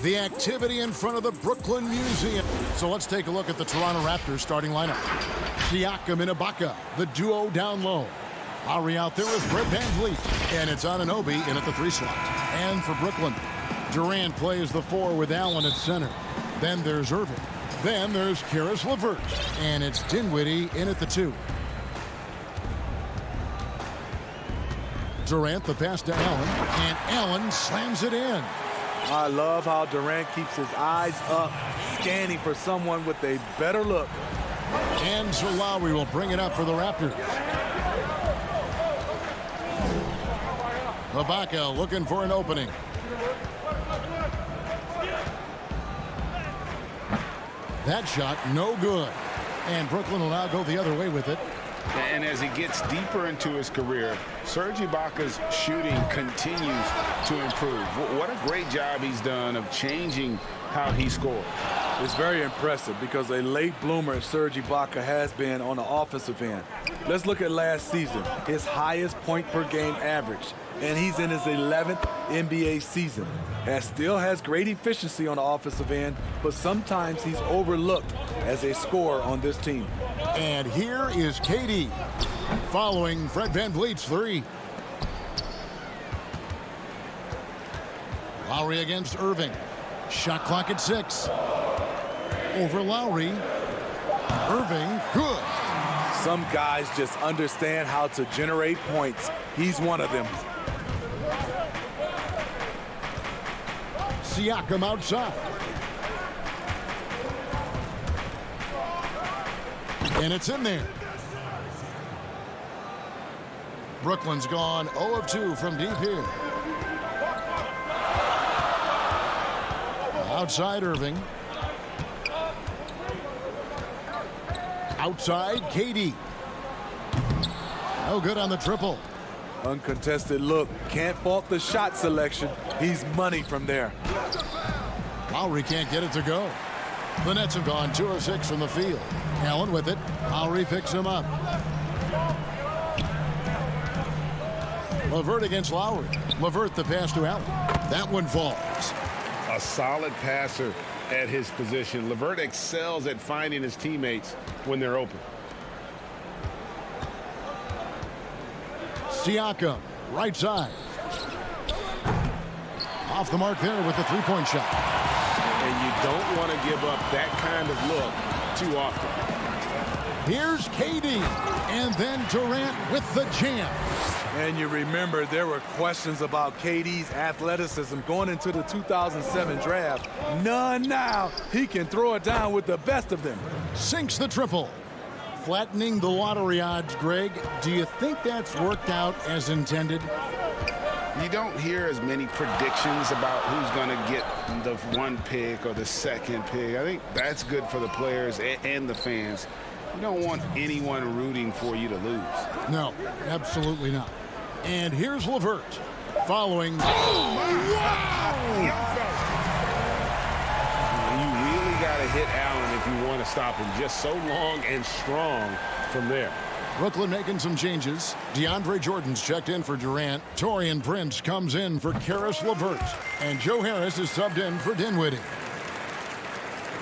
The activity in front of the Brooklyn Museum. So let's take a look at the Toronto Raptors starting lineup. Siakam and Ibaka, the duo down low. Lowry out there with Fred VanVleet. And it's Anunoby in at the 3 slot. And for Brooklyn, Durant plays the 4 with Allen at center. Then there's Irving. Then there's Caris LeVert. And it's Dinwiddie in at the 2. Durant the pass to Allen. And Allen slams it in. I love how Durant keeps his eyes up, scanning for someone with a better look. And so Lowry will bring it up for the Raptors. Ibaka looking for an opening. That shot no good. And Brooklyn will now go the other way with it. And as he gets deeper into his career, Serge Ibaka's shooting continues to improve. What a great job he's done of changing how he scores. It's very impressive because a late bloomer Serge Ibaka has been on the offensive end. Let's look at last season, his highest point per game average, and he's in his 11th NBA season. And still has great efficiency on the offensive end, but sometimes he's overlooked as a scorer on this team. And here is KD following Fred VanVleet's 3. Lowry against Irving. Shot clock at 6. Over Lowry. Irving, good. Some guys just understand how to generate points. He's one of them. Siakam outside. And it's in there. Brooklyn's gone 0 of 2 from deep here. Outside Irving. Outside KD. No good on the triple. Uncontested look. Can't fault the shot selection. He's money from there. Lowry can't get it to go. The Nets have gone 2 of 6 from the field. Allen with it. Lowry picks him up. LeVert against Lowry. LeVert the pass to Allen. That one falls. A solid passer at his position. LeVert excels at finding his teammates when they're open. Siakam, right side. Off the mark there with the 3-point shot. And you don't want to give up that kind of look too often. Here's KD, and then Durant with the jam. And you remember there were questions about KD's athleticism going into the 2007 draft. None now. He can throw it down with the best of them. Sinks the triple. Flattening the lottery odds, Greg. Do you think that's worked out as intended? You don't hear as many predictions about who's going to get the 1 pick or the 2nd pick. I think that's good for the players and the fans. You don't want anyone rooting for you to lose. No, absolutely not. And here's LeVert following. Oh, wow! You really got to hit Allen if you want to stop him. Just so long and strong from there. Brooklyn making some changes. DeAndre Jordan's checked in for Durant. Taurean Prince comes in for Caris LeVert. And Joe Harris is subbed in for Dinwiddie.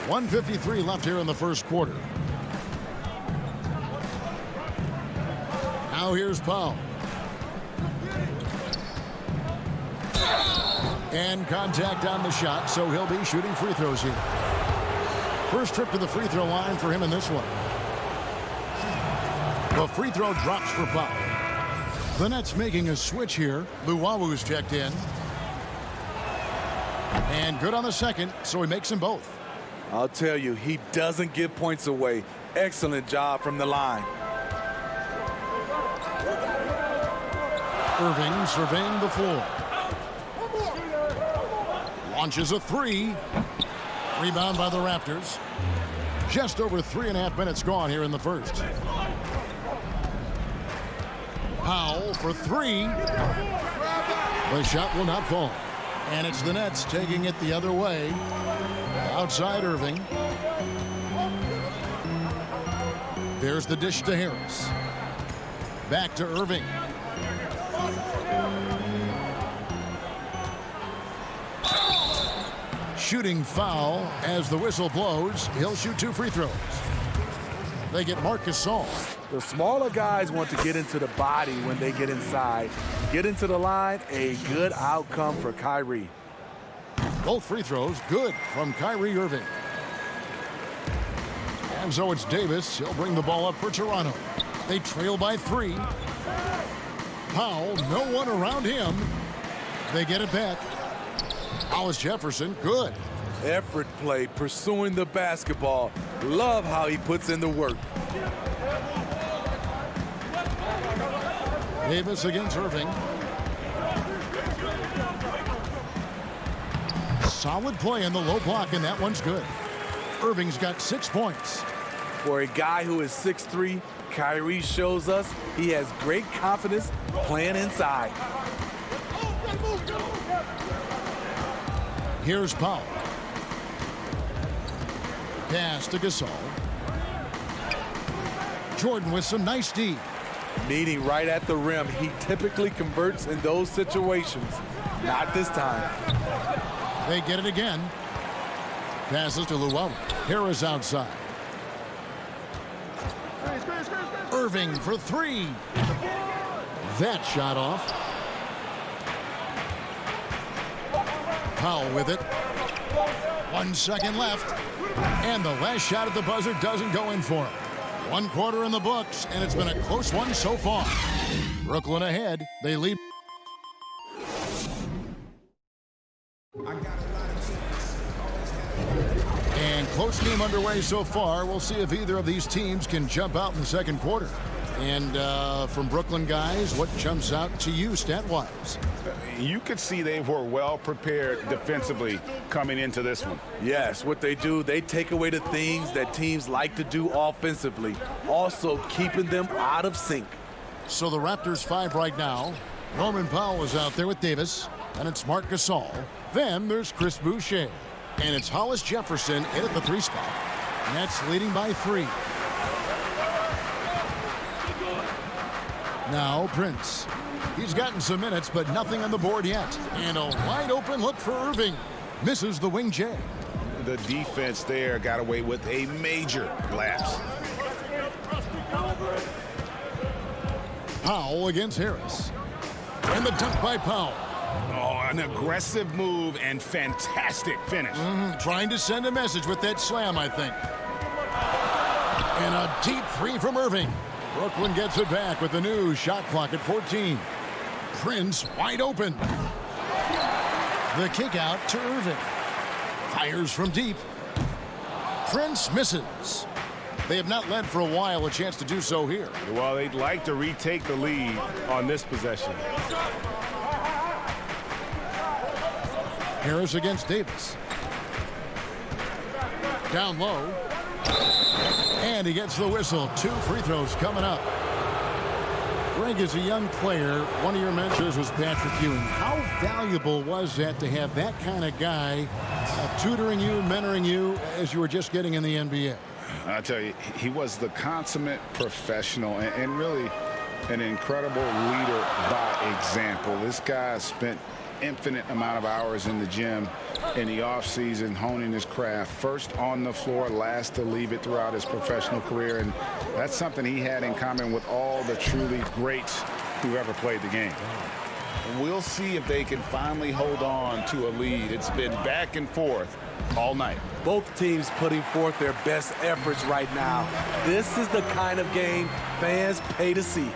1:53 left here in the first quarter. Now here's Powell. And contact on the shot, so he'll be shooting free throws here. First trip to the free throw line for him in this one. The free throw drops for Powell. The Nets making a switch here. Luwawu's checked in. And good on the second, so he makes them both. I'll tell you, he doesn't give points away. Excellent job from the line. Irving surveying the floor. Launches a 3. Rebound by the Raptors. Just over 3.5 minutes gone here in the first. Powell for 3. The shot will not fall. And it's the Nets taking it the other way. Outside Irving. There's the dish to Harris. Back to Irving. shooting foul. As the whistle blows, he'll shoot 2 free throws. They get Marc Gasol. The smaller guys want to get into the body when they get inside. Get into the line, a good outcome for Kyrie. Both free throws good from Kyrie Irving. And so it's Davis. He'll bring the ball up for Toronto. They trail by 3. Powell, no one around him. They get it back. Hollis Jefferson, good. Effort play, pursuing the basketball. Love how he puts in the work. Davis against Irving. Solid play in the low block, and that one's good. Irving's got 6 points. For a guy who is 6'3", Kyrie shows us he has great confidence playing inside. Here's Powell. Pass to Gasol. Jordan with some nice D. Meeting right at the rim. He typically converts in those situations. Not this time. They get it again. Passes to Llewellyn. Harris outside. Irving for 3. That shot off. Powell with it. 1 second left. And the last shot at the buzzer doesn't go in for him. 1 quarter in the books, and it's been a close one so far. Brooklyn ahead. They lead. And close game underway so far. We'll see if either of these teams can jump out in the second quarter. And from Brooklyn guys, what jumps out to you stat-wise? You could see they were well prepared defensively coming into this one. Yes, what they do, they take away the things that teams like to do offensively, also keeping them out of sync. So the Raptors 5 right now. Norman Powell is out there with Davis, and it's Marc Gasol. Then there's Chris Boucher, and it's Hollis Jefferson in at the 3 spot. Nets leading by 3. Now Prince. He's gotten some minutes, but nothing on the board yet. And a wide open look for Irving. Misses the wing J. The defense there got away with a major lapse. Powell against Harris. And the dunk by Powell. Oh, an aggressive move and fantastic finish. Trying to send a message with that slam, I think. And a deep 3 from Irving. Brooklyn gets it back with the new shot clock at 14. Prince wide open. The kick out to Irving. Fires from deep. Prince misses. They have not led for a while. A chance to do so here. Well, they'd like to retake the lead on this possession. Harris against Davis. Down low. And he gets the whistle. 2 free throws coming up. Greg, as a young player, one of your mentors was Patrick Ewing. How valuable was that to have that kind of guy tutoring you, mentoring you as you were just getting in the NBA? I tell you, he was the consummate professional and really an incredible leader by example. This guy spent infinite amount of hours in the gym in the offseason honing his craft, first on the floor, last to leave it throughout his professional career, and that's something he had in common with all the truly greats who ever played the game. We'll see if they can finally hold on to a lead. It's been back and forth all night. Both teams putting forth their best efforts right now. This is the kind of game fans pay to see.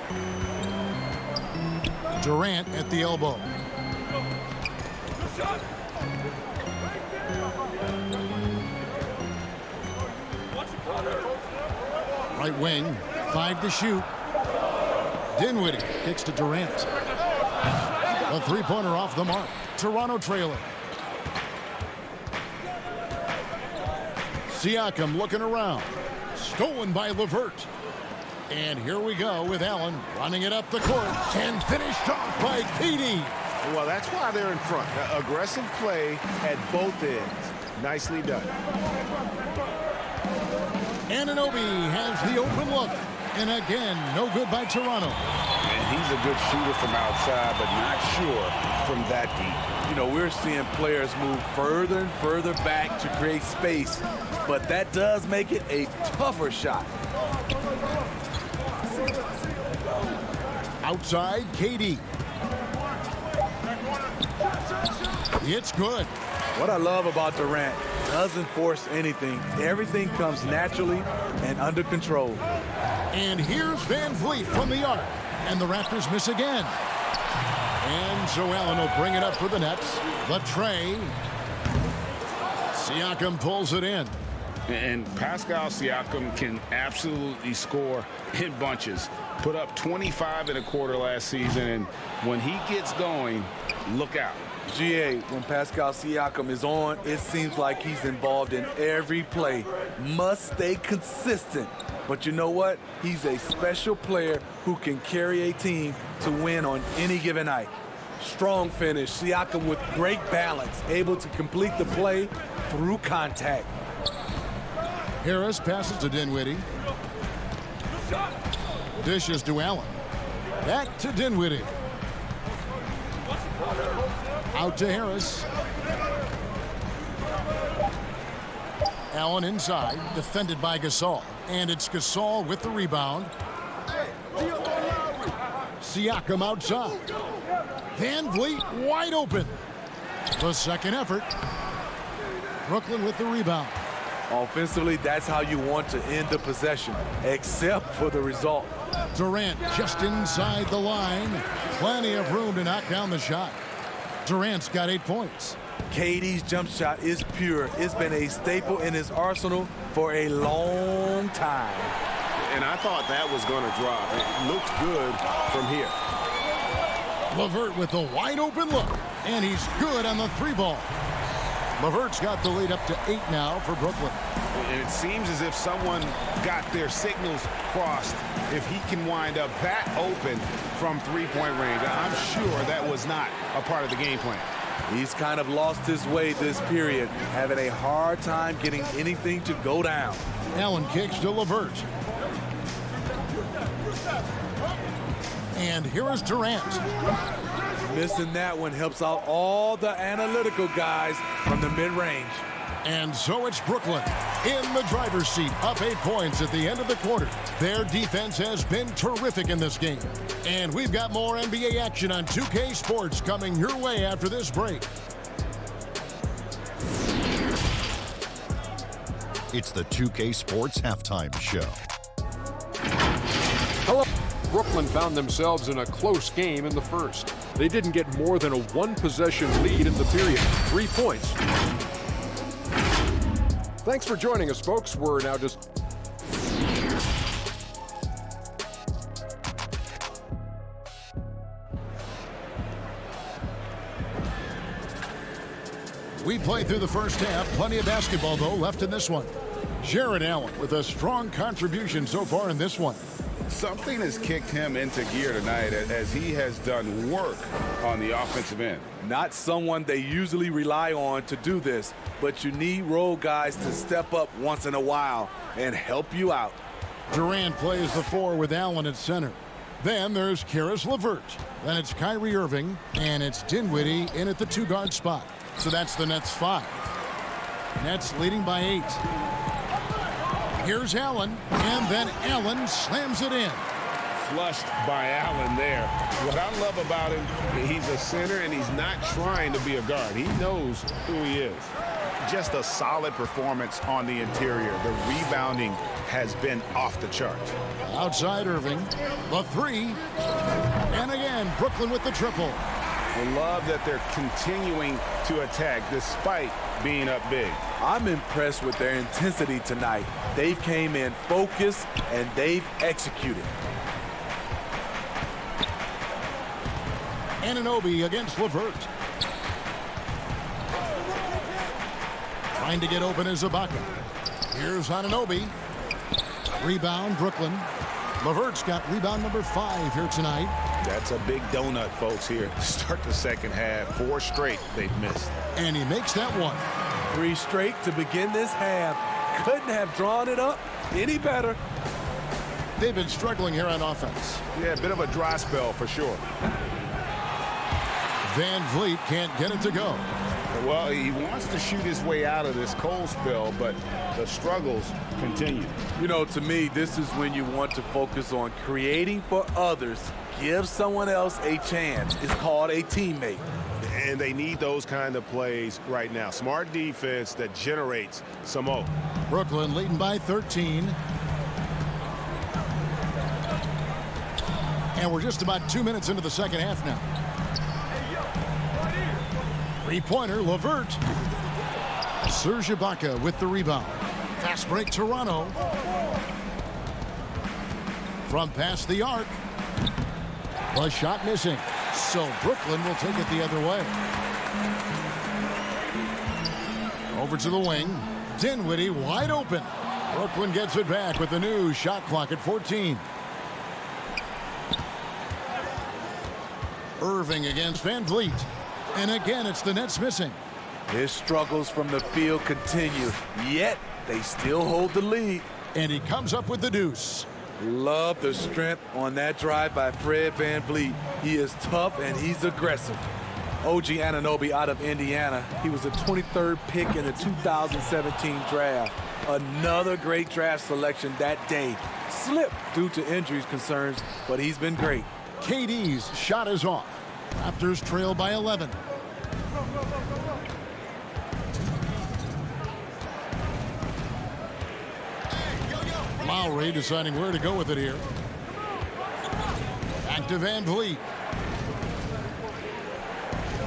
Durant at the elbow. Right wing, 5 to shoot. Dinwiddie kicks to Durant. A 3-pointer off the mark. Toronto trailer. Siakam looking around. Stolen by LeVert. And here we go with Allen running it up the court and finished off by KD. Well, that's why they're in front. Aggressive play at both ends. Nicely done. Anunoby has the open look. And again, no good by Toronto. And he's a good shooter from outside, but not sure from that deep. You know, we're seeing players move further and further back to create space, but that does make it a tougher shot. Outside, KD. It's good. What I love about Durant, doesn't force anything. Everything comes naturally and under control. And here's Van Vliet from the arc. And the Raptors miss again. And so Allen will bring it up for the Nets. The tray. Siakam pulls it in. And Pascal Siakam can absolutely score in bunches. Put up 25 in a quarter last season, and when he gets going, look out. GA, when Pascal Siakam is on, it seems like he's involved in every play. Must stay consistent. But you know what? He's a special player who can carry a team to win on any given night. Strong finish. Siakam with great balance, able to complete the play through contact. Harris passes to Dinwiddie. Dishes to Allen. Back to Dinwiddie. Out to Harris. Allen inside, defended by Gasol. And it's Gasol with the rebound. Siakam outside. Van Vliet wide open. The second effort. Brooklyn with the rebound. Offensively, that's how you want to end the possession, except for the result. Durant just inside the line. Plenty of room to knock down the shot. Durant's got 8 points. KD's jump shot is pure. It's been a staple in his arsenal for a long time. And I thought that was going to drop. It looked good from here. LeVert with the wide open look. And he's good on the 3-ball. LeVert's got the lead up to 8 now for Brooklyn. And it seems as if someone got their signals crossed. If he can wind up that open from three-point range, I'm sure that was not a part of the game plan. He's kind of lost his way this period, having a hard time getting anything to go down. Allen kicks to LeVert. And here is Durant. Missing that one helps out all the analytical guys from the mid-range. And so it's Brooklyn in the driver's seat, up 8 points at the end of the quarter. Their defense has been terrific in this game. And we've got more NBA action on 2K Sports coming your way after this break. It's the 2K Sports Halftime Show. Hello. Brooklyn found themselves in a close game in the first. They didn't get more than a one-possession lead in the period. 3 points. Thanks for joining us, folks. We're now just... We played through the first half. Plenty of basketball, though, left in this one. Jared Allen with a strong contribution so far in this one. Something has kicked him into gear tonight as he has done work on the offensive end. Not someone they usually rely on to do this, but you need role guys to step up once in a while and help you out. Durant plays the 4 with Allen at center. Then there's Caris LeVert. Then it's Kyrie Irving, and it's Dinwiddie in at the 2-guard spot. So that's the Nets 5. Nets leading by 8. Here's Allen, and then Allen slams it in. Flushed by Allen there. What I love about him, he's a center and he's not trying to be a guard. He knows who he is. Just a solid performance on the interior. The rebounding has been off the charts. Outside Irving, the 3. And again, Brooklyn with the triple. I love that they're continuing to attack despite being up big. I'm impressed with their intensity tonight. They've came in focused and they've executed. Anunoby against LeVert. Trying to get open is Ibaka. Here's Anunoby. Rebound, Brooklyn. LeVert's got rebound number 5 here tonight. That's a big donut, folks, here to start the second half. 4 straight they've missed. And he makes that one. 3 straight to begin this half. Couldn't have drawn it up any better. They've been struggling here on offense. Yeah, a bit of a dry spell for sure. Van Vliet can't get it to go. Well, he wants to shoot his way out of this cold spell, but the struggles continue. You know, to me, this is when you want to focus on creating for others. Give someone else a chance. It's called a teammate. And they need those kind of plays right now. Smart defense that generates some hope. Brooklyn leading by 13. And we're just about 2 minutes into the second half now. Three-pointer, LeVert. Serge Ibaka with the rebound. Fast break, Toronto. From past the arc. A shot missing. So Brooklyn will take it the other way. Over to the wing. Dinwiddie wide open. Brooklyn gets it back with the new shot clock at 14. Irving against Van Vliet. And again, it's the Nets missing. His struggles from the field continue, yet they still hold the lead. And he comes up with the deuce. Love the strength on that drive by Fred Van Vliet. He is tough and he's aggressive. OG Anunoby out of Indiana. He was the 23rd pick in the 2017 draft. Another great draft selection that day. Slipped due to injuries concerns, but he's been great. KD's shot is off. Raptors trail by 11. Lowry deciding where to go with it here. Back to Van Vliet.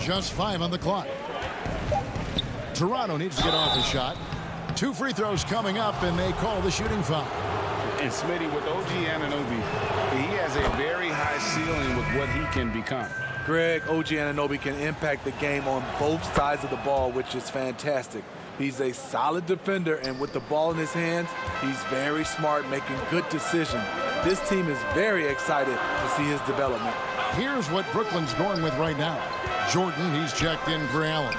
Just 5 on the clock. Toronto needs to get off the shot. 2 free throws coming up, and they call the shooting foul. And Smitty, with OG Anunoby, he has a very high ceiling with what he can become. Greg, OG Anunoby can impact the game on both sides of the ball, which is fantastic. He's a solid defender, and with the ball in his hands, he's very smart, making good decisions. This team is very excited to see his development. Here's what Brooklyn's going with right now. Jordan, he's checked in for Allen.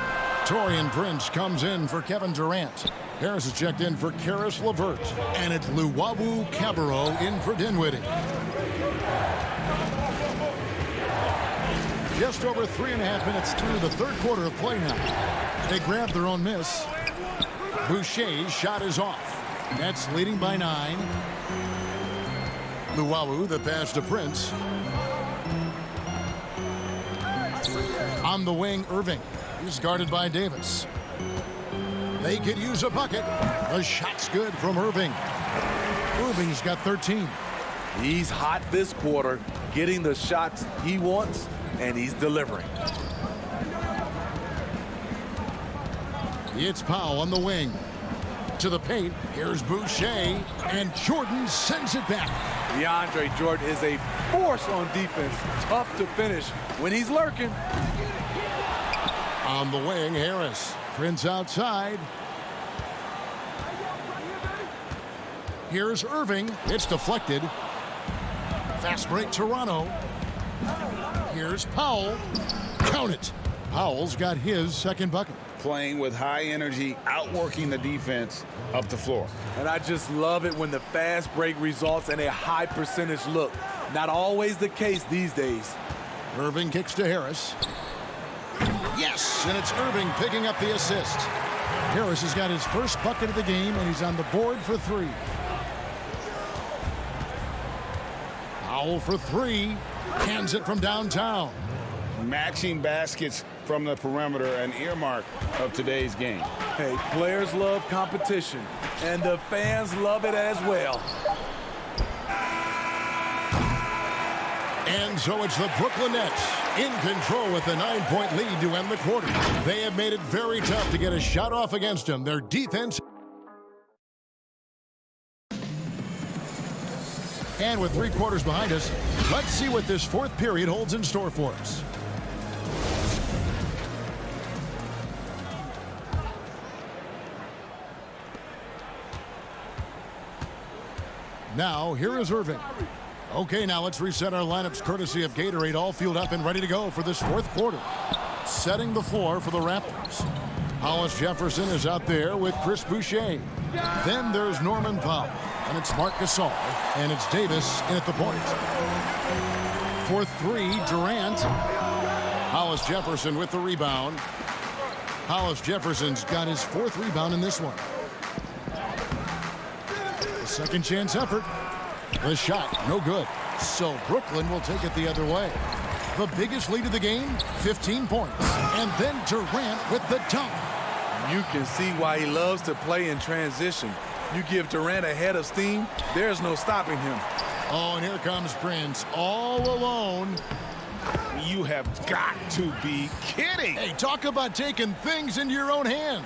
Taurean Prince comes in for Kevin Durant. Harris is checked in for Caris LeVert. And it's Luwawu Cabarrot in for Dinwiddie. Just over 3.5 minutes through the third quarter of play now. They grab their own miss. Boucher's shot is off. Nets leading by 9. Luwawu, the pass to Prince. On the wing, Irving. He's guarded by Davis. They could use a bucket. The shot's good from Irving. Irving's got 13. He's hot this quarter, getting the shots he wants, and he's delivering. It's Powell on the wing. To the paint. Here's Boucher. And Jordan sends it back. DeAndre Jordan is a force on defense. Tough to finish when he's lurking. On the wing, Harris. Prince outside. Here's Irving. It's deflected. Fast break, Toronto. Here's Powell. Count it. Powell's got his second bucket. Playing with high energy, outworking the defense up the floor. And I just love it when the fast break results in a high percentage look. Not always the case these days. Irving kicks to Harris. Yes, and it's Irving picking up the assist. Harris has got his first bucket of the game, and he's on the board for 3. Powell for 3. Cans it from downtown. Matching baskets from the perimeter, an earmark of today's game. Hey, players love competition, and the fans love it as well. And so it's the Brooklyn Nets in control with a 9-point lead to end the quarter. They have made it very tough to get a shot off against them. Their defense. And with 3 quarters behind us, let's see what this fourth period holds in store for us. Now, here is Irving. Okay, now let's reset our lineups courtesy of Gatorade, all fueled up and ready to go for this fourth quarter. Setting the floor for the Raptors. Hollis Jefferson is out there with Chris Boucher. Then there's Norman Powell. And it's Marc Gasol. And it's Davis in at the point. For three, Durant. Hollis Jefferson with the rebound. Hollis Jefferson's got his 4th rebound in this one. A second chance effort. The shot, no good. So Brooklyn will take it the other way. The biggest lead of the game, 15 points. And then Durant with the dunk. You can see why he loves to play in transition. You give Durant a head of steam, there's no stopping him. Oh, and here comes Prince all alone. You have got to be kidding. Hey, talk about taking things into your own hands.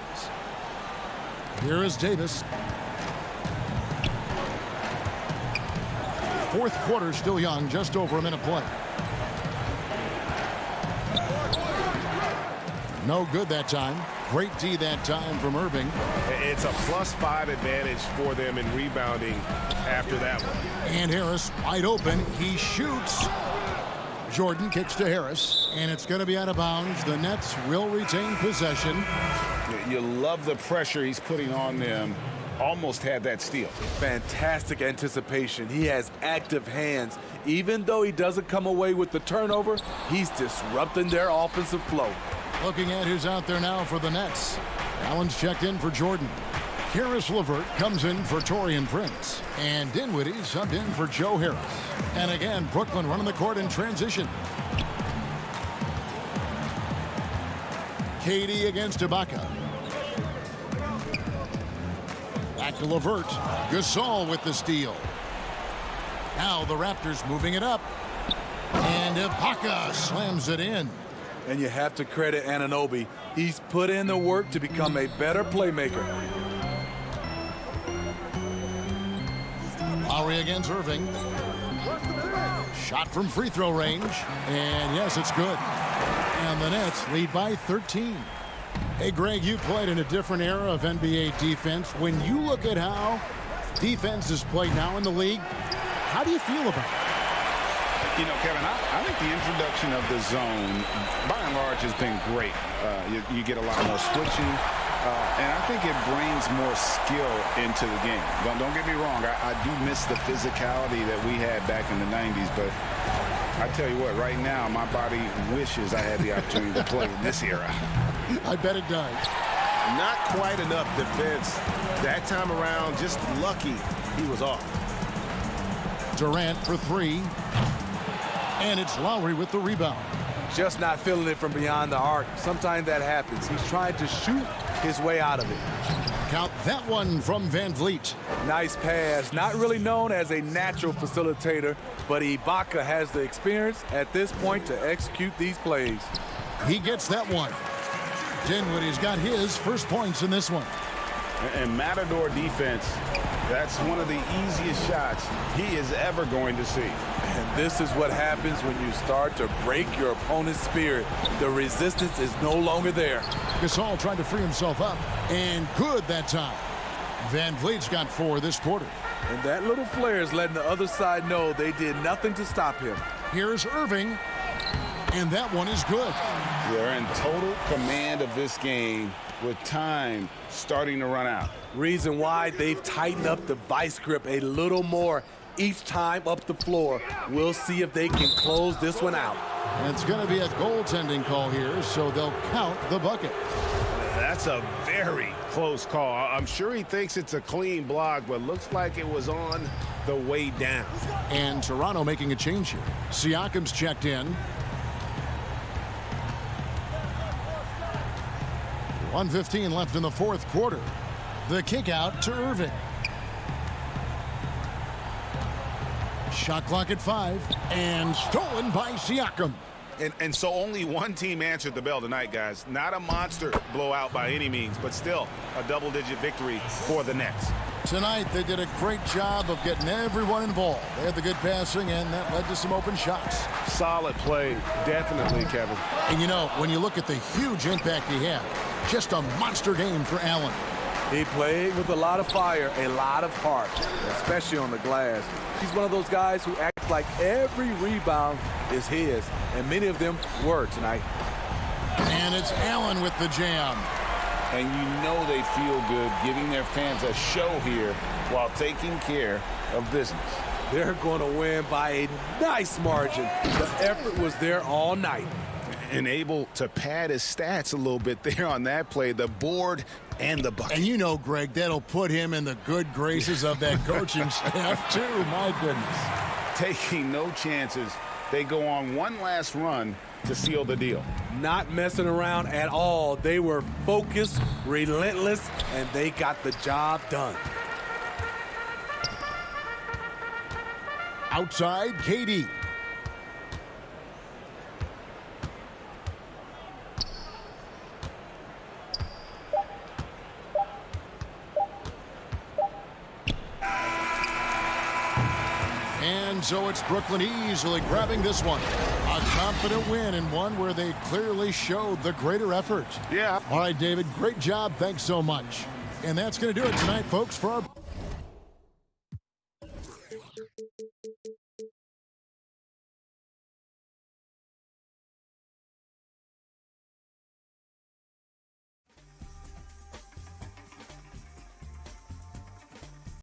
Here is Davis. 4th quarter still young, just over a minute play. No good that time. Great D that time from Irving. It's a +5 advantage for them in rebounding after that one. And Harris wide open. He shoots. Jordan kicks to Harris, and it's going to be out of bounds. The Nets will retain possession. You love the pressure he's putting on them. Almost had that steal. Fantastic anticipation. He has active hands. Even though he doesn't come away with the turnover, he's disrupting their offensive flow. Looking at who's out there now for the Nets. Allen's checked in for Jordan. Karis LeVert comes in for Taurean Prince. And Dinwiddie subbed in for Joe Harris. And again, Brooklyn running the court in transition. KD against Ibaka. Back to LeVert. Gasol with the steal. Now the Raptors moving it up. And Ibaka slams it in. And you have to credit Anunoby. He's put in the work to become a better playmaker. Lowry against Irving. Shot from free throw range. And yes, it's good. And the Nets lead by 13. Hey, Greg, you played in a different era of NBA defense. When you look at how defense is played now in the league, how do you feel about it? You know, Kevin, I think the introduction of the zone, by and large, has been great. You get a lot more switching, and I think it brings more skill into the game. Don't get me wrong. I do miss the physicality that we had back in the 90s, but I tell you what, right now, my body wishes I had the opportunity to play in this era. I bet it does. Not quite enough defense. That time around, just lucky he was off. Durant for three. And it's Lowry with the rebound. Just not feeling it from beyond the arc. Sometimes that happens. He's trying to shoot his way out of it. Count that one from Van Vliet. Nice pass. Not really known as a natural facilitator, but Ibaka has the experience at this point to execute these plays. He gets that one. Dinwiddie's got his first points in this one. And Matador defense, that's one of the easiest shots he is ever going to see. And this is what happens when you start to break your opponent's spirit. The resistance is no longer there. Gasol tried to free himself up, and good that time. Van Vliet's got 4 this quarter. And that little flare is letting the other side know they did nothing to stop him. Here's Irving, and that one is good. They're in total command of this game with time starting to run out. Reason why they've tightened up the vice grip a little more each time up the floor. We'll see if they can close this one out. And it's going to be a goaltending call here, so they'll count the bucket. That's a very close call. I'm sure he thinks it's a clean block, but looks like it was on the way down. And Toronto making a change here. Siakam's checked in. 1:15 left in the fourth quarter. The kick out to Irving. Shot clock at 5 and stolen by Siakam. And so only one team answered the bell tonight, guys. Not a monster blowout by any means, but still a double-digit victory for the Nets. Tonight they did a great job of getting everyone involved. They had the good passing, and that led to some open shots. Solid play, definitely, Kevin. And you know, when you look at the huge impact he had, just a monster game for Allen. He played with a lot of fire, a lot of heart, especially on the glass. He's one of those guys who acts like every rebound is his, and many of them were tonight. And it's Allen with the jam. And you know they feel good giving their fans a show here while taking care of business. They're going to win by a nice margin. The effort was there all night. And able to pad his stats a little bit there on that play, the board and the bucket. And you know, Greg, that'll put him in the good graces of that coaching staff, too. My goodness. Taking no chances. They go on one last run to seal the deal. Not messing around at all. They were focused, relentless, and they got the job done. Outside, KD. And so it's Brooklyn easily grabbing this one. A confident win, and one where they clearly showed the greater effort. Yeah. All right, David, great job. Thanks so much. And that's going to do it tonight, folks, for our